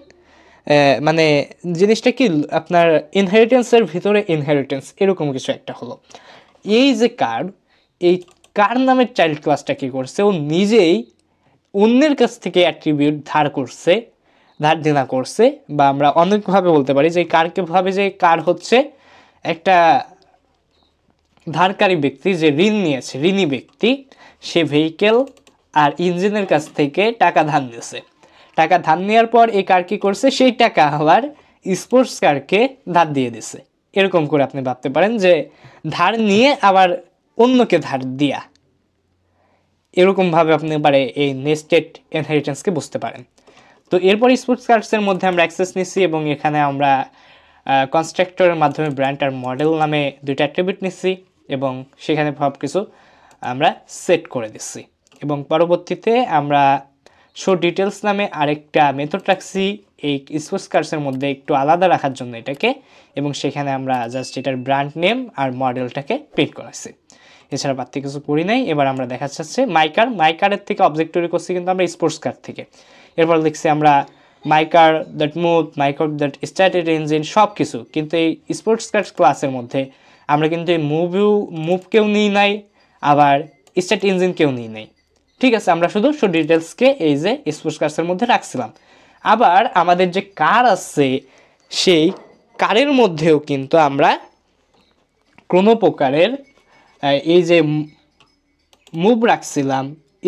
মানে জিনিসটা কি আপনার ইনহেরিটেন্সের ভিতরে ইনহেরিটেন্স এরকম কিছু একটা হলো। এই যে কার, এই কার নামের চাইল্ড ক্লাসটা কি করছে, ও নিজেই অন্যের কাছ থেকে অ্যাট্রিবিউট ধার দেনা করছে, বা আমরা অনেকভাবে বলতে পারি যে কারকে ভাবে যে কার হচ্ছে একটা ধারকারী ব্যক্তি যে ঋণ নিয়েছে, ঋণী ব্যক্তি, সে ভেহিকেল আর ইঞ্জিনের কাছ থেকে টাকা ধার নিয়েছে। টাকা ধার নেওয়ার পর এই কার কি করছে, সেই টাকা আবার স্পোর্টস কারকে ধার দিয়ে দিছে। এরকম করে আপনি ভাবতে পারেন যে ধার নিয়ে আবার অন্যকে ধার দিয়া, এরকমভাবে আপনি পারে এই নেস্টেড ইনহেরিটেন্সকে বুঝতে পারেন। তো এরপর স্পোর্টস কার্সের মধ্যে আমরা অ্যাক্সেস নিচ্ছি এবং এখানে আমরা কনস্ট্রাক্টরের মাধ্যমে ব্র্যান্ড আর মডেল নামে 2টা অ্যাট্রিবিউট নিচ্ছি এবং সেখানে সব কিছু আমরা সেট করে দিচ্ছি। এবং পরবর্তীতে আমরা শো ডিটেলস নামে আরেকটা মেথড রাখছি এই স্পোর্টস কার্সের মধ্যে একটু আলাদা রাখার জন্য এটাকে, এবং সেখানে আমরা জাস্ট এটার ব্র্যান্ড নেম আর মডেলটাকে প্রিন্ট করাচ্ছি। এছাড়া বাড়তি কিছু করি নাই। এবার আমরা দেখা যাচ্ছে মাইকারের থেকে অবজেক্ট তৈরি করছি কিন্তু আমরা স্পোর্টস কার থেকে। এরপর লিখছি আমরা my car that move, my car that started engine, সব কিছু। কিন্তু এই স্পোর্টস কার ক্লাসের মধ্যে আমরা কিন্তু এই মুভকেও নিই নাই, আবার স্টার্ট ইঞ্জিনকেও নিই নাই। ঠিক আছে, আমরা শুধু শো ডিটেলসকে এই যে স্পোর্টস কার্সের মধ্যে রাখছিলাম। আবার আমাদের যে কার আছে সেই কারের মধ্যেও কিন্তু আমরা কোনো প্রকারের এই যে মুভ রাখছিলাম,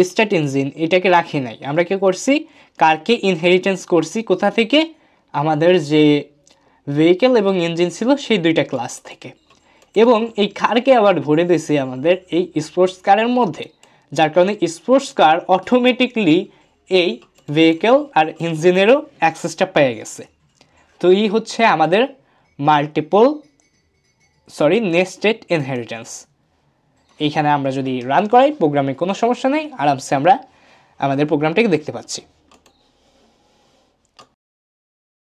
স্টার্ট ইঞ্জিন, এটাকে রাখি নাই। আমরা কি করছি, কারকে ইনহেরিটেন্স করছি কোথা থেকে, আমাদের যে ভেহিকেল এবং ইঞ্জিন ছিল সেই 2টা ক্লাস থেকে। এবং এই কারকে আবার ভরে দিয়েছি আমাদের এই স্পোর্টস কারের মধ্যে, যার কারণে স্পোর্টস কার অটোমেটিকলি এই ভেহিকেল আর ইঞ্জিনেরও অ্যাক্সেসটা পেয়ে গেছে। তো এই হচ্ছে আমাদের নেস্টেড ইনহেরিটেন্স। এইখানে আমরা যদি রান করাই প্রোগ্রামে কোনো সমস্যা নেই, আরামসে আমরা আমাদের প্রোগ্রামটাকে দেখতে পাচ্ছি।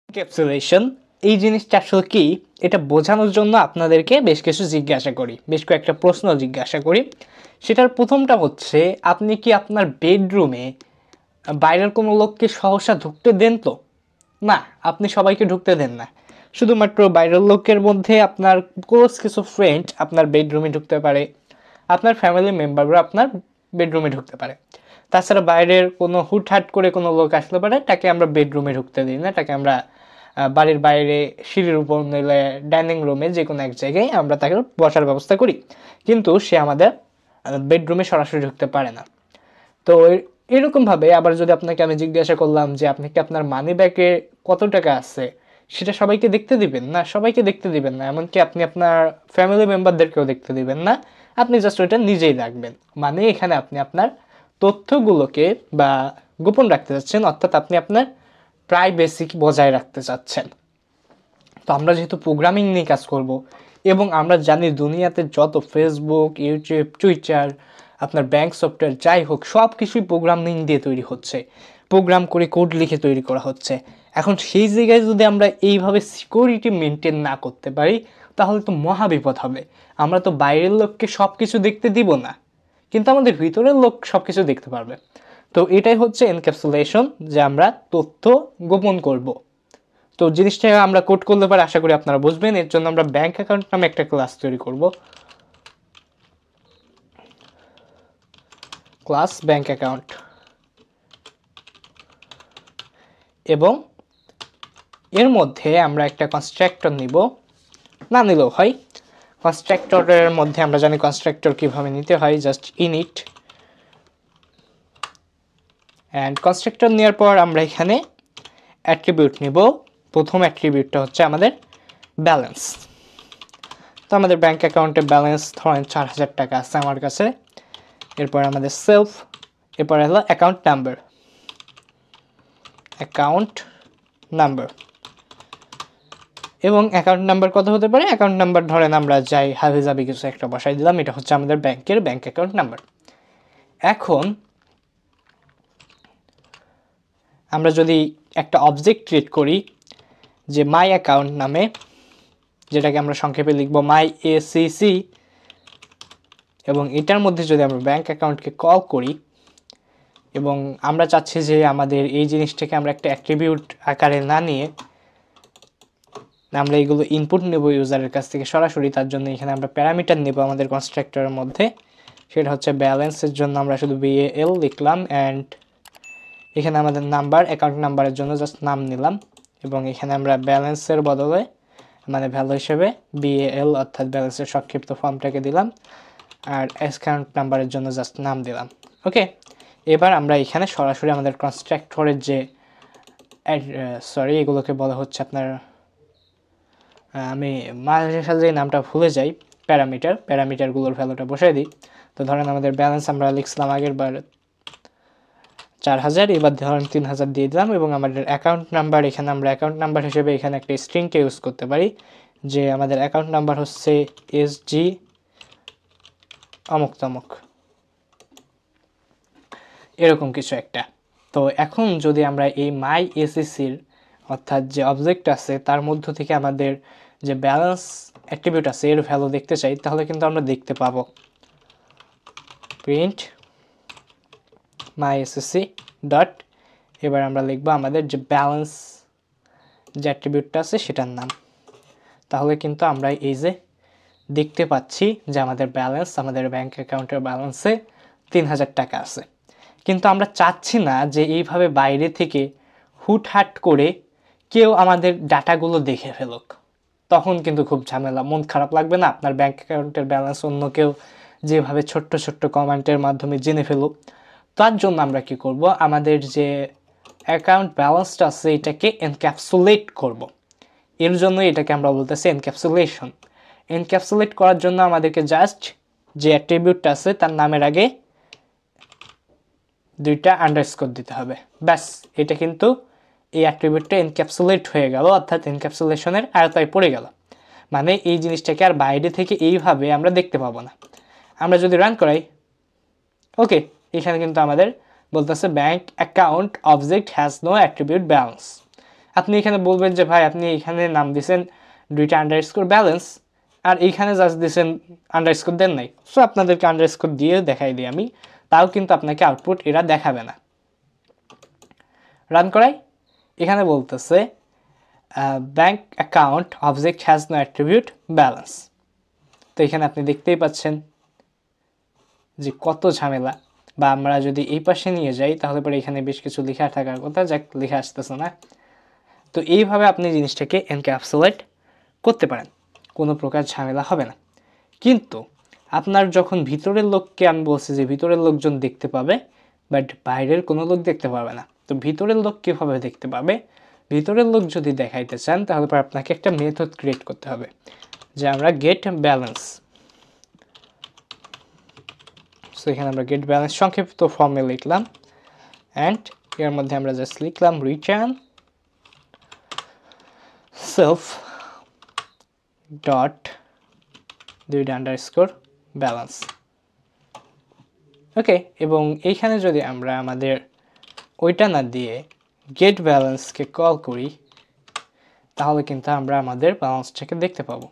এনক্যাপসুলেশন এই জিনিসটা আসলে কি, এটা বোঝানোর জন্য আপনাদেরকে বেশ কয়েকটা প্রশ্ন জিজ্ঞাসা করি। সেটার প্রথমটা হচ্ছে, আপনি কি আপনার বেডরুমে বাইরের কোনো লোককে সহসা ঢুকতে দেন? তো না, আপনি সবাইকে ঢুকতে দেন না। শুধুমাত্র বাইরের লোকের মধ্যে আপনার ক্লোজ কিছু ফ্রেন্ড আপনার বেডরুমে ঢুকতে পারে, আপনার ফ্যামিলি মেম্বাররা আপনার বেডরুমে ঢুকতে পারে। তাছাড়া বাইরের কোনো হুটহাট করে কোনো লোক আসলে পারে, তাকে আমরা বেডরুমে ঢুকতে দিই না। তাকে আমরা বাড়ির বাইরে সিঁড়ির উপর নিলে ডাইনিং রুমে যে কোনো এক জায়গায় আমরা তাকে বসার ব্যবস্থা করি, কিন্তু সে আমাদের বেডরুমে সরাসরি ঢুকতে পারে না। তো এরকমভাবে আবার যদি আপনাকে আমি জিজ্ঞাসা করলাম যে আপনি কি আপনার মানি ব্যাগে কত টাকা আছে, সেটা সবাইকে দেখতে দিবেন না? সবাইকে দেখতে দিবেন না, এমনকি আপনি আপনার ফ্যামিলি মেম্বারদেরকেও দেখতে দিবেন না। আপনি জাস্ট ওইটা নিজেই রাখবেন। মানে এখানে আপনি আপনার তথ্যগুলোকে বা গোপন রাখতে চাচ্ছেন, অর্থাৎ আপনি আপনার প্রাইভেসি বজায় রাখতে চাচ্ছেন। তো আমরা যেহেতু প্রোগ্রামিং নিয়ে কাজ করব, এবং আমরা জানি দুনিয়াতে যত ফেসবুক, ইউটিউব, টুইটার, আপনার ব্যাংক সফটওয়্যার যাই হোক, সব কিছুই প্রোগ্রামিং দিয়ে তৈরি হচ্ছে, প্রোগ্রাম করে কোড লিখে তৈরি করা হচ্ছে। এখন সেই জায়গায় যদি আমরা এইভাবে সিকিউরিটি মেনটেন না করতে পারি, তাহলে তো মহা বিপদ হবে। আমরা তো বাইরের লোককে সব কিছু দেখতে দিব না, কিন্তু আমাদের ভিতরের লোক সব কিছু দেখতে পারবে। তো এটাই হচ্ছে এনক্যাপসুলেশন, যে আমরা তথ্য গোপন করব। তো জিনিসটা আমরা কোড করলে পরে আশা করি আপনারা বুঝবেন। এর জন্য আমরা ব্যাংক অ্যাকাউন্ট নামে একটা ক্লাস তৈরি করব, ক্লাস ব্যাংক অ্যাকাউন্ট, এবং এর মধ্যে আমরা একটা কনস্ট্রাক্টর নিব, না নিলেও হয়। কনস্ট্রাক্টরের মধ্যে আমরা জানি কনস্ট্রাক্টর কিভাবে নিতে হয়, জাস্ট ইনিট। অ্যান্ড কনস্ট্রাক্টর নেওয়ার পর আমরা এখানে অ্যাট্রিবিউট নিব। প্রথম অ্যাট্রিবিউটটা হচ্ছে আমাদের ব্যালেন্স। তো আমাদের ব্যাংক অ্যাকাউন্টে ব্যালেন্স ধরেন 4000 টাকা আছে আমার কাছে। এরপর আমাদের সেলফ, এরপর হলো অ্যাকাউন্ট নাম্বার, এবং অ্যাকাউন্ট নাম্বার কত হতে পারে? অ্যাকাউন্ট নাম্বার ধরেন আমরা যাই হাবি জাবি কিছু একটা বসাই দিলাম, এটা হচ্ছে আমাদের ব্যাংকের ব্যাংক অ্যাকাউন্ট নাম্বার। এখন আমরা যদি একটা অবজেক্ট ক্রিয়েট করি যে মাই অ্যাকাউন্ট নামে, যেটাকে আমরা সংক্ষেপে লিখব মাই এসিসি, এবং এটার মধ্যে যদি আমরা ব্যাংক অ্যাকাউন্টকে কল করি, এবং আমরা চাচ্ছি যে আমাদের এই জিনিসটাকে আমরা একটা অ্যাট্রিবিউট আকারে না নিয়ে আমরা এইগুলো ইনপুট নেব ইউজারের কাছ থেকে সরাসরি, তার জন্য এখানে আমরা প্যারামিটার নেব আমাদের কনস্ট্রাক্টরের মধ্যে। সেটা হচ্ছে ব্যালেন্সের জন্য আমরা শুধু BAL লিখলাম, অ্যান্ড এখানে আমাদের নাম্বার, অ্যাকাউন্ট নাম্বারের জন্য জাস্ট নাম নিলাম, এবং এখানে আমরা ব্যালেন্সের বদলে মানে ভ্যালু হিসেবে BAL অর্থাৎ ব্যালেন্সের সংক্ষিপ্ত ফর্মটাকে দিলাম, আর অ্যাকাউন্ট নাম্বারের জন্য জাস্ট নাম দিলাম। ওকে, এবার আমরা এখানে সরাসরি আমাদের কনস্ট্রাক্টরের যে এগুলোকে বলা হচ্ছে আপনার, আমি মাঝে সাথে নামটা ভুলে যাই, প্যারামিটারগুলোর ভ্যালুটা বসাই দিই। তো ধরেন আমাদের ব্যালেন্স আমরা লিখছিলাম আগের বার 4000, এবার ধরেন 3000 দিয়ে দিলাম, এবং আমাদের অ্যাকাউন্ট নাম্বার, এখানে আমরা অ্যাকাউন্ট নাম্বার হিসেবে এখানে একটা স্ট্রিংকে ইউজ করতে পারি, যে আমাদের অ্যাকাউন্ট নাম্বার হচ্ছে SG অমুক তমুক, এরকম কিছু একটা। তো এখন যদি আমরা এই মাই এসিসির অর্থাৎ যে অবজেক্ট আছে তার মধ্য থেকে আমাদের যে ব্যালেন্স অ্যাট্রিবিউট আছে এর ভ্যালু দেখতে চাই, তাহলে কিন্তু আমরা দেখতে পাবো প্রিন্ট মাই এসএসসি ডট, এবার আমরা লিখবো আমাদের যে ব্যালেন্স যে অ্যাট্রিবিউটটা আছে সেটার নাম। তাহলে কিন্তু আমরা এই যে দেখতে পাচ্ছি যে আমাদের ব্যালেন্স, আমাদের ব্যাংক অ্যাকাউন্টের ব্যালেন্সে 3000 টাকা আছে। কিন্তু আমরা চাচ্ছি না যে এইভাবে বাইরে থেকে হুটহাট করে কেউ আমাদের ডাটাগুলো দেখে ফেলুক, তখন কিন্তু খুব ঝামেলা, মন খারাপ লাগবে না আপনার ব্যাংক অ্যাকাউন্টের ব্যালেন্স অন্য কেউ যেভাবে ছোট্ট ছোট্ট কমেন্টের মাধ্যমে জেনে ফেলুক? তার জন্য আমরা কি করব, আমাদের যে অ্যাকাউন্ট ব্যালেন্সটা আছে এটাকে এনক্যাপসুলেট করব। এর জন্য এটাকে আমরা বলতেছি এনক্যাপসুলেশন। এনক্যাপসুলেট করার জন্য আমাদেরকে জাস্ট যে অ্যাট্রিবিউটটা আছে তার নামের আগে 2টা আন্ডারস্কোর দিতে হবে, ব্যাস। এটা কিন্তু এই অ্যাট্রিবিউটটা এনক্যাপসুলেট হয়ে গেল, অর্থাৎ এনক্যাপসুলেশনের আয়তায় পড়ে গেল। মানে এই জিনিসটাকে আর বাইরে থেকে এইভাবে আমরা দেখতে পাবো না। আমরা যদি রান করাই, ওকে, এখানে কিন্তু আমাদের বলতেছে bank account object has no attribute balance. আপনি এখানে বলবেন যে ভাই আপনি এখানে নাম দিয়েছেন দুইটা আন্ডারস্কোর ব্যালেন্স, আর এইখানে জাস্ট দিয়েছেন আন্ডারস্কোর দেন নাই। সো আপনাদেরকে আন্ডারস্কোর দিয়ে দেখাই দিই আমি, তাও কিন্তু আপনাকে আউটপুট এরা দেখাবে না। রান করাই, এখানে বলতেছে bank account object has no attribute balance. তো এখানে আপনি দেখতেই পাচ্ছেন যে কত ঝামেলা। বা আমরা যদি এই পাশে নিয়ে যাই তাহলে পরে এখানে বেশ কিছু লেখা থাকার কথা, যাক লেখা আসতেছে না। তো এইভাবে আপনি জিনিসটাকে এনক্যাপসুলেট করতে পারেন, কোনো প্রকার ঝামেলা হবে না। কিন্তু আপনার যখন ভিতরের লোককে, আমি বলছি যে ভিতরের লোকজন দেখতে পাবে, বাট বাইরের কোনো লোক দেখতে পাবে না। তো ভিতরের লোক কীভাবে দেখতে পাবে? ভিতরের লোক যদি দেখাইতে চান তাহলে পরে আপনাকে একটা মেথড ক্রিয়েট করতে হবে, যে আমরা গেট ব্যালেন্স। সো এখানে আমরা গেট ব্যালেন্স সংক্ষিপ্ত ফর্মে লিখলাম, অ্যান্ড এর মধ্যে আমরা জাস্ট লিখলাম রিটার্ন সেলফ ডট দুইটা আন্ডারস্কোর ব্যালেন্স। ওকে, এবং এইখানে যদি আমরা আমাদের ওইটা না দিয়ে গেট ব্যালেন্সকে কল করি তাহলে কিন্তু আমরা আমাদের ব্যালেন্সটাকে দেখতে পাবো।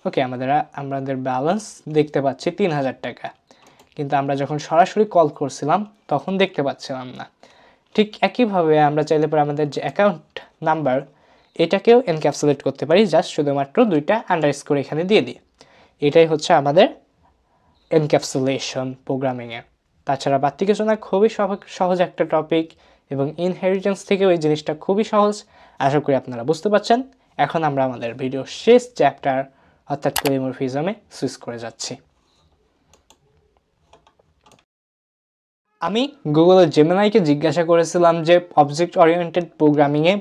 ওকে, আমাদের ব্যালেন্স দেখতে পাচ্ছি 3000 টাকা, কিন্তু আমরা যখন সরাসরি কল করছিলাম তখন দেখতে পাচ্ছিলাম না। ঠিক একইভাবে আমরা চাইলে পরে আমাদের যে অ্যাকাউন্ট নাম্বার এটাকেও এনক্যাপসুলেট করতে পারি, জাস্ট শুধুমাত্র দুইটা আন্ডারস্কোর এখানে দিয়ে দিই। এটাই হচ্ছে আমাদের এনক্যাপসুলেশন প্রোগ্রামিংয়ে। তাছাড়া বাড়তি কিছু না, খুবই সহজ একটা টপিক, এবং ইনহেরিটেন্স থেকেও এই জিনিসটা খুবই সহজ। আশা করি আপনারা বুঝতে পারছেন। এখন আমরা আমাদের ভিডিও শেষ চ্যাপ্টার অর্থাৎ পলিমরফিজমে সুইচ করে যাচ্ছি। আমি গুগলের জেমিনাইকে জিজ্ঞাসা করেছিলাম যে অবজেক্ট ওরিয়েন্টেড প্রোগ্রামিংয়ে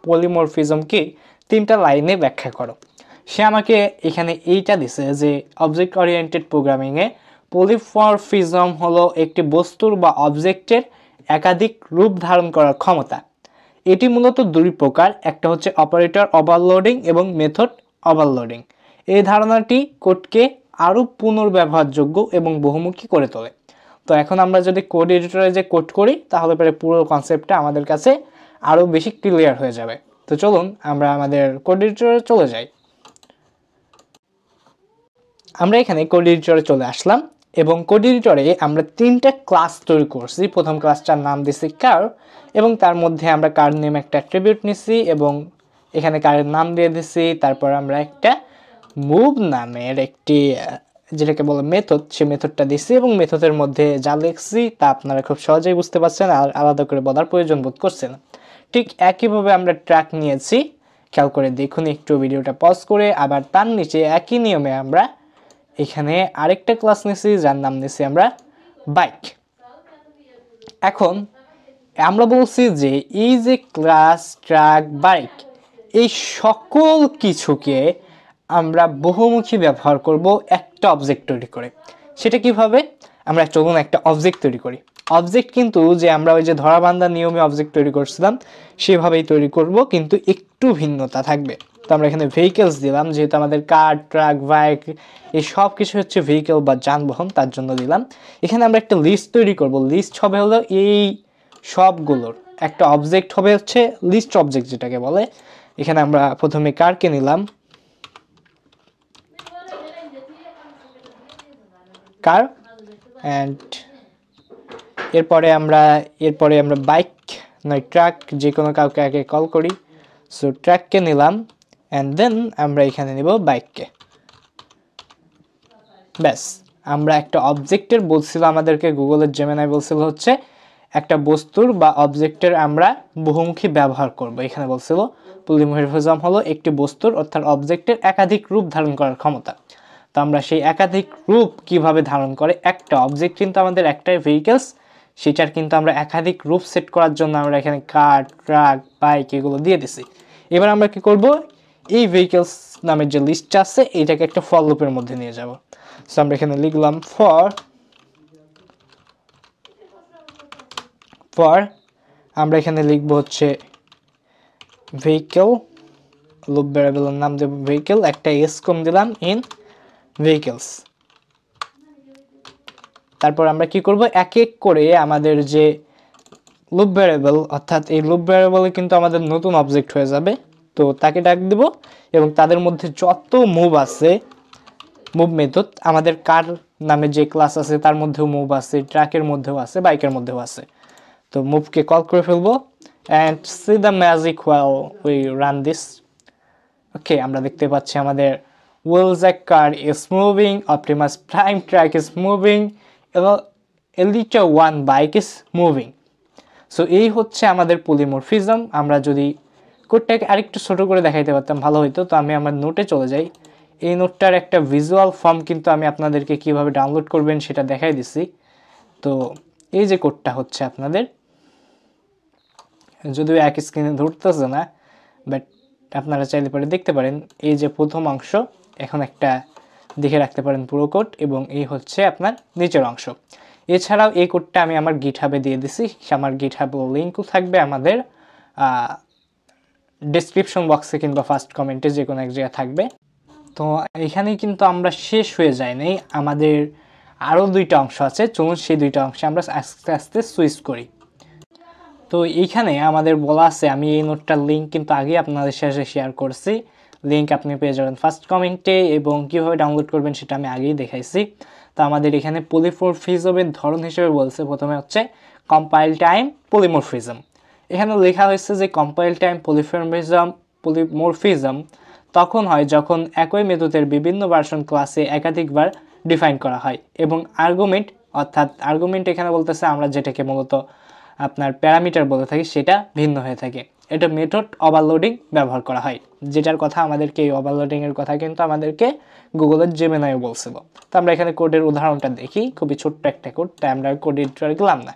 পলিমরফিজমকে 3টা লাইনে ব্যাখ্যা করো। সে আমাকে এখানে এইটা দিছে যে অবজেক্ট ওরিয়েন্টেড প্রোগ্রামিংয়ে পলিমরফিজম হলো একটি বস্তুর বা অবজেক্টের একাধিক রূপ ধারণ করার ক্ষমতা। এটি মূলত দুই প্রকার, একটা হচ্ছে অপারেটর ওভারলোডিং এবং মেথড ওভারলোডিং। এই ধারণাটি কোডকে আরও পুনর্ব্যবহারযোগ্য এবং বহুমুখী করে তোলে। তো এখন আমরা যদি কোড এডিটরে যে কোড করি তাহলে পরে পুরো কনসেপ্টটা আমাদের কাছে আরও বেশি ক্লিয়ার হয়ে যাবে। তো চলুন আমরা আমাদের কোড এডিটরে চলে যাই। আমরা এখানে কোড এডিটরে চলে আসলাম, এবং কোড এডিটরে আমরা 3টা ক্লাস তৈরি করছি। প্রথম ক্লাসটার নাম দিছি কার, এবং তার মধ্যে আমরা কার নেম একটা অ্যাট্রিবিউট নিছি এবং এখানে কারের নাম দিয়ে দিছি। তারপর আমরা একটা মুভ নামের একটি যেটাকে বলে মেথড, সে মেথডটা দিছি, এবং মেথডের মধ্যে যা লিখছি তা আপনারা খুব সহজেই বুঝতে পারছেন, আর আলাদা করে বলার প্রয়োজন বোধ করছে না। ঠিক একইভাবে আমরা ট্র্যাক নিয়েছি, খেয়াল করে দেখুন একটু ভিডিওটা পজ করে। আবার তার নিচে একই নিয়মে আমরা এখানে আরেকটা ক্লাস নিয়েছি যার নাম নিয়েছি আমরা বাইক। এখন আমরা বলছি যে এই যে ক্লাস, ট্র্যাক, বাইক, এই সকল কিছুকে আমরা বহুমুখী ব্যবহার করব একটা অবজেক্ট তৈরি করে। সেটা কিভাবে? আমরা চলুন একটা অবজেক্ট তৈরি করি। অবজেক্ট কিন্তু যে আমরা ওই যে ধরাবান্ধা নিয়মে অবজেক্ট তৈরি করছিলাম সেভাবেই তৈরি করব, কিন্তু একটু ভিন্নতা থাকবে। তো আমরা এখানে ভেহিকেলস দিলাম, যেহেতু আমাদের কার, ট্রাক, বাইক এই সব কিছু হচ্ছে ভেহিকেল বা যানবাহন, তার জন্য দিলাম। এখানে আমরা একটা লিস্ট তৈরি করব। লিস্ট হবে হলো এই সবগুলোর একটা অবজেক্ট হবে হচ্ছে লিস্ট অবজেক্ট যেটাকে বলে। এখানে আমরা প্রথমে কারকে নিলাম, কার, অ্যান্ড এরপরে আমরা বাইক নয় ট্রাক যে কোনো কাউকে আগে কল করি। সো ট্রাককে নিলাম, অ্যান্ড দেন আমরা এখানে নিব বাইককে। ব্যাস, আমরা একটা অবজেক্টের বলছিল আমাদেরকে গুগলের জেমিনাই বলছিল হচ্ছে একটা বস্তুর বা অবজেক্টের আমরা বহুমুখী ব্যবহার করব। এখানে বলছিল পলিমরফিজম হলো একটি বস্তুর অর্থাৎ অবজেক্টের একাধিক রূপ ধারণ করার ক্ষমতা। তো আমরা সেই একাধিক রূপ কিভাবে ধারণ করে, একটা অবজেক্ট কিন্তু আমাদের একটাই ভেহিকেলস, সেটার কিন্তু আমরা একাধিক রূপ সেট করার জন্য আমরা এখানে কার, ট্রাক, বাইক এগুলো দিয়ে দিছি। এবার আমরা কি করব, এই ভেহিকেলস নামের যে লিস্টটা আছে এইটাকে একটা ফর লুপের মধ্যে নিয়ে যাব। সো আমরা এখানে লিখলাম ফর আমরা এখানে লিখব হচ্ছে ভেহিকেল, লুপ ভ্যারিয়েবলের নাম দেব ভেহিকেল, একটা এস কম দিলাম ইন ভেহিকেলস। তারপর আমরা কি করব, এক এক করে আমাদের যে লুপ ভ্যারিয়েবল, অর্থাৎ এই লুপ ভ্যারিয়েবলে কিন্তু আমাদের নতুন অবজেক্ট হয়ে যাবে, তো তাকে ডাক দিব এবং তাদের মধ্যে যত মুভ আছে, মুভ মেথড, আমাদের কার নামে যে ক্লাস আছে তার মধ্যেও মুভ আছে, ট্রাকের মধ্যেও আছে, বাইকের মধ্যেও আছে। তো মুভকে কল করে ফেলবো and see the magic while we run this. Okay, আমরা দেখতে পাচ্ছি আমাদের Wheeljack car is moving, Optimus Prime track is moving, এবং Elite 1 bike is moving. So এই হচ্ছে আমাদের পলিমরফিজম। আমরা যদি কোডটাকে আরেকটু ছোট করে দেখাইতে পারতাম ভালো হতো। তো আমি আমার নোটে চলে যাই। এই নোটটার একটা ভিজুয়াল ফর্ম কিন্তু আমি আপনাদেরকে কিভাবে ডাউনলোড করবেন সেটা দেখাই দিছি। তো এই যে কোডটা হচ্ছে আপনাদের, যদিও এক স্ক্রিনে ধরতেছে না, বাট আপনারা চাইলে পরে দেখতে পারেন। এই যে প্রথম অংশ, এখন একটা দেখে রাখতে পারেন পুরো কোড, এবং এই হচ্ছে আপনার নিচের অংশ। এছাড়াও এই কোডটা আমি আমার গিটহাবে দিয়ে দিছি, আমার গিটহাব লিঙ্কও থাকবে আমাদের ডেসক্রিপশন বক্সে কিংবা ফার্স্ট কমেন্টে, যে কোনো এক জায়গায় থাকবে। তো এখানেই কিন্তু আমরা শেষ হয়ে যায় নাই, আমাদের আরও দুইটা অংশ আছে। চলুন সেই দুইটা অংশে আমরা আস্তে আস্তে সুইচ করি। তো এইখানে আমাদের বলা আছে, আমি এই নোটটার লিঙ্ক কিন্তু আগে আপনাদের সাথে শেয়ার করছি, লিঙ্ক আপনি পেয়ে যাবেন ফার্স্ট কমেন্টে, এবং কীভাবে ডাউনলোড করবেন সেটা আমি আগেই দেখাইছি। তো আমাদের এখানে পলিমরফিজমের ধরন হিসেবে বলছে, প্রথমে হচ্ছে কম্পাইল টাইম পলিমরফিজম। এখানে লেখা হয়েছে যে কম্পাইল টাইম পলিমরফিজম তখন হয় যখন একই মেথডের বিভিন্ন ভার্সন ক্লাসে একাধিকবার ডিফাইন করা হয়, এবং আর্গুমেন্ট, অর্থাৎ আর্গুমেন্ট এখানে বলতেছে আমরা যেটাকে মূলত আপনার প্যারামিটার বলে থাকি, সেটা ভিন্ন হয়ে থাকে। এটা মেথড ওভারলোডিং ব্যবহার করা হয়, যেটার কথা আমাদেরকে, এই ওভারলোডিংয়ের কথা কিন্তু আমাদেরকে গুগলের জেমিনাইও বলছিল। তো আমরা এখানে কোডের উদাহরণটা দেখি, খুবই ছোট্ট একটা কোড, তাই আমরা কোড এডিটরে গেলাম না।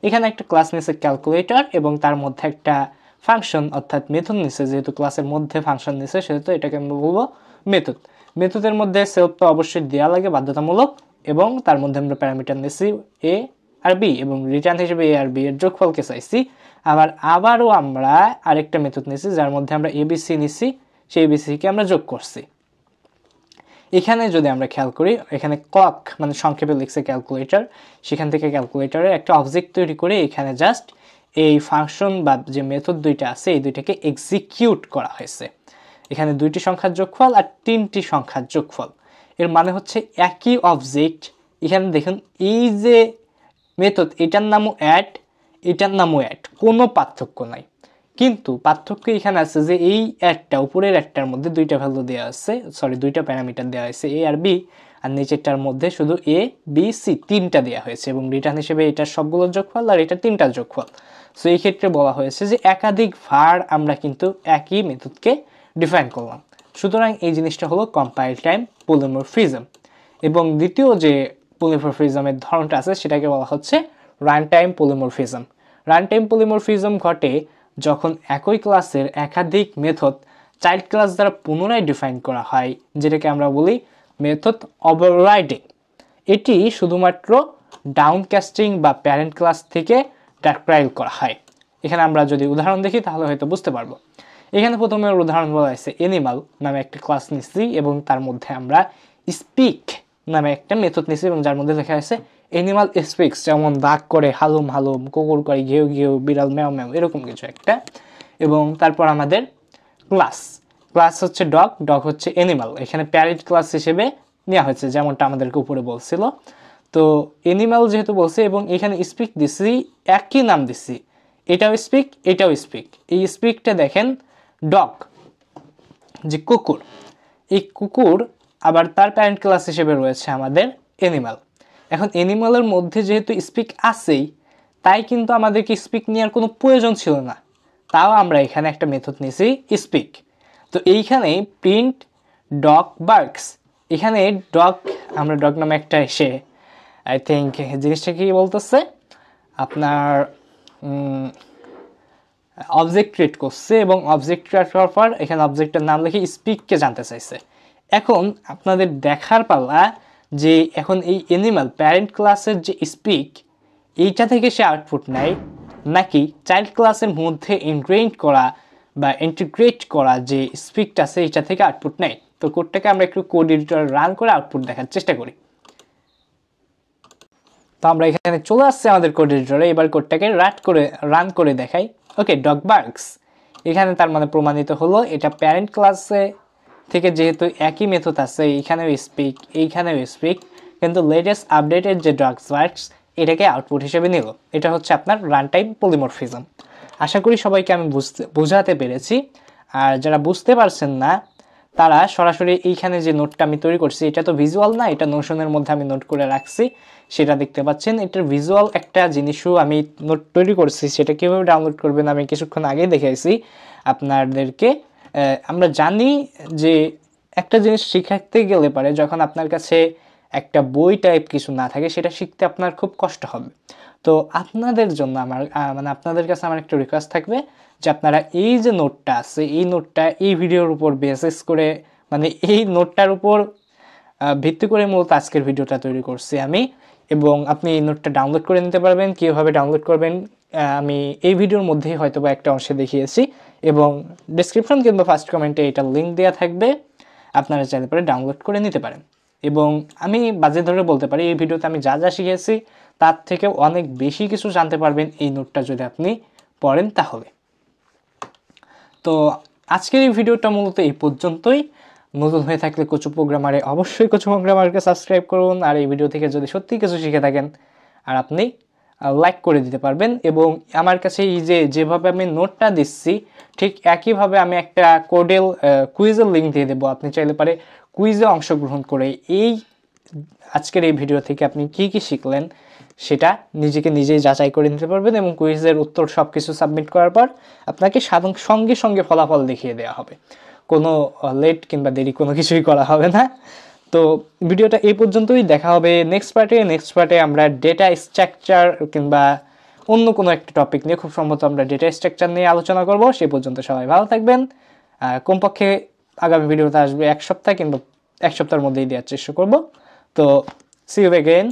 এখানে একটা ক্লাস নিচ্ছে ক্যালকুলেটর, এবং তার মধ্যে একটা ফাংশন অর্থাৎ মেথড নিচ্ছে। যেহেতু ক্লাসের মধ্যে ফাংশন নিচ্ছে, সেহেতু এটাকে আমরা বলবো মেথড। মেথডের মধ্যে সেলফটা অবশ্যই দেওয়া লাগে বাধ্যতামূলক, এবং তার মধ্যে আমরা প্যারামিটার নিচ্ছি এ আর বি, এবং রিটার্ন হিসেবে এ আর বি এর যোগফলকে চাইছি। আবারও আমরা আরেকটা মেথড নিচ্ছি, যার মধ্যে আমরা এবিসি নিচ্ছি, সেই এবিসিকে আমরা যোগ করছি। এখানে যদি আমরা খেয়াল করি, এখানে ক্লক মানে সংক্ষেপে লিখছে ক্যালকুলেটর, সেখান থেকে ক্যালকুলেটরের একটা অবজেক্ট তৈরি করে এখানে জাস্ট এই ফাংশন বা যে মেথড দুইটা আছে, এই দুইটাকে এক্সিকিউট করা হয়েছে। এখানে দুইটি সংখ্যার যোগফল আর তিনটি সংখ্যার যোগফল, এর মানে হচ্ছে একই অবজেক্ট। এখানে দেখুন এই যে মেথড, এটার নামও অ্যাড, এটার নামও অ্যাড, কোনো পার্থক্য নাই। কিন্তু পার্থক্য এখানে আছে যে এই অ্যাডটা, উপরের অ্যাডটার মধ্যে দুইটা ভ্যালু দেওয়া আছে, দুইটা প্যারামিটার দেওয়া হয়েছে এ আর বি, আর নিচেরটার মধ্যে শুধু এ বি সি তিনটা দেওয়া হয়েছে, এবং রিটার্ন হিসেবে এটার সবগুলোর যোগফল আর এটা তিনটার যোগফল। সো এই ক্ষেত্রে বলা হয়েছে যে একাধিক ভার আমরা কিন্তু একই মেথডকে ডিফাইন করলাম। সুতরাং এই জিনিসটা হলো কম্পাইল টাইম পলিমরফিজম। এবং দ্বিতীয় যে পলিমরফিজমের ধরনটা আছে, সেটাকে বলা হচ্ছে run time polymorphism. Run time polymorphism ঘটে যখন একই ক্লাসের একাধিক মেথড চাইল্ড ক্লাস দ্বারা পুনরায় ডিফাইন করা হয়, যেটাকে আমরা বলি মেথড ওভাররাইডিং। এটি শুধুমাত্র ডাউনকাস্টিং বা প্যারেন্ট ক্লাস থেকে ডাকরাইল করা হয়। এখানে আমরা যদি উদাহরণ দেখি তাহলে হয়তো বুঝতে পারবো। এখানে প্রথমে উদাহরণ বলা হয়েছে এনিমাল নামে একটা ক্লাস নিচ্ছি, এবং তার মধ্যে আমরা স্পিক নামে একটা মেথড নিচ্ছি, এবং যার মধ্যে লেখা আছে এনিমাল স্পিক্স, যেমন দাগ করে হালুম হালুম, কুকুর করে ঘেউ ঘেউ, বিড়াল ম্যাও ম্যাও, এরকম কিছু একটা। এবং তারপর আমাদের ক্লাস হচ্ছে ডগ হচ্ছে এনিমাল, এখানে প্যারেন্ট ক্লাস হিসেবে নেওয়া হয়েছে, যেমনটা আমাদেরকে উপরে বলছিল। তো এনিমাল যেহেতু বলছে, এবং এখানে স্পিক দিচ্ছি, একই নাম দিচ্ছি, এটাও স্পিক এটাও স্পিক। এই স্পিকটা দেখেন ডগ, যে কুকুর, এই কুকুর আবার তার প্যারেন্ট ক্লাস হিসেবে রয়েছে আমাদের এনিমাল। এখন এনিমালের মধ্যে যেহেতু স্পিক আছেই, তাই কিন্তু আমাদেরকে স্পিক নেওয়ার কোনো প্রয়োজন ছিল না, তাও আমরা এখানে একটা মেথড নিয়েছি স্পিক। তো এইখানে প্রিন্ট ডগ বার্কস, এখানে আমরা ডগ নামে একটা এসে আই থিঙ্ক জিনিসটা কি বলতেছে, আপনার অবজেক্ট ক্রিয়েট করছে, এবং অবজেক্ট ক্রিয়েট করার পর এখানে অবজেক্টের নাম লিখে স্পিককে জানতে চাইছে। এখন আপনাদের দেখার পালা যে এখন এই এনিমাল প্যারেন্ট ক্লাসের যে স্পিক, এইটা থেকে সে আউটপুট নেয়, নাকি চাইল্ড ক্লাসের মধ্যে ইন্টিগ্রেট করা যে স্ক্রিপ্ট আছে এটা থেকে আউটপুট নেয়। তো কোডটাকে আমরা একটু কোড এডিটর রান করে আউটপুট দেখার চেষ্টা করি। তো আমরা এখানে চলে আসছি আমাদের কোড এডিটরে, এবার কোডটাকে রান করে দেখাই। ওকে, ডগ বার্কস, এখানে তার মানে প্রমাণিত হলো এটা প্যারেন্ট ক্লাসে থেকে যেহেতু একই মেথড আছে, এইখানেও স্পিক, কিন্তু লেটেস্ট আপডেটেড যে ডগ বার্কস এটাকে আউটপুট হিসেবে নিল। এটা হচ্ছে আপনার রান টাইম পলিমরফিজম। আশা করি সবাইকে আমি বোঝাতে পেরেছি। আর যারা বুঝতে পারছেন না তারা সরাসরি এইখানে যে নোটটা আমি তৈরি করছি, এটা তো ভিজুয়াল না, এটা নোশনের মধ্যে আমি নোট করে রাখছি, সেটা দেখতে পাচ্ছেন। এটার ভিজুয়াল একটা জিনিসও আমি নোট তৈরি করছি, সেটা কীভাবে ডাউনলোড করবেন আমি কিছুক্ষণ আগে দেখাইছি আপনাদেরকে। আমরা জানি যে একটা জিনিস শিখাতে গেলে পারে যখন আপনার কাছে একটা বই টাইপ কিছু না থাকে সেটা শিখতে আপনার খুব কষ্ট হবে। তো আপনাদের জন্য আপনাদের কাছে আমার একটা রিকোয়েস্ট থাকবে যে আপনারা এই যে নোটটা আছে এই নোটটা এই ভিডিওর উপর বেসিস করে এই নোটটার উপর ভিত্তি করে মূলত আজকের ভিডিওটা তৈরি করছি আমি, এবং আপনি এই নোটটা ডাউনলোড করে নিতে পারবেন। কীভাবে ডাউনলোড করবেন আমি এই ভিডিওর মধ্যেই হয়তো বা একটা অংশে দেখিয়েছি, এবং ডেসক্রিপশন কিংবা ফার্স্ট কমেন্টে এটা লিঙ্ক দেওয়া থাকবে, আপনারা চাইলে পরে ডাউনলোড করে নিতে পারেন। এবং আমি বাজে ধরে বলতে পারি এই ভিডিওতে আমি যা যা শিখেছি তার থেকেও অনেক বেশি কিছু জানতে পারবেন এই নোটটা যদি আপনি পড়েন তাহলে। তো আজকের এই ভিডিওটা মূলত এই পর্যন্তই। নতুন হয়ে থাকলে কোচু প্রোগ্রামারে অবশ্যই কোচু প্রোগ্রামারকে সাবস্ক্রাইব করুন, আর এই ভিডিও থেকে যদি সত্যি কিছু শিখে থাকেন আর আপনি লাইক করে দিতে পারবেন। এবং আমার কাছে এই যেভাবে আমি নোটটা দিচ্ছি ঠিক একইভাবে আমি একটা কুইজের লিঙ্ক দিয়ে দেবো, আপনি চাইলে পারে কুইজে অংশগ্রহণ করে আজকের এই ভিডিও থেকে আপনি কি কি শিখলেন সেটা নিজেই যাচাই করে নিতে পারবেন, এবং কুইজের উত্তর সব কিছু সাবমিট করার পর আপনাকে সঙ্গে সঙ্গে ফলাফল দেখিয়ে দেওয়া হবে। কোনো লেট কিংবা দেরি কোনো কিছুই করা হবে না। তো ভিডিওটা এই পর্যন্তই, দেখা হবে নেক্সট পার্টে আমরা ডেটা স্ট্রাকচার কিংবা অন্য কোনো একটা টপিক নিয়ে, খুব সম্ভবত আমরা ডেটা স্ট্রাকচার নিয়ে আলোচনা করব। সেই পর্যন্ত সবাই ভালো থাকবেন। কমপক্ষে আগামী ভিডিওতে আসবে 1 সপ্তাহ কিংবা 1 সপ্তাহের মধ্যেই দেওয়ার চেষ্টা করব। তো সি ইউ অ্যাগেইন।